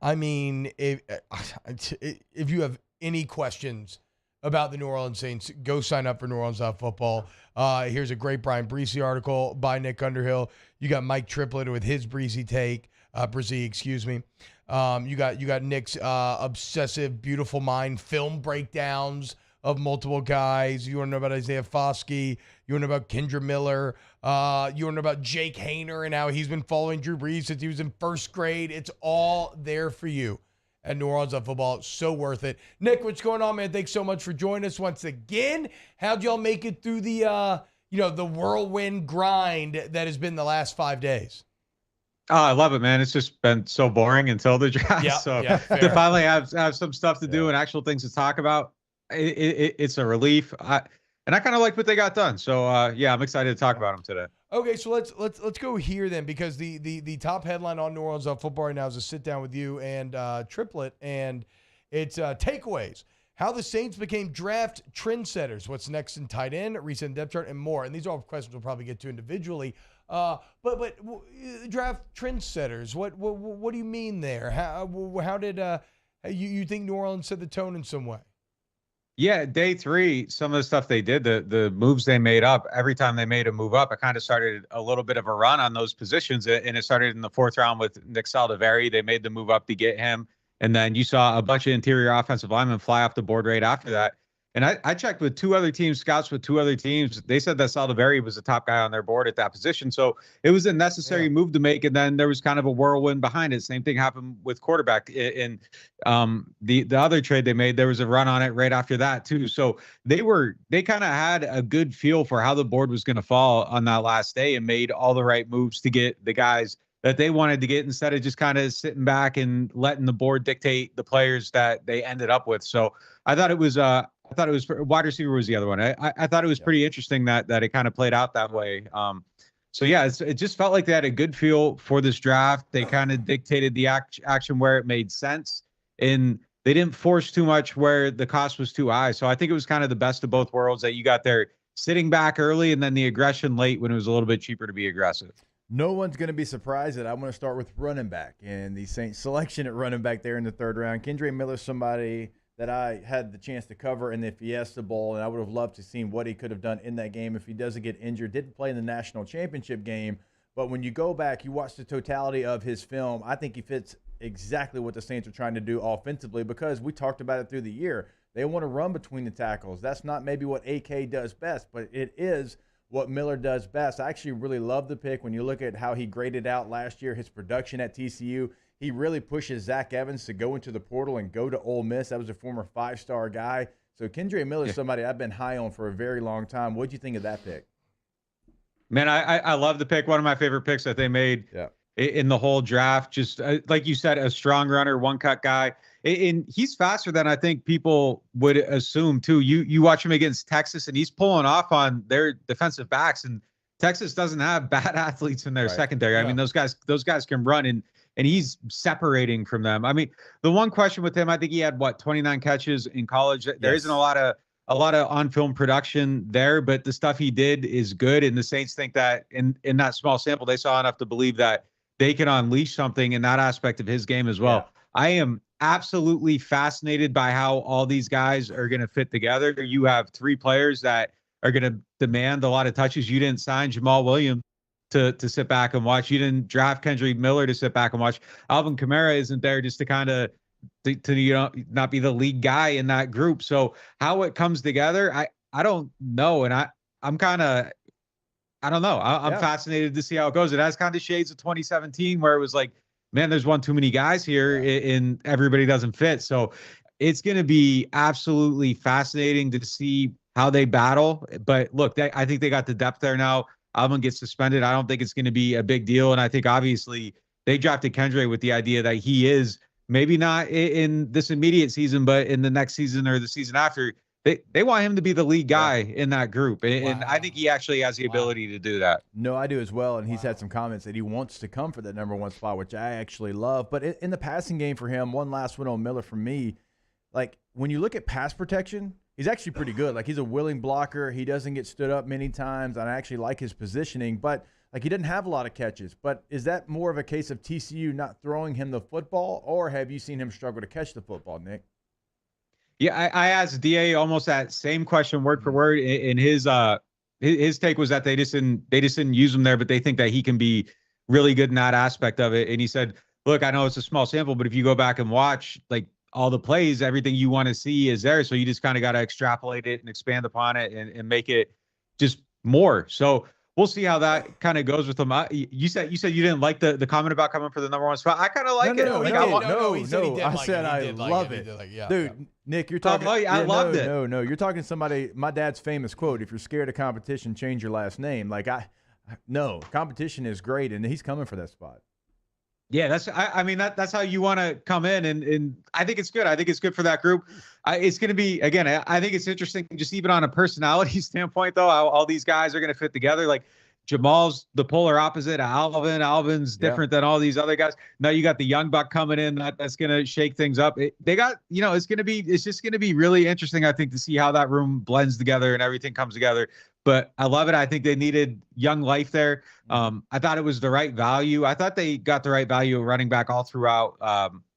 I mean, if you have any questions about the New Orleans Saints, go sign up for New Orleans Football. Here's a great Brian Breesy article by Nick Underhill. You got Mike Triplett with his Breesy take. Breesy, excuse me. You got Nick's obsessive, beautiful mind film breakdowns of multiple guys. You want to know about Isaiah Foskey. You want to know about Kendra Miller. You want to know about Jake Hayner and how he's been following Drew Brees since he was in first grade. It's all there for you at New Orleans Football. So worth it. Nick, what's going on, man? Thanks so much for joining us once again. How'd y'all make it through the the whirlwind grind that has been the last 5 days? Oh, I love it, man. It's just been so boring until the draft. To finally have some stuff to do and actual things to talk about, it's a relief. I kind of like what they got done. So I'm excited to talk about them today. Okay, so let's go here then, because the top headline on New Orleans Football right now is a sit down with you and Triplett, and it's takeaways. How the Saints became draft trendsetters. What's next in tight end, recent depth chart, and more. And these are all questions we'll probably get to individually. But draft trendsetters. What do you mean there? How did you think New Orleans set the tone in some way? Yeah, day 3, some of the stuff they did, the moves they made up, every time they made a move up, it kind of started a little bit of a run on those positions. And it started in the 4th round with Nick Saldiveri. They made the move up to get him. And then you saw a bunch of interior offensive linemen fly off the board right after that. And I checked with 2 other teams, scouts with 2 other teams. They said that Saldiveri was the top guy on their board at that position. So it was a necessary move to make. And then there was kind of a whirlwind behind it. Same thing happened with quarterback. In the other trade they made, there was a run on it right after that too. So they kind of had a good feel for how the board was going to fall on that last day and made all the right moves to get the guys that they wanted to get, instead of just kind of sitting back and letting the board dictate the players that they ended up with. So I thought it was wide receiver was the other one. I thought it was pretty interesting that it kind of played out that way. It just felt like they had a good feel for this draft. They kind of dictated the action where it made sense, and they didn't force too much where the cost was too high. So I think it was kind of the best of both worlds, that you got there sitting back early and then the aggression late when it was a little bit cheaper to be aggressive. No one's going to be surprised that I'm going to start with running back and the Saints selection at running back there in the 3rd round. Kendra Miller's somebody that I had the chance to cover in the Fiesta Bowl, and I would have loved to see what he could have done in that game if he doesn't get injured. Didn't play in the national championship game, but when you go back, you watch the totality of his film, I think he fits exactly what the Saints are trying to do offensively, because we talked about it through the year. They want to run between the tackles. That's not maybe what AK does best, but it is what Miller does best. I actually really love the pick. When you look at how he graded out last year, his production at TCU, he really pushes Zach Evans to go into the portal and go to Ole Miss. That was a former 5-star guy. So Kendra Miller is somebody I've been high on for a very long time. What did you think of that pick? Man, I love the pick. One of my favorite picks that they made. Yeah. in the whole draft. Just like you said, a strong runner, one cut guy. And he's faster than I think people would assume too. You watch him against Texas, and he's pulling off on their defensive backs. And Texas doesn't have bad athletes in their secondary. I mean, those guys can run, and he's separating from them. I mean, the one question with him, I think he had 29 catches in college. There isn't a lot of on-film production there, but the stuff he did is good. And the Saints think that in that small sample, they saw enough to believe that they can unleash something in that aspect of his game as well. I am absolutely fascinated by how all these guys are going to fit together. You have 3 players that are going to demand a lot of touches. You didn't sign Jamal Williams to sit back and watch. You didn't draft Kendrick Miller to sit back and watch. Alvin Kamara isn't there just to kind of to not be the lead guy in that group. So how it comes together, I don't know. And I'm kind of, I don't know. I'm fascinated to see how it goes. It has kind of shades of 2017 where it was like, man, there's one too many guys here and everybody doesn't fit. So it's going to be absolutely fascinating to see how they battle. But look, I think they got the depth there now. Alvin gets suspended. I don't think it's going to be a big deal. And I think obviously they drafted Kendrick with the idea that he is maybe not in this immediate season, but in the next season or the season after, they want him to be the lead guy in that group. And I think he actually has the ability to do that. No, I do as well. And he's had some comments that he wants to come for that number 1 spot, which I actually love. But in the passing game for him, one last one on Miller for me, like when you look at pass protection, he's actually pretty good. Like he's a willing blocker. He doesn't get stood up many times. And I actually like his positioning, but like he doesn't have a lot of catches. But is that more of a case of TCU not throwing him the football, or have you seen him struggle to catch the football, Nick? Yeah, I asked DA almost that same question word for word. And his take was that they just didn't use him there, but they think that he can be really good in that aspect of it. And he said, look, I know it's a small sample, but if you go back and watch like all the plays, everything you want to see is there. So you just kind of got to extrapolate it and expand upon it and make it just more. So we'll see how that kind of goes with him. You said you didn't like the comment about coming for the number 1 spot. I kind of like it. No. I said I love it. Dude, Nick, you're talking. I loved it. No, you're talking to somebody. My dad's famous quote: "If you're scared of competition, change your last name." Like no, competition is great, and he's coming for that spot. Yeah, that's how you want to come in, and I think it's good. I think it's good for that group. It's going to be, again, I think it's interesting just even on a personality standpoint, though, how all these guys are going to fit together. Like Jamal's the polar opposite of Alvin. Alvin's different than all these other guys. Now you got the young buck coming in that's going to shake things up. It's just going to be really interesting, I think, to see how that room blends together and everything comes together. But I love it. I think they needed young life there. I thought it was the right value. I thought they got the right value of running back all throughout,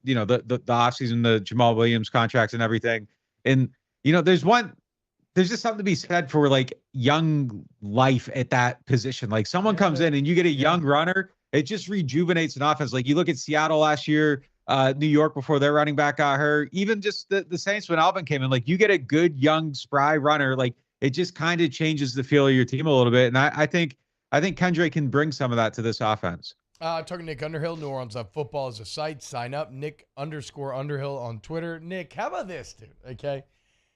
the offseason, the Jamal Williams contracts and everything. And, there's just something to be said for like young life at that position. Like someone comes in and you get a young runner, it just rejuvenates an offense. Like you look at Seattle last year, New York before their running back got hurt, even just the Saints when Alvin came in, like you get a good young spry runner, like it just kind of changes the feel of your team a little bit. And I think Kendrick can bring some of that to this offense. Talking to Nick Underhill, New Orleans Football is a site. Sign up, Nick_Underhill on Twitter. Nick, how about this, dude? Okay.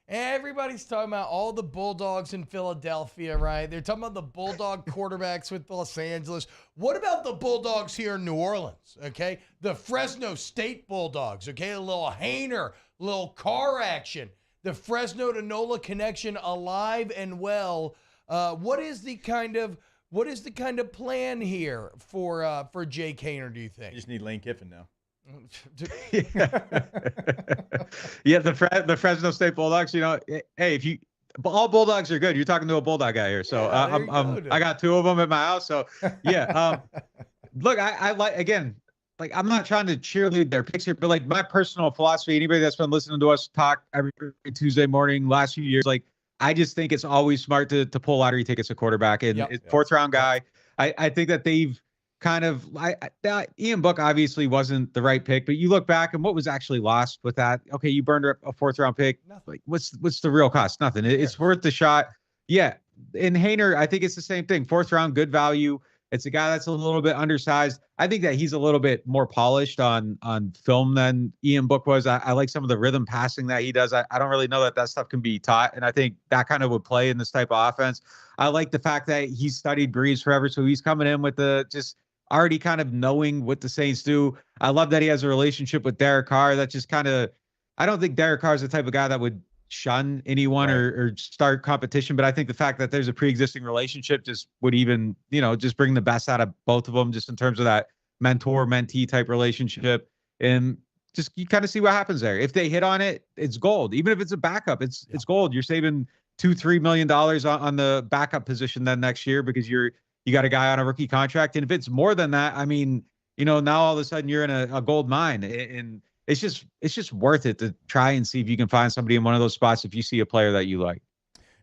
Everybody's talking about all the Bulldogs in Philadelphia, right? They're talking about the Bulldog quarterbacks with Los Angeles. What about the Bulldogs here in New Orleans, okay? The Fresno State Bulldogs, okay? A little Hainer, a little car action. The Fresno to NOLA connection alive and well. What is the kind of plan here for Jake Hainer, do you think? You just need Lane Kiffin now. Yeah, the Fresno State Bulldogs, hey, if all Bulldogs are good. You're talking to a Bulldog guy here. So I got 2 of them at my house. So yeah, look, I like, again, like, I'm not trying to cheerlead their picks here, but like my personal philosophy, anybody that's been listening to us talk every Tuesday morning last few years, like I just think it's always smart to pull lottery tickets at quarterback and 4th round guy. I think that they've kind of Ian Book obviously wasn't the right pick, but you look back and what was actually lost with that. Okay, you burned a 4th round pick. Like what's the real cost? Nothing. It's worth the shot. Yeah. And Hainer, I think it's the same thing. 4th round, good value. It's a guy that's a little bit undersized. I think that he's a little bit more polished on film than Ian Book was. I like some of the rhythm passing that he does. I don't really know that stuff can be taught. And I think that kind of would play in this type of offense. I like the fact that he's studied Breeze forever. So he's coming in with already kind of knowing what the Saints do. I love that he has a relationship with Derek Carr. That just kind of, I don't think Derek Carr is the type of guy that would shun anyone or start competition. But I think the fact that there's a pre-existing relationship just would even, just bring the best out of both of them, just in terms of that mentor-mentee type relationship. And just you kind of see what happens there. If they hit on it, it's gold. Even if it's a backup, it's gold. You're saving $2-3 million on the backup position then next year because you got a guy on a rookie contract. And if it's more than that, I mean, now all of a sudden you're in a gold mine, and it's just worth it to try and see if you can find somebody in one of those spots if you see a player that you like.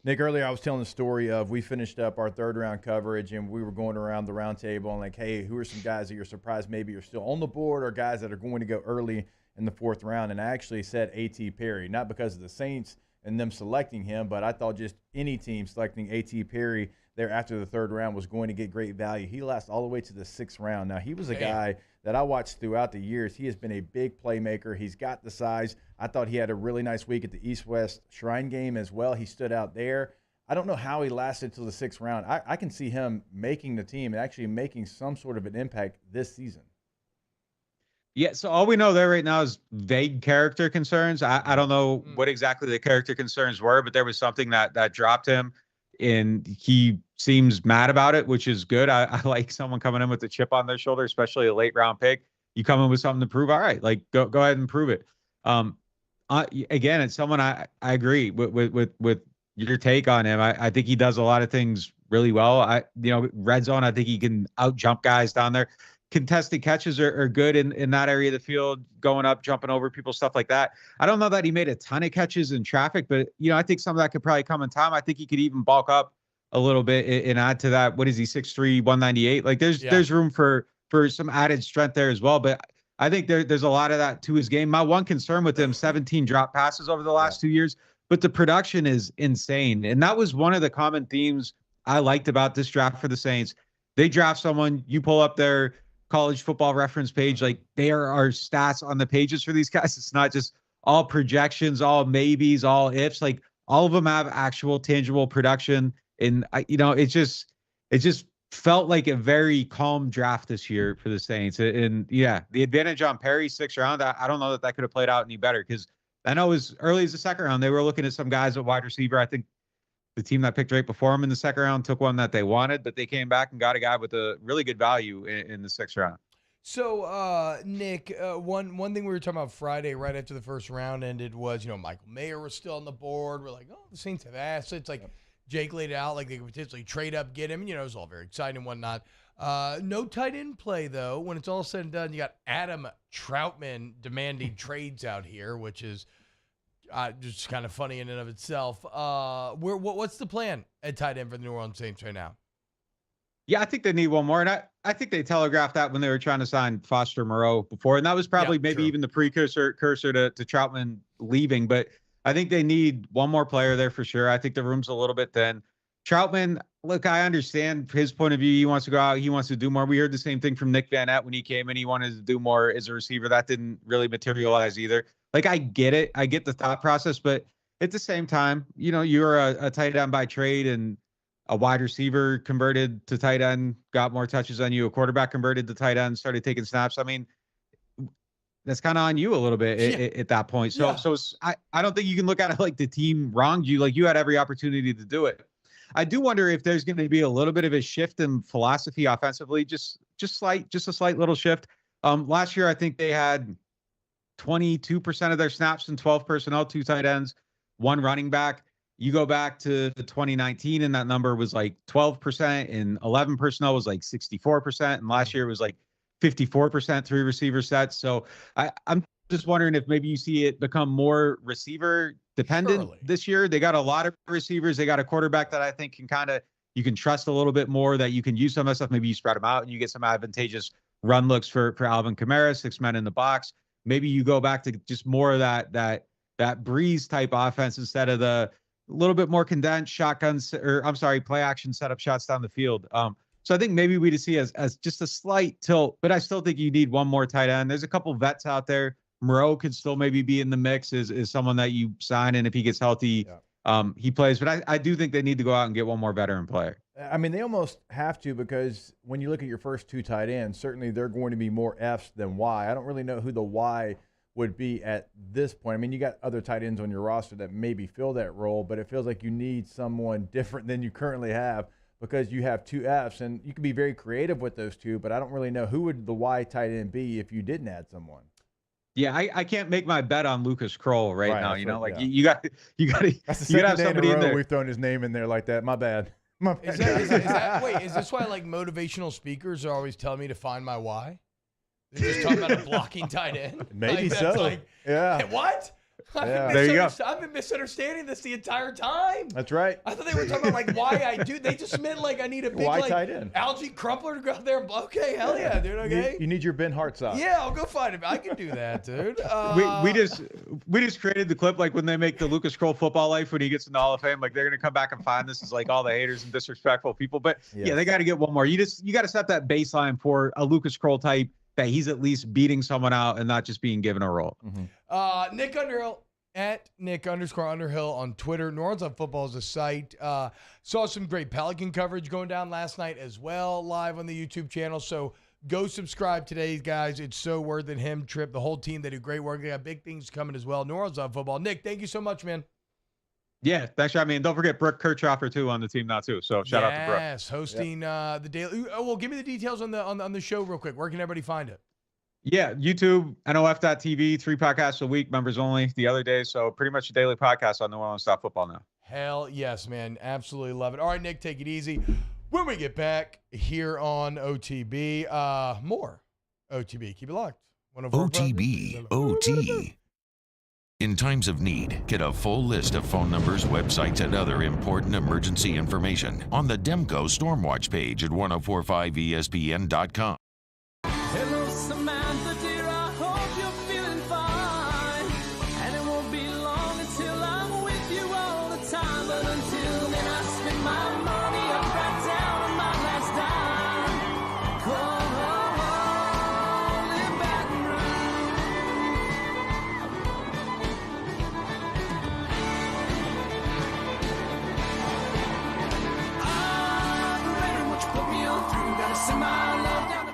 Nick, earlier I was telling the story of we finished up our third round coverage and we were going around the round table and like, hey, who are some guys that you're surprised maybe are still on the board or guys that are going to go early in the fourth round? And I actually said A.T. Perry, not because of the Saints and them selecting him, but I thought just any team selecting A.T. Perry there after the third round was going to get great value. He lasts all the way to the sixth round. Now, he was a guy that I watched throughout the years. He has been a big playmaker. He's got the size. I thought he had a really nice week at the East-West Shrine game as well. He stood out there. I don't know how he lasted till the sixth round. I can see him making the team and actually making some sort of an impact this season. Yeah, so all we know there right now is vague character concerns. I don't know what exactly the character concerns were, but there was something that dropped him, and he seems mad about it, which is good. I like someone coming in with a chip on their shoulder, especially a late round pick. You come in with something to prove, all right, like go ahead and prove it. Again, it's someone I agree with your take on him. I think he does a lot of things really well. Red zone, I think he can out jump guys down there. Contested catches are good in that area of the field, going up, jumping over people, stuff like that. I don't know that he made a ton of catches in traffic, but I think some of that could probably come in time. I think he could even bulk up a little bit and add to that. What is he, 6'3", 198? Like there's room for some added strength there as well. But I think there's a lot of that to his game. My one concern with him, 17 drop passes over the last 2 years, but the production is insane. And that was one of the common themes I liked about this draft for the Saints. They draft someone, you pull up their College Football Reference page, like there are stats on the pages for these guys. It's not just all projections, all maybes, all ifs. Like all of them have actual tangible production. And it just felt like a very calm draft this year for the Saints. And yeah, the advantage on Perry's sixth round, I don't know that could have played out any better, because I know as early as the second round, they were looking at some guys at wide receiver. I think the team that picked right before him in the second round took one that they wanted, but they came back and got a guy with a really good value in the sixth round. So, Nick, one thing we were talking about Friday right after the first round ended was, Michael Mayer was still on the board. We're like, oh, the Saints have assets. Like Jake laid it out, like they could potentially trade up, get him. It was all very exciting and whatnot. No tight end play, though. When it's all said and done, you got Adam Troutman demanding trades out here, which is just kind of funny in and of itself. What's the plan at tight end for the New Orleans Saints right now? Yeah, I think they need one more. And I think they telegraphed that when they were trying to sign Foster Moreau before. And that was probably even the precursor to Troutman leaving. But I think they need one more player there for sure. I think the room's a little bit thin. Troutman, look, I understand his point of view. He wants to go out. He wants to do more. We heard the same thing from Nick Van Ette when he came in. He wanted to do more as a receiver. That didn't really materialize either. Like, I get it. I get the thought process. But at the same time, you're a tight end by trade, and a wide receiver converted to tight end, got more touches on you. A quarterback converted to tight end, started taking snaps. I mean, that's kind of on you a little bit at that point. So I don't think you can look at it like the team wronged you. Like, you had every opportunity to do it. I do wonder if there's going to be a little bit of a shift in philosophy offensively, just a slight little shift. Last year, I think they had 22% of their snaps in 12 personnel, 2 tight ends, 1 running back. You go back to 2019, and that number was like 12%, and 11 personnel was like 64%. And last year it was like 54%, 3 receiver sets. So I'm just wondering if maybe you see it become more receiver dependent this year. They got a lot of receivers. They got a quarterback that I think you can trust a little bit more, that you can use some of that stuff. Maybe you spread them out and you get some advantageous run looks for Alvin Kamara, 6 men in the box. Maybe you go back to just more of that breeze type offense instead of the little bit more condensed play action setup shots down the field. So I think maybe we just see as just a slight tilt, but I still think you need one more tight end. There's a couple vets out there. Moreau could still maybe be in the mix is someone that you sign, and if he gets healthy, he plays. But I do think they need to go out and get one more veteran player. I mean, they almost have to, because when you look at your first two tight ends, certainly they're going to be more Fs than Y. I don't really know who the Y would be at this point. I mean, you got other tight ends on your roster that maybe fill that role, but it feels like you need someone different than you currently have, because you have two Fs, and you can be very creative with those two, but I don't really know who would the Y tight end be if you didn't add someone. Yeah, I can't make my bet on Lucas Kroll right now. You know, like yeah. you got That's the you got to have second day somebody in a in row there. we've thrown his name in there like that. My bad. My bad. Wait, is this why like motivational speakers are always telling me to find my why? They're just talking about a blocking tight end. Maybe like, so. Like, yeah. What? There you go. I've been misunderstanding this the entire time. That's right. I thought they were talking about like why I do. They just meant like I need a big Why like tight end? Algie Crumpler to go out there and okay, hell yeah, dude. Okay. You need your Ben Hart sock. Yeah, I'll go find him. I can do that, dude. We just created the clip like when they make the Lucas Kroll football life when he gets in the Hall of Fame, like they're gonna come back and find this is like all the haters and disrespectful people. But yeah, they got to get one more. You got to set that baseline for a Lucas Kroll type that he's at least beating someone out and not just being given a role. Mm-hmm. Nick Underhill at Nick_Underhill on Twitter. New Orleans on Football is a site. Saw some great Pelican coverage going down last night as well, live on the YouTube channel. So go subscribe today, guys. It's so worth it. Him, Trip, the whole team, they do great work. They got big things coming as well. New Orleans on Football. Nick, thank you so much, man. Yeah, thanks for having me. And don't forget Brooke Kirchhoffer too on the team now too. So shout out to Brooke. Yes, hosting the daily. Oh, well, give me the details on the show real quick. Where can everybody find it? Yeah, YouTube, NOF.TV, 3 podcasts a week, members only the other day. So pretty much a daily podcast on New Orleans Football now. Hell yes, man. Absolutely love it. All right, Nick, take it easy. When we get back here on OTB, more OTB. Keep it locked. OTB, OT. In times of need, get a full list of phone numbers, websites, and other important emergency information on the Demco Stormwatch page at 1045ESPN.com. Hello, Samantha, dear, I hope you're feeling fine. And it won't be long until I'm with you all the time. But until then, I spend my money up right down on my last dime. Come home, in Baton Rouge. I'm ready, what you put me on through. Gotta send my love down to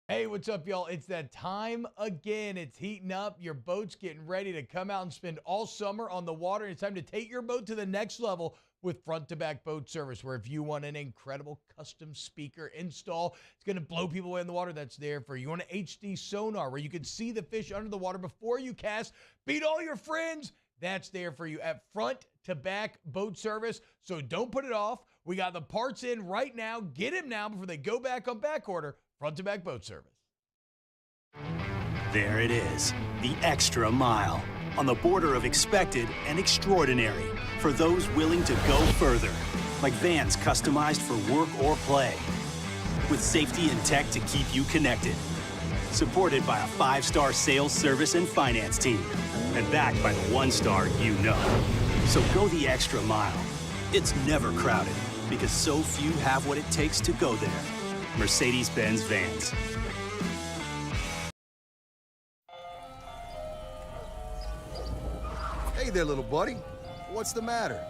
Hey, what's up, y'all? It's that time again. It's heating up. Your boat's getting ready to come out and spend all summer on the water. It's time to take your boat to the next level with front-to-back boat service, where if you want an incredible custom speaker install, it's going to blow people away in the water, that's there for you. You want an HD sonar where you can see the fish under the water before you cast, beat all your friends, that's there for you at front-to-back boat service. So don't put it off. We got the parts in right now. Get them now before they go back on back order. Front-to-back boat service. There it is, the extra mile, on the border of expected and extraordinary, for those willing to go further, like vans customized for work or play, with safety and tech to keep you connected, supported by a 5-star sales, service, and finance team, and backed by the 1-star you know. So go the extra mile. It's never crowded, because so few have what it takes to go there. Mercedes-Benz Vans. Hey there, little buddy. What's the matter?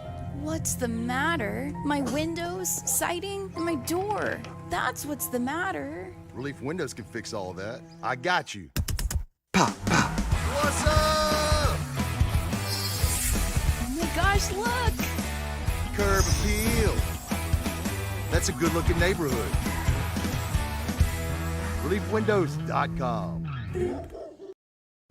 What's the matter? My windows, siding, and my door. That's what's the matter. Relief Windows can fix all of that. I got you. Pop, pop. What's up? Oh my gosh, look! Curb appeal. That's a good-looking neighborhood. ReliefWindows.com.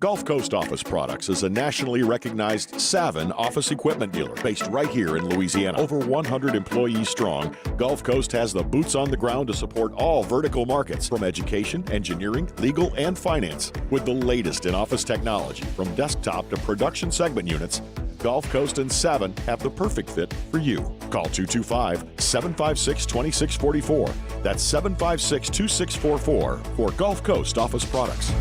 Gulf Coast Office Products is a nationally recognized Savin office equipment dealer based right here in Louisiana. Over 100 employees strong, Gulf Coast has the boots on the ground to support all vertical markets, from education, engineering, legal, and finance. With the latest in office technology, from desktop to production segment units, Gulf Coast and Savin have the perfect fit for you. Call 225-756-2644. That's 756-2644 for Gulf Coast Office Products.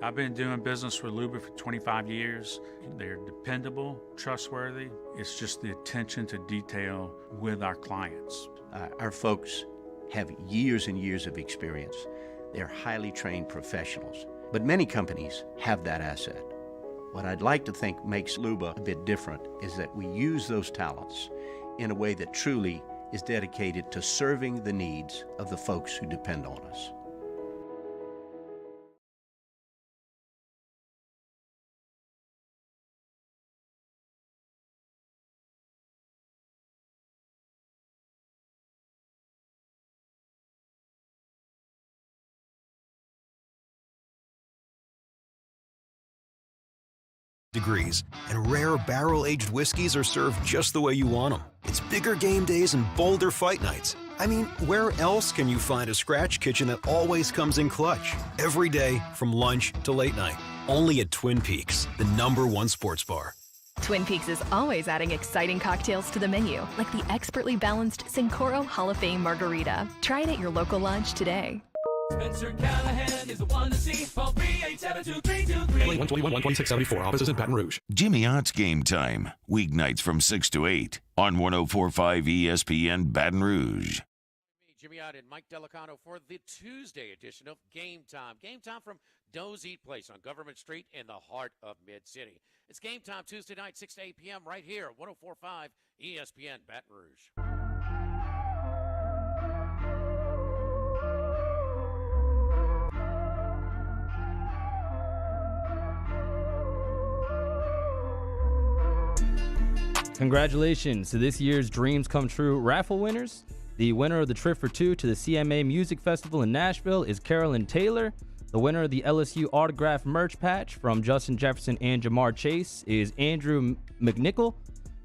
I've been doing business with Luba for 25 years. They're dependable, trustworthy. It's just the attention to detail with our clients. Our folks have years and years of experience. They're highly trained professionals. But many companies have that asset. What I'd like to think makes Luba a bit different is that we use those talents in a way that truly is dedicated to serving the needs of the folks who depend on us. Degrees, and rare barrel-aged whiskeys are served just the way you want them. It's bigger game days and bolder fight nights. I mean, where else can you find a scratch kitchen that always comes in clutch? Every day, from lunch to late night. Only at Twin Peaks, the #1 sports bar. Twin Peaks is always adding exciting cocktails to the menu, like the expertly balanced Sincoro Hall of Fame Margarita. Try it at your local lodge today. Spencer Callahan is the one to see. Call 387-2323. 121-12674. Offices in Baton Rouge. Jimmy Ott's Game Time. Weeknights from 6 to 8 on 104.5 ESPN Baton Rouge. Jimmy Ott and Mike Delicano for the Tuesday edition of Game Time. Game Time from Doe's Eat Place on Government Street in the heart of Mid-City. It's Game Time Tuesday night, 6 to 8 p.m. right here at 104.5 ESPN Baton Rouge. Congratulations to this year's Dreams Come True raffle winners. The winner of the trip for two to the CMA Music Festival in Nashville is Carolyn Taylor. The winner of the LSU autograph merch patch from Justin Jefferson and Jamar Chase is Andrew McNichol.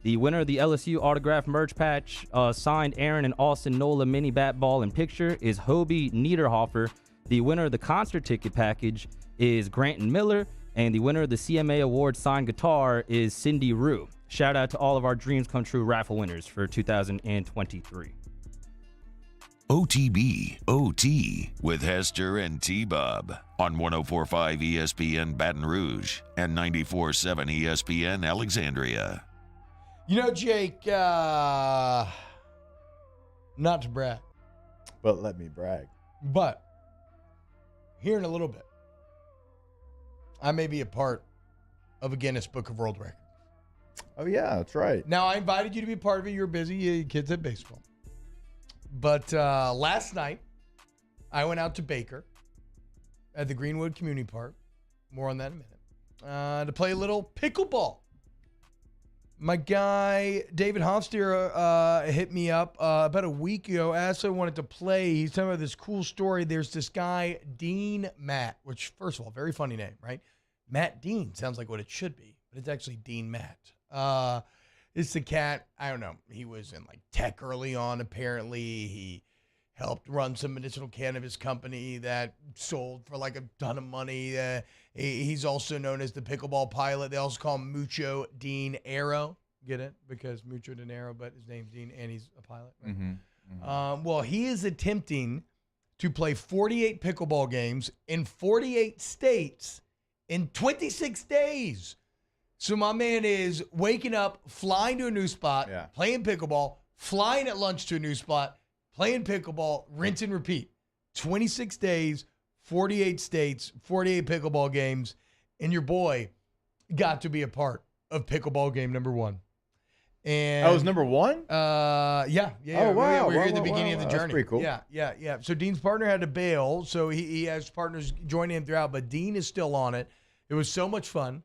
The winner of the LSU autograph merch patch signed Aaron and Austin Nola mini bat ball and picture is Hobie Niederhofer. The winner of the concert ticket package is Granton Miller. And the winner of the CMA Award signed guitar is Cindy Rue. Shout out to all of our Dreams Come True raffle winners for 2023. OTB OT with Hester and T-Bob on 104.5 ESPN Baton Rouge and 94.7 ESPN Alexandria. You know, Jake, not to brag. But let me brag. But here in a little bit, I may be a part of a Guinness Book of World Records. Oh, yeah, that's right. Now, I invited you to be part of it. You were busy. You kids at baseball. But last night, I went out to Baker at the Greenwood Community Park. More on that in a minute. To play a little pickleball. My guy, David Hofstetter, hit me up about a week ago. Asked if I wanted to play. He's telling me this cool story. There's this guy, Dean Matt, which, first of all, very funny name, right? Matt Dean sounds like what it should be, but it's actually Dean Matt. It's the cat. I don't know. He was in like tech early on, apparently. He helped run some medicinal cannabis company that sold for like a ton of money. He's also known as the pickleball pilot. They also call him Mucho Dean Arrow. Get it? Because Mucho Dinero, but his name's Dean and he's a pilot. Right? Well, he is attempting to play 48 pickleball games in 48 states in 26 days. So my man is waking up, flying to a new spot, playing pickleball, flying at lunch to a new spot, playing pickleball, rinse and repeat. 26 days, 48 states, 48 pickleball games, and your boy got to be a part of pickleball game number one. And that was number one? Yeah. Oh, wow. We're here at the beginning of the journey. That's pretty cool. Yeah. So Dean's partner had to bail, so he has partners joining him throughout, but Dean is still on it. It was so much fun.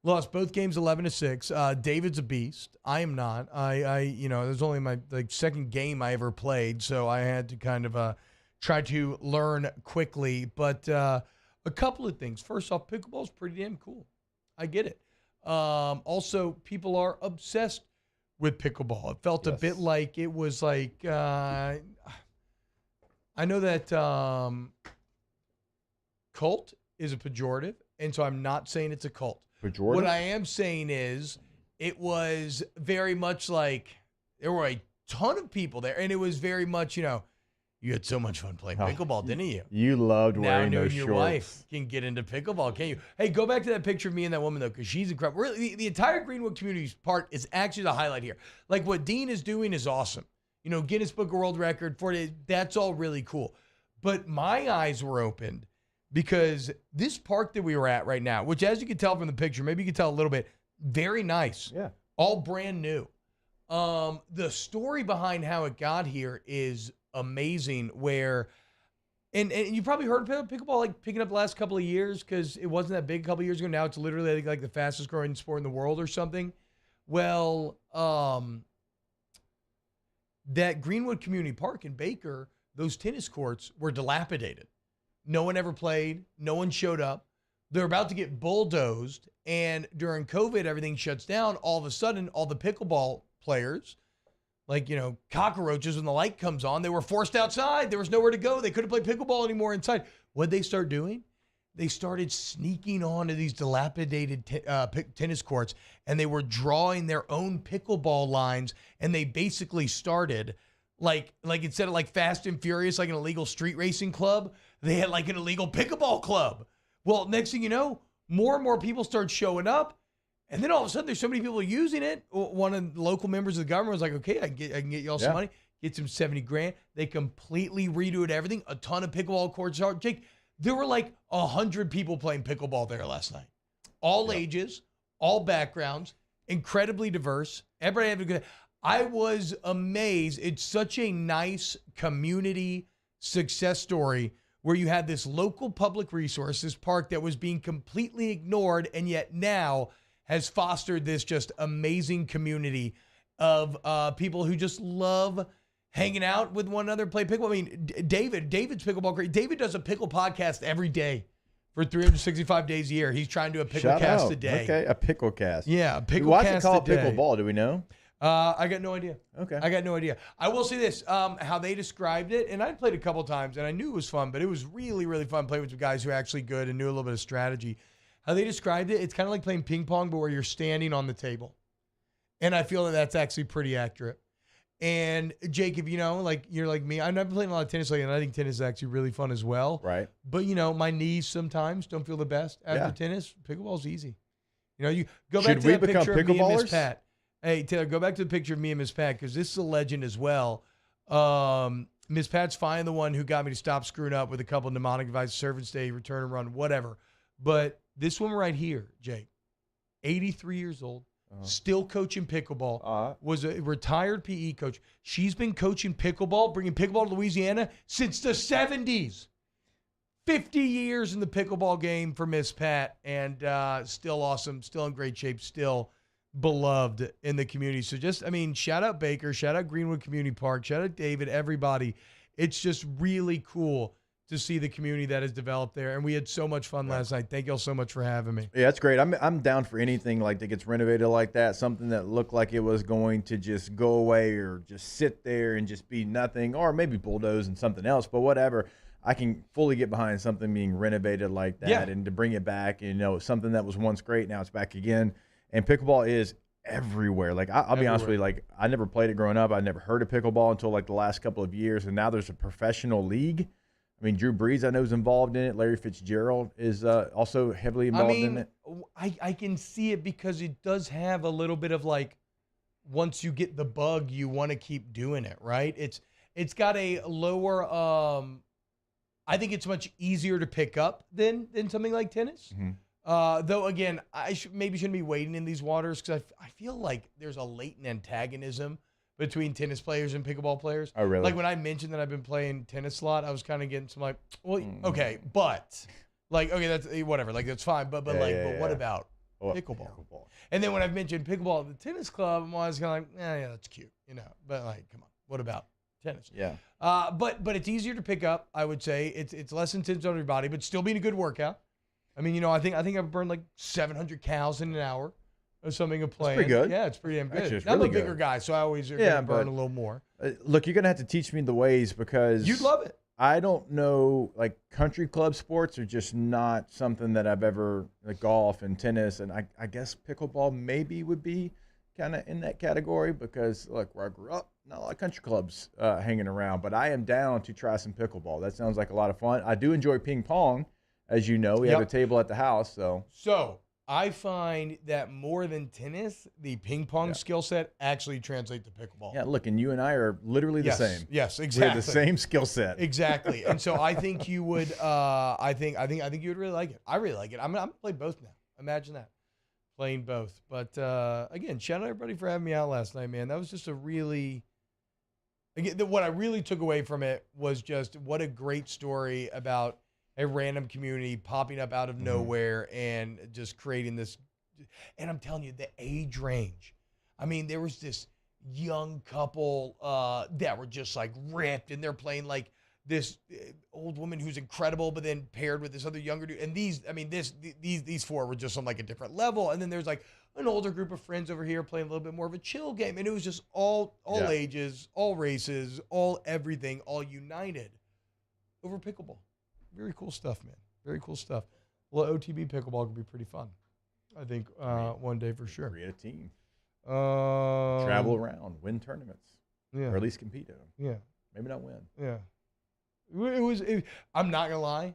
Lost both games 11-6. David's a beast. I am not. It was only my second game I ever played, so I had to kind of try to learn quickly. But a couple of things. First off, pickleball is pretty damn cool. I get it. Also, people are obsessed with pickleball. It felt a bit like it was like I know that cult is a pejorative, and so I'm not saying it's a cult. Pejorative? What I am saying is it was very much like there were a ton of people there, and it was very much, you had so much fun playing pickleball, didn't you? You loved wearing those your shorts. wife can get into pickleball, can't you? Hey, go back to that picture of me and that woman, though, because she's incredible. Really, the entire Greenwood community part is actually the highlight here. Like, what Dean is doing is awesome. Guinness Book of World Record, 40, that's all really cool. But my eyes were opened because this park that we were at right now, which as you can tell from the picture, maybe you can tell a little bit, very nice. Yeah. All brand new. The story behind how it got here is amazing, where and you probably heard of pickleball like picking up the last couple of years because it wasn't that big a couple of years ago. Now it's literally I think, like the fastest growing sport in the world or something. Well, that Greenwood Community Park in Baker, those tennis courts were dilapidated. No one ever played. No one showed up. They're about to get bulldozed, and during COVID, everything shuts down. All of a sudden, all the pickleball players, like, cockroaches, when the light comes on, they were forced outside. There was nowhere to go. They couldn't play pickleball anymore inside. What'd they start doing? They started sneaking onto these dilapidated tennis courts, and they were drawing their own pickleball lines, and they basically started like instead of like Fast and Furious, like an illegal street racing club, they had like an illegal pickleball club. Well, next thing you know, more and more people start showing up, and then all of a sudden there's so many people using it. One of the local members of the government was like, okay, I can get y'all some money, get some $70,000. They completely redoed everything. A ton of pickleball courts. Jake, there were like 100 people playing pickleball there last night. All ages, all backgrounds, incredibly diverse. Everybody had a good. I was amazed. It's such a nice community success story where you had this local public resource, this park that was being completely ignored, and yet now has fostered this just amazing community of people who just love hanging out with one another, play pickleball. I mean, David's pickleball great. David does a pickle podcast every day for 365 days a year. He's trying to do a pickle cast a day. Okay, a pickle cast. Yeah, a pickle Why cast is it called a day. pickleball? Do we know? I got no idea. Okay. I got no idea. I will say this, how they described it, and I played a couple times, and I knew it was fun, but it was really, really fun playing with some guys who are actually good and knew a little bit of strategy. How they described it, it's kind of like playing ping pong, but where you're standing on the table. And I feel that that's actually pretty accurate. And Jake, if you're like me, I've never played a lot of tennis lately, and I think tennis is actually really fun as well. Right. But, my knees sometimes don't feel the best after tennis. Pickleball's easy. You go back to that picture of me and Miss Pat. Hey, Taylor, go back to the picture of me and Miss Pat, because this is a legend as well. Miss Pat's finally the one who got me to stop screwing up with a couple of mnemonic devices, serve and stay, return and run, whatever. But this woman right here, Jake, 83 years old, still coaching pickleball, was a retired PE coach. She's been coaching pickleball, bringing pickleball to Louisiana since the 70s. 50 years in the pickleball game for Miss Pat, and still awesome, still in great shape, still beloved in the community. So shout out Baker, shout out Greenwood Community Park, shout out David, everybody. It's just really cool to see the community that has developed there. And we had so much fun last night. Thank y'all so much for having me. Yeah, that's great. I'm down for anything like that gets renovated like that, something that looked like it was going to just go away or just sit there and just be nothing, or maybe bulldoze and something else, but whatever. I can fully get behind something being renovated like that and to bring it back, something that was once great, now it's back again. And pickleball is everywhere. Like, I'll be honest with you, like, I never played it growing up. I never heard of pickleball until like the last couple of years, and now there's a professional league. I mean, Drew Brees, I know, is involved in it. Larry Fitzgerald is also heavily involved in it. I can see it because it does have a little bit of like, once you get the bug, you want to keep doing it, right? It's got a lower, I think it's much easier to pick up than something like tennis. Mm-hmm. Though, again, I maybe shouldn't be wading in these waters because I feel like there's a latent antagonism between tennis players and pickleball players. Oh, really? Like when I mentioned that I've been playing tennis a lot, I was kind of getting some like, well, okay, but like, okay, that's whatever. Like, that's fine. But what about pickleball? And then when I've mentioned pickleball at the tennis club, I'm always kind of like, yeah, that's cute, But like, come on, what about tennis? Yeah. But it's easier to pick up, I would say. It's less intense on your body, but still being a good workout. I mean, I think I've burned like 700 calories in an hour or something of playing. That's pretty good. Yeah, it's pretty damn good. Actually, it's I'm really a bigger good. guy, so I always burn a little more. Look, you're going to have to teach me the ways because You'd love it. I don't know, like country club sports are just not something that I've ever, like golf and tennis, and I guess pickleball maybe would be kind of in that category because, look, where I grew up, not a lot of country clubs hanging around, but I am down to try some pickleball. That sounds like a lot of fun. I do enjoy ping pong. As you know, we have a table at the house. So I find that more than tennis, the ping pong skill set actually translates to pickleball. Yeah, look, and you and I are literally the same. Yes, exactly. We have the same skill set. Exactly. And so I think you would. I think you would really like it. I really like it. I'm gonna play both now. Imagine that, playing both. But again, shout out everybody for having me out last night, man. That was just a really. Again, what I really took away from it was just what a great story about a random community popping up out of nowhere and just creating this. And I'm telling you, the age range. I mean, there was this young couple that were just like ripped, and they're playing like this old woman who's incredible, but then paired with this other younger dude. And these four were just on like a different level. And then there's like an older group of friends over here playing a little bit more of a chill game. And it was just all ages, all races, all everything, all united over pickleball. Very cool stuff, man. Very cool stuff. Well, OTB pickleball could be pretty fun. I think one day for sure. Create a team. Travel around, win tournaments. Yeah. Or at least compete in them. Yeah. Maybe not win. Yeah. I'm not going to lie.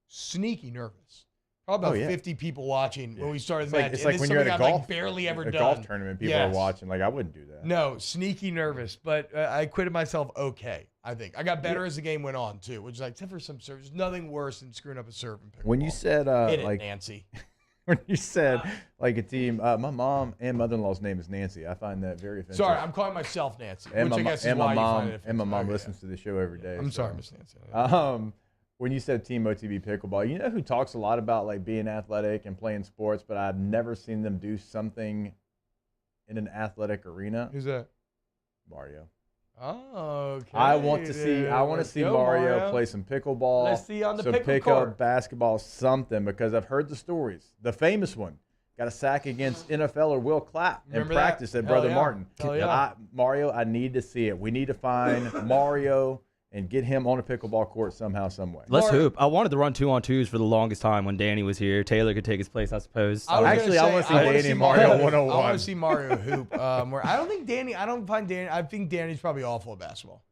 Sneaky nervous. Probably about 50 people watching when we started the match. It's like when you're at a golf, barely ever done. Golf tournament, people are watching. Like, I wouldn't do that. No, sneaky nervous, but I acquitted myself okay, I think. I got better as the game went on, too, which is like, except for some serves, there's nothing worse than screwing up a serve in pickleball. When you said, like, Nancy. When you said, like, a team, my mom and mother-in-law's name is Nancy. I find that very offensive. Sorry, I'm calling myself Nancy, and which I guess is why you find it offensive. And my mom listens to the show every day. I'm sorry, Miss Nancy. When you said Team OTB Pickleball, you know who talks a lot about like being athletic and playing sports, but I've never seen them do something in an athletic arena? Who's that? Mario. Oh, okay. I want to see Mario play some pickleball. Let's see on the some pickle court. pickup basketball, something, because I've heard the stories. The famous one got a sack against NFLer Will Clapp in practice at Brother Martin. Mario, I need to see it. We need to find Mario and get him on a pickleball court somehow, some way. Let's hoop. I wanted to run 2-on-2s for the longest time when Danny was here. Taylor could take his place, I suppose. I want to see Danny and Mario 101. I want to see Mario hoop. I think Danny's probably awful at basketball.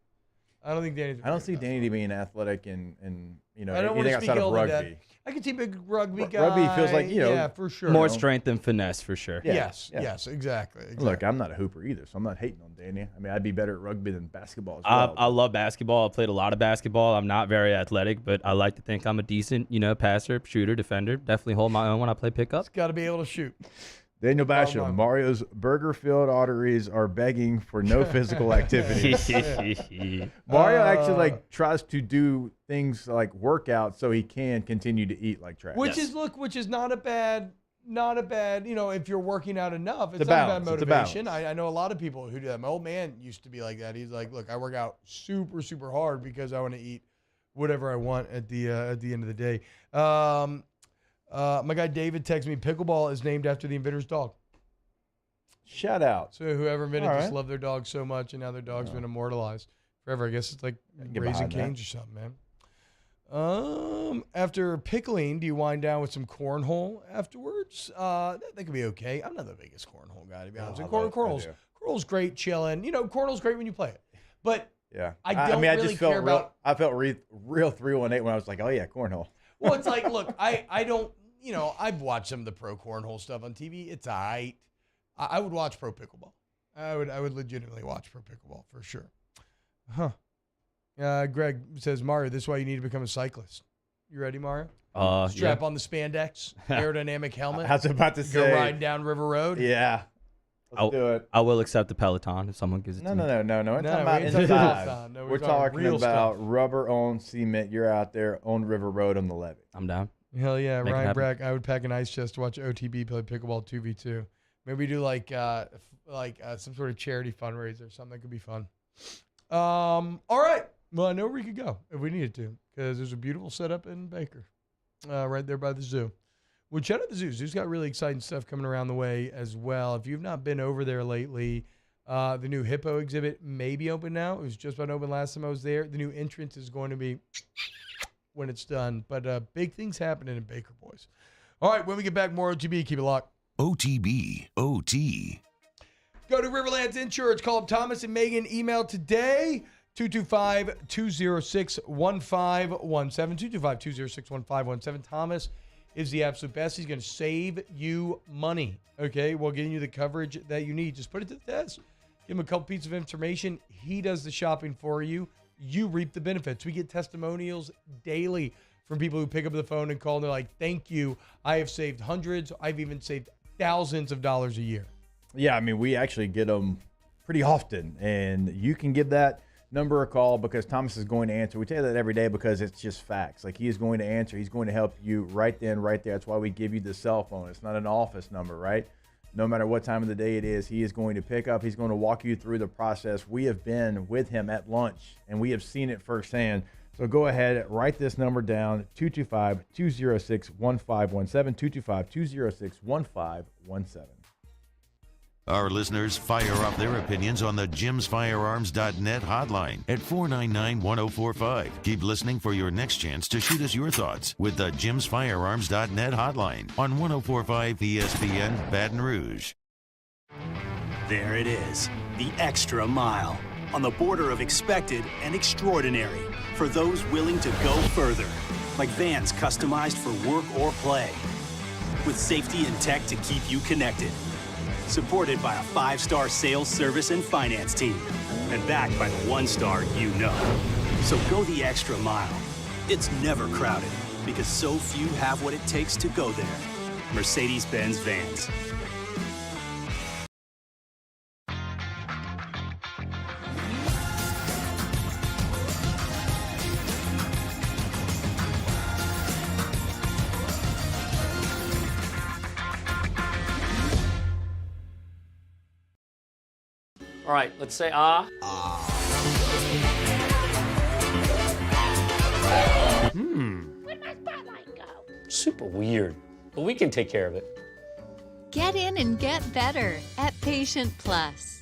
I don't think Danny's. I don't see Danny being athletic and you know, I don't anything outside of rugby. I can see big rugby guy. Rugby feels like, yeah, for sure. More strength than finesse, for sure. Yeah. Yes, exactly. Look, I'm not a hooper either, so I'm not hating on Danny. I mean, I'd be better at rugby than basketball as well. I love basketball. I played a lot of basketball. I'm not very athletic, but I like to think I'm a decent, passer, shooter, defender. Definitely hold my own when I play pickup. Got to be able to shoot. Daniel Basham, Mario's burger-filled arteries are begging for no physical activity. Mario actually tries to do things like workouts so he can continue to eat like trash. Which is not a bad, if you're working out enough, it's not a bad motivation. I know a lot of people who do that. My old man used to be like that. He's like, look, I work out super, super hard because I want to eat whatever I want at the end of the day. My guy David texted me, pickleball is named after the inventor's dog. Shout out. So whoever invented just loved their dog so much, and now their dog's been immortalized forever. I guess it's like Raising Cane's or something, man. After pickling, do you wind down with some cornhole afterwards? That could be okay. I'm not the biggest cornhole guy, to be honest. Cornhole's great, chilling. Cornhole's great when you play it. But yeah, I just felt real 318 when I was like, oh yeah, cornhole. Well, it's like, look, I don't, I've watched some of the pro cornhole stuff on TV. It's all right. I would watch pro pickleball. I would legitimately watch pro pickleball for sure. Greg says, Mario, this is why you need to become a cyclist. You ready, Mario? Strap on the spandex, aerodynamic helmet. I was about to say. Go riding down River Road. Yeah. Let's do it. I will accept the Peloton if someone gives it to me. No. We're talking about inside. We're talking about rubber-on cement. You're out there on River Road on the levee. I'm down. Hell yeah. Ryan Brack, I would pack an ice chest to watch OTB play pickleball 2v2. Maybe do like some sort of charity fundraiser or something. That could be fun. All right. Well, I know where we could go if we needed to, because there's a beautiful setup in Baker, right there by the zoo. Well, shout out the zoo. Zoo's got really exciting stuff coming around the way as well. If you've not been over there lately, the new hippo exhibit may be open now. It was just about open last time I was there. The new entrance is going to be when it's done. But big things happening in Baker, boys. All right, when we get back, more OTB. Keep it locked. OTB, OT. Go to Riverlands Insurance. Call up Thomas and Megan. Email today, 225-206-1517. 225-206-1517. Thomas is the absolute best. He's going to save you money, okay, while getting you the coverage that you need. Just put it to the test. Give him a couple pieces of information. He does the shopping for you. You reap the benefits. We get testimonials daily from people who pick up the phone and call, and they're like, thank you. I have saved hundreds. I've even saved thousands of dollars a year. Yeah, I mean, we actually get them pretty often, and you can give that number a call because Thomas is going to answer. We tell you that every day because it's just facts. Like, he is going to answer. He's going to help you right then, right there. That's why we give you the cell phone. It's not an office number, right? No matter what time of the day it is, he is going to pick up. He's going to walk you through the process. We have been with him at lunch, and we have seen it firsthand. So go ahead, write this number down, 225-206-1517, 225-206-1517. Our listeners fire up their opinions on the jimsfirearms.net hotline at 499-1045. Keep listening for your next chance to shoot us your thoughts with the jimsfirearms.net hotline on 1045 ESPN Baton Rouge. There it is, the extra mile, on the border of expected and extraordinary, for those willing to go further, like vans customized for work or play, with safety and tech to keep you connected. Supported by a 5-star sales, service, and finance team. And backed by the 1-star you know. So go the extra mile. It's never crowded because so few have what it takes to go there. Mercedes-Benz Vans. All right, let's say ah. Where'd my spotlight go? Super weird, but we can take care of it. Get in and get better at Patient Plus.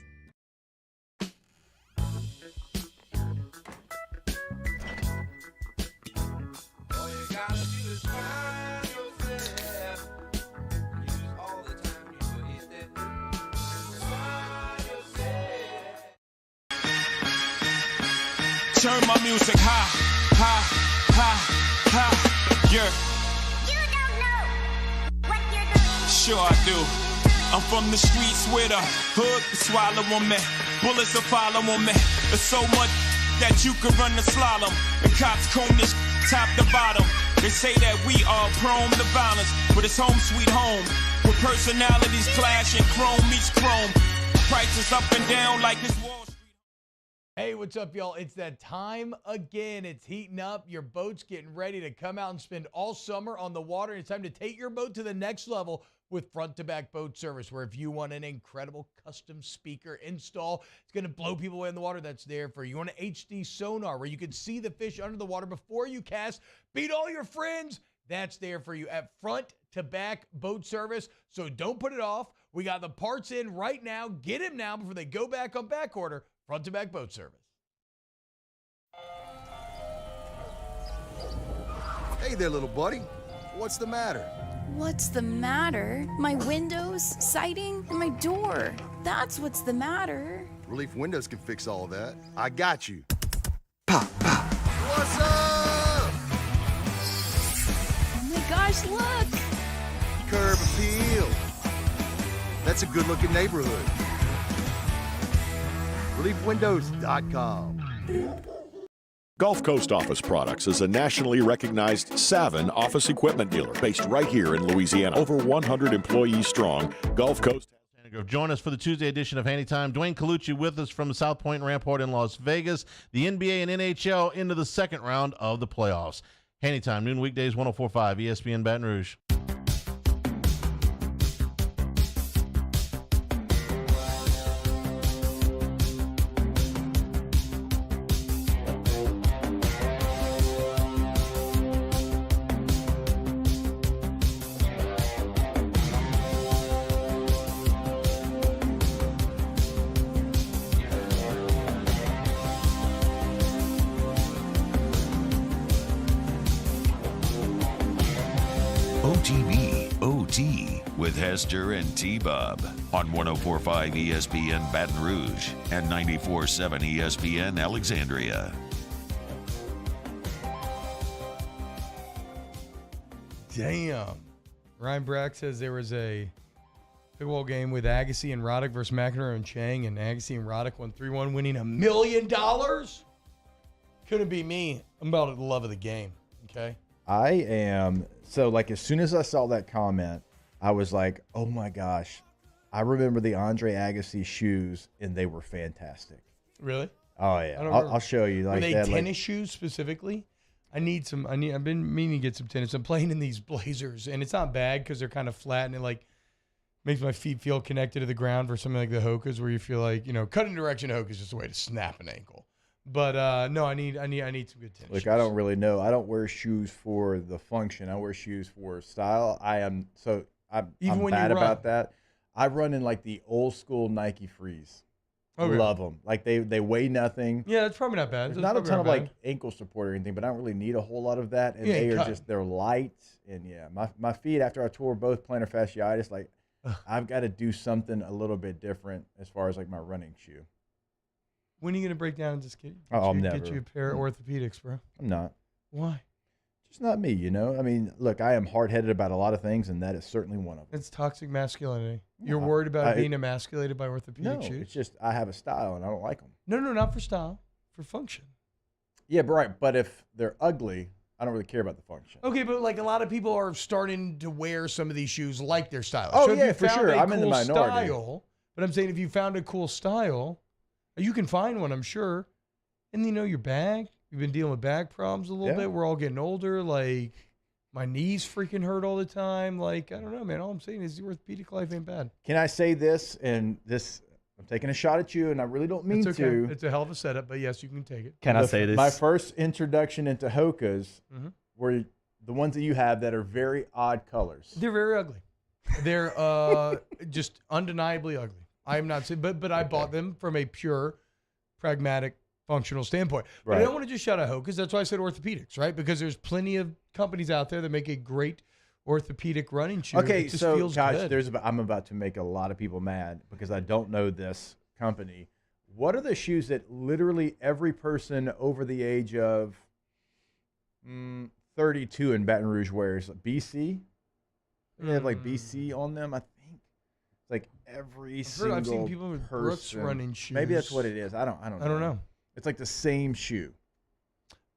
Turn my music high, high, high, high, yeah. You don't know what you're doing. Sure I do. I'm from the streets where the hood can swallow on me. Bullets will follow on me. There's so much that you could run the slalom. The cops comb this top to bottom. They say that we are prone to violence, but it's home sweet home. Where personalities clash and chrome meets chrome. Prices up and down like this Wall Street. Hey, what's up, y'all? It's that time again. It's heating up. Your boat's getting ready to come out and spend all summer on the water. It's time to take your boat to the next level with front-to-back boat service, where if you want an incredible custom speaker install, it's going to blow people away in the water, that's there for you. You want an HD sonar where you can see the fish under the water before you cast, beat all your friends, that's there for you at front-to-back boat service. So don't put it off. We got the parts in right now. Get them now before they go back on back order. Front-to-back boat service. Hey there, little buddy. What's the matter? What's the matter? My windows, siding, and my door. That's what's the matter. Relief Windows can fix all of that. I got you. Pop, pop. What's up? Oh my gosh, look! Curb appeal. That's a good-looking neighborhood. ReliefWindows.com. Gulf Coast Office Products is a nationally recognized Savin office equipment dealer based right here in Louisiana. Over 100 employees strong. Gulf Coast. Join us for the Tuesday edition of Handy Time. Dwayne Colucci with us from the South Point Rampart in Las Vegas. The NBA and NHL into the second round of the playoffs. Handy Time, noon weekdays, 104.5 ESPN Baton Rouge. With Hester and T-Bob on 104.5 ESPN Baton Rouge and 94.7 ESPN Alexandria. Damn. Ryan Brack says there was a pickleball game with Agassi and Roddick versus McEnroe and Chang, and Agassi and Roddick won 3-1, winning $1 million. Couldn't be me. I'm about the love of the game. Okay. I am. So, like, as soon as I saw that comment, I was like, oh my gosh. I remember the Andre Agassi shoes, and they were fantastic. Really? Oh, yeah. I'll show you. Like, were they that, tennis shoes specifically? I've been meaning to get some tennis. I'm playing in these Blazers, and it's not bad because they're kind of flat, and it, like, makes my feet feel connected to the ground for something like the Hokas, where you feel like, cutting direction Hoka is just a way to snap an ankle. But no, I need some good tennis shoes. I don't really know. I don't wear shoes for the function. I wear shoes for style. I'm bad about that. I run in like the old school Nike Freeze. Okay. Love them. Like they weigh nothing. Yeah, that's probably not bad. There's not a ton of like ankle support or anything, but I don't really need a whole lot of that. And they're light. And yeah, my feet after I tore both plantar fasciitis, like I've got to do something a little bit different as far as like my running shoe. When are you gonna break down and just get you a pair of orthopedics, bro? I'm not. Why? Just not me, I mean, look, I am hard-headed about a lot of things, and that is certainly one of them. It's toxic masculinity. You're worried about being emasculated by orthopedic shoes? No, it's just I have a style, and I don't like them. No, not for style, for function. Yeah, right. But if they're ugly, I don't really care about the function. Okay, but like a lot of people are starting to wear some of these shoes like their style. Oh, so yeah, for sure. I'm in the minority. But I'm saying if you found a cool style, you can find one, I'm sure. And your bag. You've been dealing with back problems a little bit. We're all getting older. Like, my knees freaking hurt all the time. Like, I don't know, man. All I'm saying is the orthopedic life ain't bad. Can I say this? And this, I'm taking a shot at you, and I really don't mean to. It's a hell of a setup, but yes, you can take it. Can I say this? My first introduction into Hokas were the ones that you have that are very odd colors. They're very ugly. They're just undeniably ugly. I'm not saying, but I bought them from a pure, pragmatic, functional standpoint. But I don't want to just shout out Hokas. That's why I said orthopedics, right? Because there's plenty of companies out there that make a great orthopedic running shoe. Okay, it just so feels gosh, good. I'm about to make a lot of people mad because I don't know this company. What are the shoes that literally every person over the age of 32 in Baton Rouge wears? BC? They have like BC on them, I think. It's like every single I've seen people with Brooks running shoes. Maybe that's what it is. I don't know. It's like the same shoe.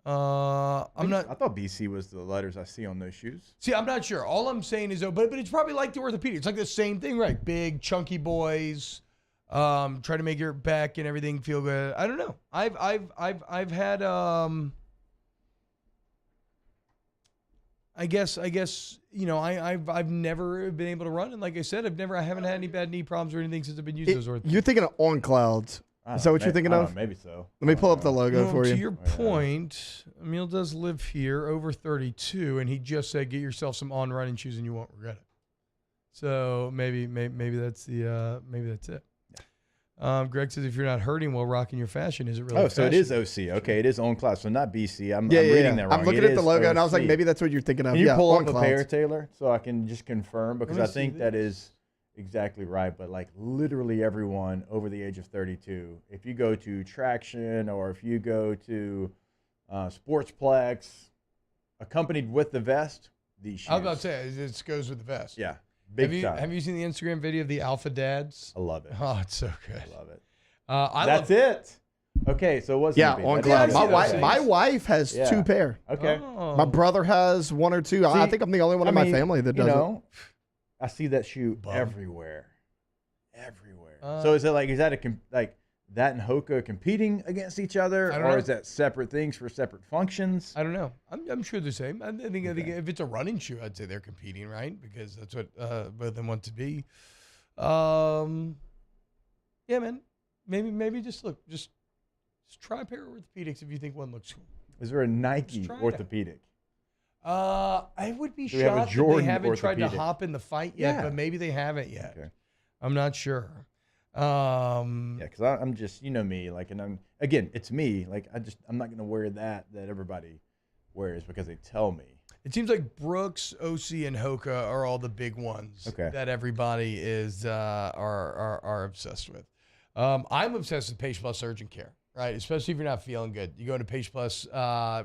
I'm not. I thought BC was the letters I see on those shoes. See, I'm not sure. All I'm saying is, but it's probably like the orthopedic. It's like the same thing, right? Big, chunky boys. Try to make your back and everything feel good. I don't know. I've had I guess I've never been able to run, and like I said, I haven't had any bad knee problems or anything since I've been using those orthopedics. You're thinking of On Clouds. Is that what you're thinking of? Maybe so. Let me pull up the logo for you. To your point, Emil does live here, over 32, and he just said, "Get yourself some On running shoes, and you won't regret it." So maybe that's it. Greg says, "If you're not hurting while rocking your fashion, is it really?" Oh, so it is OC. Okay, it is On Cloud, so not BC. I'm reading that wrong. I'm looking at the logo, and I was like, maybe that's what you're thinking of. Can you pull up a pair, Taylor, so I can just confirm? Because I think that is exactly right. But like literally everyone over the age of 32, if you go to Traction or if you go to Sportsplex, accompanied with the vest, these shoes. I was about to say, it goes with the vest. Yeah. Have you seen the Instagram video of the Alpha Dads? I love it. Oh, it's so good. I love it. That's it. Okay, so what's On Cloud. My wife has 2 pair. Okay. Oh. My brother has 1 or 2. I think I'm the only one in my family that does it. I see that shoe everywhere. So is that that and Hoka competing against each other, or is that separate things for separate functions? I don't know. I'm sure they're the same. I think if it's a running shoe, I'd say they're competing, right? Because that's what both of them want to be. Yeah, man. Maybe just try a pair of orthopedics if you think one looks cool. Is there a Nike orthopedic? I would be shocked that they haven't tried to hop in the fight yet, but maybe they haven't yet. Okay. I'm not sure. Because I'm just, me, and it's me. Like I'm not gonna wear that everybody wears because they tell me. It seems like Brooks, OC, and Hoka are all the big ones that everybody is are obsessed with. I'm obsessed with Pace Plus Urgent Care, right? Especially if you're not feeling good. You go into Pace Plus.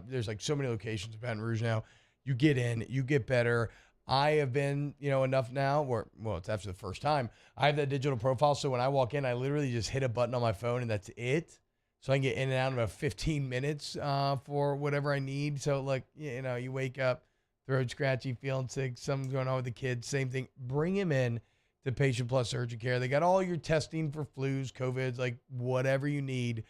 There's like so many locations in Baton Rouge now. You get in, you get better. I have been, enough now where, it's after the first time, I have that digital profile. So when I walk in, I literally just hit a button on my phone and that's it. So I can get in and out in about 15 minutes for whatever I need. So you wake up, throat scratchy, feeling sick, something's going on with the kids, same thing. Bring him in to Patient Plus Urgent Care. They got all your testing for flus, COVIDs, whatever you need.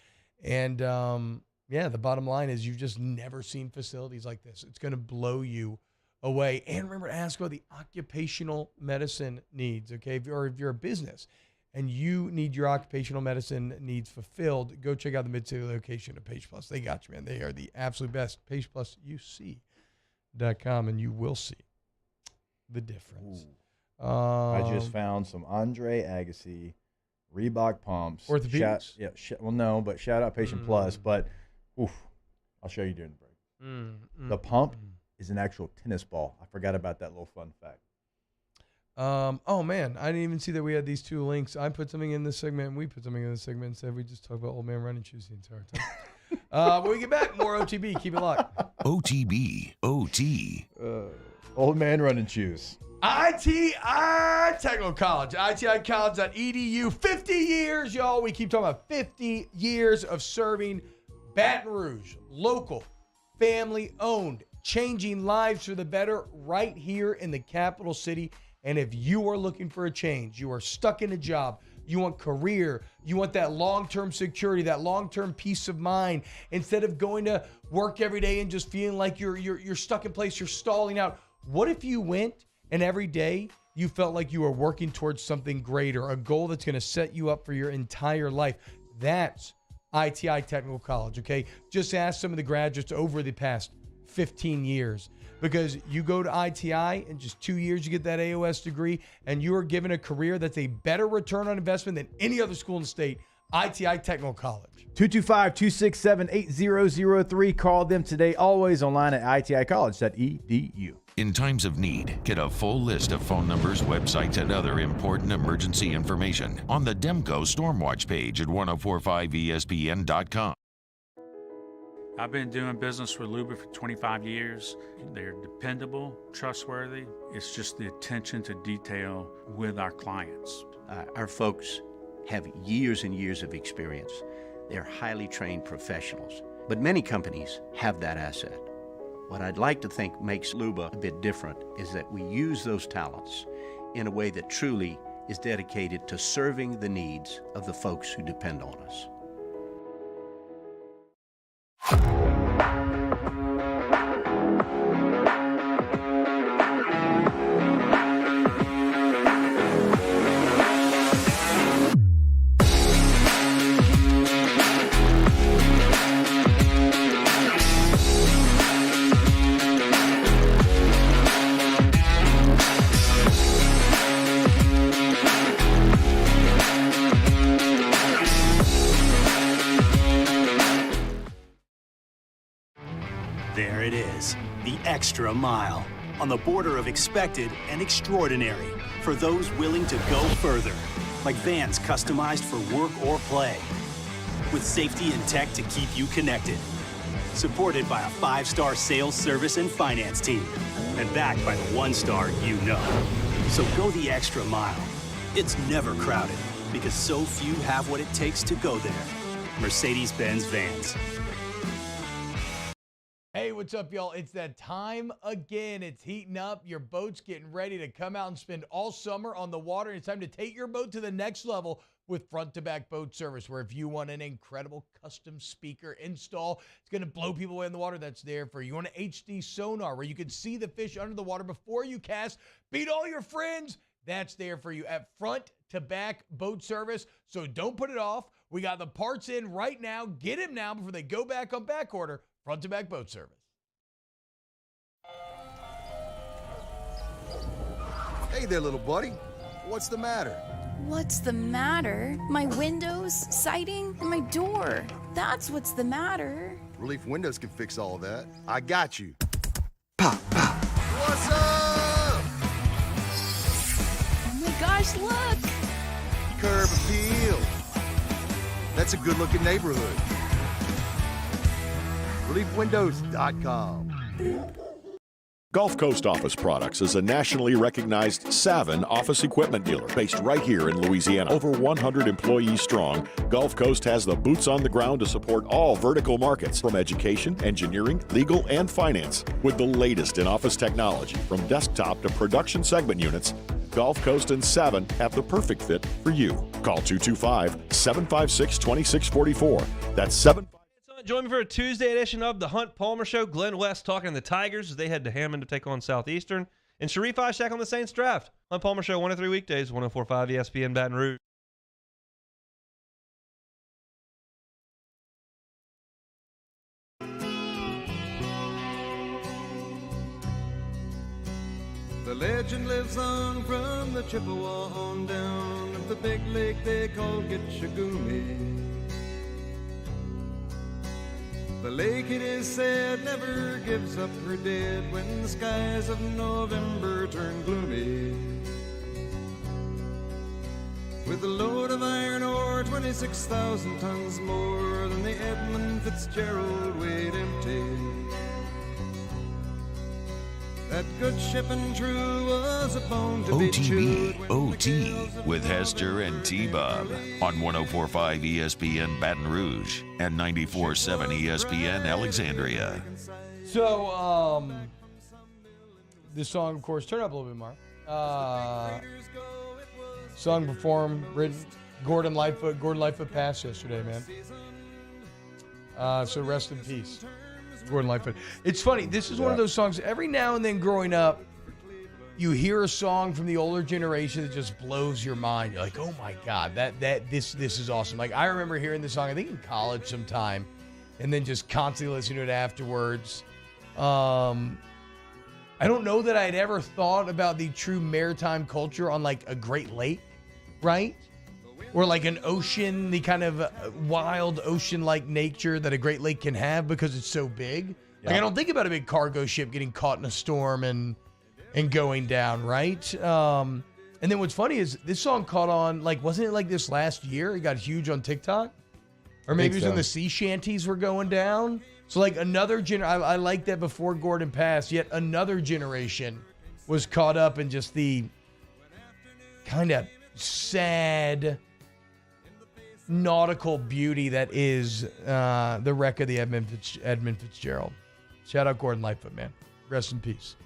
And the bottom line is you've just never seen facilities like this. It's going to blow you away. And remember to ask about the occupational medicine needs, okay? If you're a business and you need your occupational medicine needs fulfilled, go check out the Mid-City location of Patient Plus. They got you, man. They are the absolute best. PatientPlusUC.com, and you will see the difference. I just found some Andre Agassi Reebok pumps. Orthopedics? No, but shout out Patient Plus. But, I'll show you during the break. The pump is an actual tennis ball. I forgot about that little fun fact. Oh, man. I didn't even see that we had these two links. I put something in this segment, and we put something in this segment. Instead, we just talk about old man running shoes the entire time. When we get back, more OTB. Keep it locked. OTB. OT. Old man running shoes. ITI Technical College. ITIcollege.edu. 50 years, y'all. We keep talking about 50 years of serving Baton Rouge. Local, family-owned, changing lives for the better right here in the capital city. And if you are looking for a change, you are stuck in a job, you want career, you want that long-term security, that long-term peace of mind, instead of going to work every day and just feeling like you're stuck in place, you're stalling out. What if you went and every day you felt like you were working towards something greater, a goal that's going to set you up for your entire life? That's ITI Technical College, okay? Just ask some of the graduates over the past 15 years. Because you go to ITI, in just 2 years you get that AOS degree, and you are given a career that's a better return on investment than any other school in the state. ITI Technical College. 225-267-8003. Call them today. Always online at iticollege.edu. In times of need, get a full list of phone numbers, websites, and other important emergency information on the Demco Stormwatch page at 1045ESPN.com. I've been doing business with Luba for 25 years. They're dependable, trustworthy. It's just the attention to detail with our clients. Our folks have years and years of experience. They're highly trained professionals, but many companies have that asset. What I'd like to think makes Luba a bit different is that we use those talents in a way that truly is dedicated to serving the needs of the folks who depend on us. There it is, the extra mile, on the border of expected and extraordinary for those willing to go further, like vans customized for work or play, with safety and tech to keep you connected, supported by a 5-star sales, service, and finance team, and backed by the 1-star you know. So go the extra mile. It's never crowded, because so few have what it takes to go there. Mercedes-Benz Vans. Hey, what's up, y'all? It's that time again. It's heating up. Your boat's getting ready to come out and spend all summer on the water. It's time to take your boat to the next level with front-to-back boat service, where if you want an incredible custom speaker install, it's going to blow people away in the water, that's there for you. You want an HD sonar where you can see the fish under the water before you cast, beat all your friends, that's there for you at front-to-back boat service. So don't put it off. We got the parts in right now. Get them now before they go back on back order. Front-to-back boat service. Hey there, little buddy. What's the matter? What's the matter? My windows, siding, and my door. That's what's the matter. Relief Windows can fix all of that. I got you. Pop, pop. What's up? Oh my gosh, look! Curb appeal. That's a good-looking neighborhood. ReliefWindows.com. Gulf Coast Office Products is a nationally recognized Savin office equipment dealer based right here in Louisiana. Over 100 employees strong, Gulf Coast has the boots on the ground to support all vertical markets from education, engineering, legal, and finance. With the latest in office technology from desktop to production segment units, Gulf Coast and Savin have the perfect fit for you. Call 225-756-2644. That's 7. Join me for a Tuesday edition of the Hunt Palmer Show. Glenn West talking to the Tigers as they head to Hammond to take on Southeastern. And Sharif Ishak on the Saints draft. Hunt Palmer Show, 1 to 3 weekdays, 104.5 ESPN Baton Rouge. The legend lives on from the Chippewa on down of the big lake they call Gitchagumi. The lake, it is said, never gives up her dead when the skies of November turn gloomy. With a load of iron ore, 26,000 tons more than the Edmund Fitzgerald weighed empty. That good ship and true was a bone to be chewed. OT with Hester and T-Bob on 104.5 ESPN Baton Rouge and 94.7 ESPN Alexandria. So, this song, of course, turn up a little bit more. Song performed, written, Gordon Lightfoot passed yesterday, man. So rest in peace, Gordon Lightfoot. It's funny. This is one of those songs. Every now and then, growing up, you hear a song from the older generation that just blows your mind. You're like, oh my God, this is awesome. Like, I remember hearing this song, I think in college sometime, and then just constantly listening to it afterwards. I don't know that I'd ever thought about the true maritime culture on like a Great Lake, right? Or like an ocean, the kind of wild ocean-like nature that a Great Lake can have because it's so big. Like, I don't think about a big cargo ship getting caught in a storm and going down, right? And then what's funny is this song caught on, like, wasn't it like this last year? It got huge on TikTok? Or maybe it was when the sea shanties were going down. So, like, another I like that before Gordon passed, yet another generation was caught up in just the kind of sad nautical beauty that is the wreck of the Edmund Fitzgerald. Shout out Gordon Lightfoot, man. Rest in peace.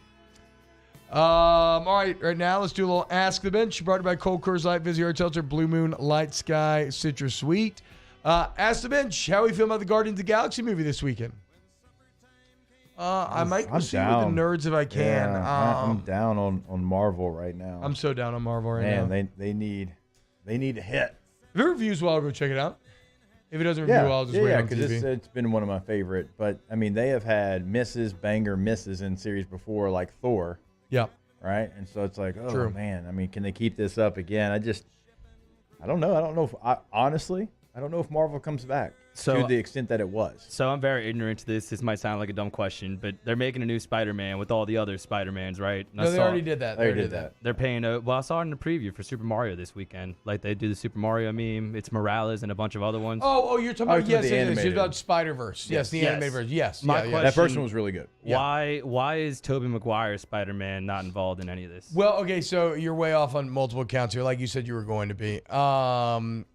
All right now let's do a little Ask the Bench, brought to you by Cold Coors Light, Vizzy Hard Seltzer, Blue Moon, Light Sky, Citrus Sweet. Ask the Bench, how are we feeling about the Guardians of the Galaxy movie this weekend? I might proceed with the nerds if I can. Yeah, I'm down on Marvel right now. I'm so down on Marvel right now. Man, they need a hit. If it reviews well, I'll go check it out. If it doesn't review well, I'll just wait on TV. Because it's been one of my favorite. But, I mean, they have had banger misses in series before, like Thor. Yep. Right? And so it's like, oh, True. man. I mean, can they keep this up again? I don't know. Honestly, I don't know if Marvel comes back to the extent that it was. So I'm very ignorant to this. This might sound like a dumb question, but they're making a new Spider-Man with all the other Spider-Mans, right? And No, they already did that. They already did that. They're paying I saw it in the preview for Super Mario this weekend. Like, they do the Super Mario meme. It's Morales and a bunch of other ones. Oh, you're talking about, yes, it's about Spider-Verse. Yes, the animated version. Yes. My question, that first one was really good. Why is Tobey Maguire's Spider-Man not involved in any of this? Well, okay, so you're way off on multiple counts here, like you said you were going to be.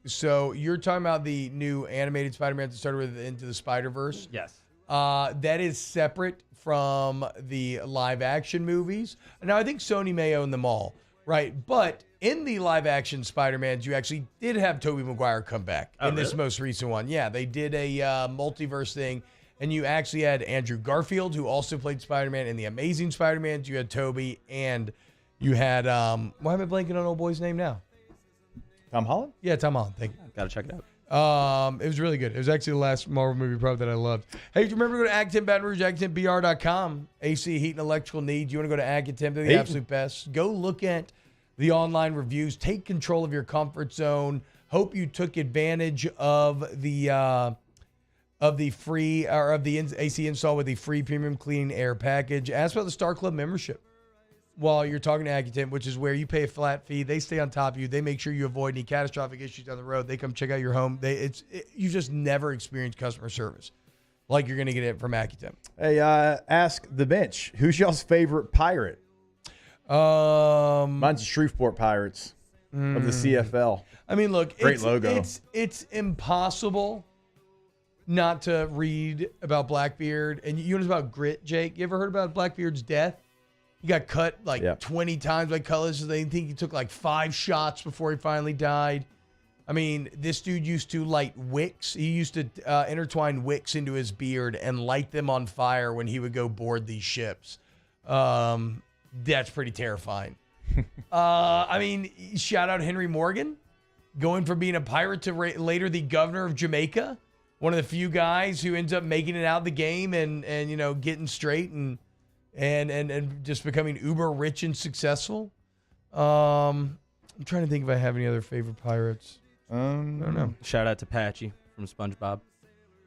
So you're talking about the new animated Spider-Man that started with Into the Spider-Verse? Yes. That is separate from the live-action movies. Now, I think Sony may own them all, right? But in the live-action Spider-Mans, you actually did have Tobey Maguire come back in this most recent one. Yeah, they did a multiverse thing, and you actually had Andrew Garfield, who also played Spider-Man in the Amazing Spider-Mans. You had Tobey, and you had, why am I blanking on old boy's name now? Tom Holland? Yeah, Tom Holland. Thank you. Gotta check it out. It was really good. It was actually the last Marvel movie probably that I loved. Hey, do you remember to go to Ag 10 Baton Rouge, ag10br.com. AC, heat, and electrical needs. You want to go to Ag 10, they're the absolute best. Go look at the online reviews. Take control of your comfort zone. Hope you took advantage of the free or of the AC install with the free premium clean air package. Ask about the Star Club membership while you're talking to Accutent, which is where you pay a flat fee. They stay on top of you. They make sure you avoid any catastrophic issues down the road. They come check out your home. You just never experience customer service like you're going to get it from Accutemp. Hey, ask the bench. Who's y'all's favorite pirate? Mine's the Shreveport Pirates of the CFL. I mean, look, Great logo. It's impossible not to read about Blackbeard. And you know about Grit, Jake? You ever heard about Blackbeard's death? He got cut 20 times by Cutlass. They think he took 5 shots before he finally died. I mean, this dude used to light wicks. He used to intertwine wicks into his beard and light them on fire when he would go board these ships. That's pretty terrifying. I mean, shout out Henry Morgan, going from being a pirate to later the governor of Jamaica. One of the few guys who ends up making it out of the game and getting straight and just becoming uber rich and successful. I'm trying to think if I have any other favorite pirates. I don't know. Shout out to Patchy from SpongeBob.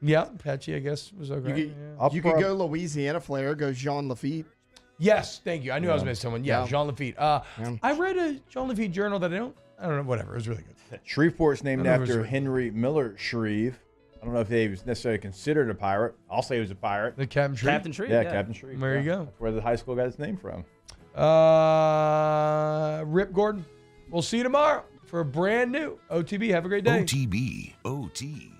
Yeah, Patchy, I guess, was okay. You could go Louisiana flair, go Jean Lafitte. Yes, thank you. I knew I was missing someone. Yeah, Jean Lafitte. I read a Jean Lafitte journal that I don't know, whatever. It was really good. Shreveport's named after Henry Miller Shreve. I don't know if he was necessarily considered a pirate. I'll say he was a pirate. The Captain Shreve? Captain Shreve. Yeah, Captain Shreve. There you go. That's where the high school got its name from. Rip Gordon. We'll see you tomorrow for a brand new OTB. Have a great day. OTB. OT.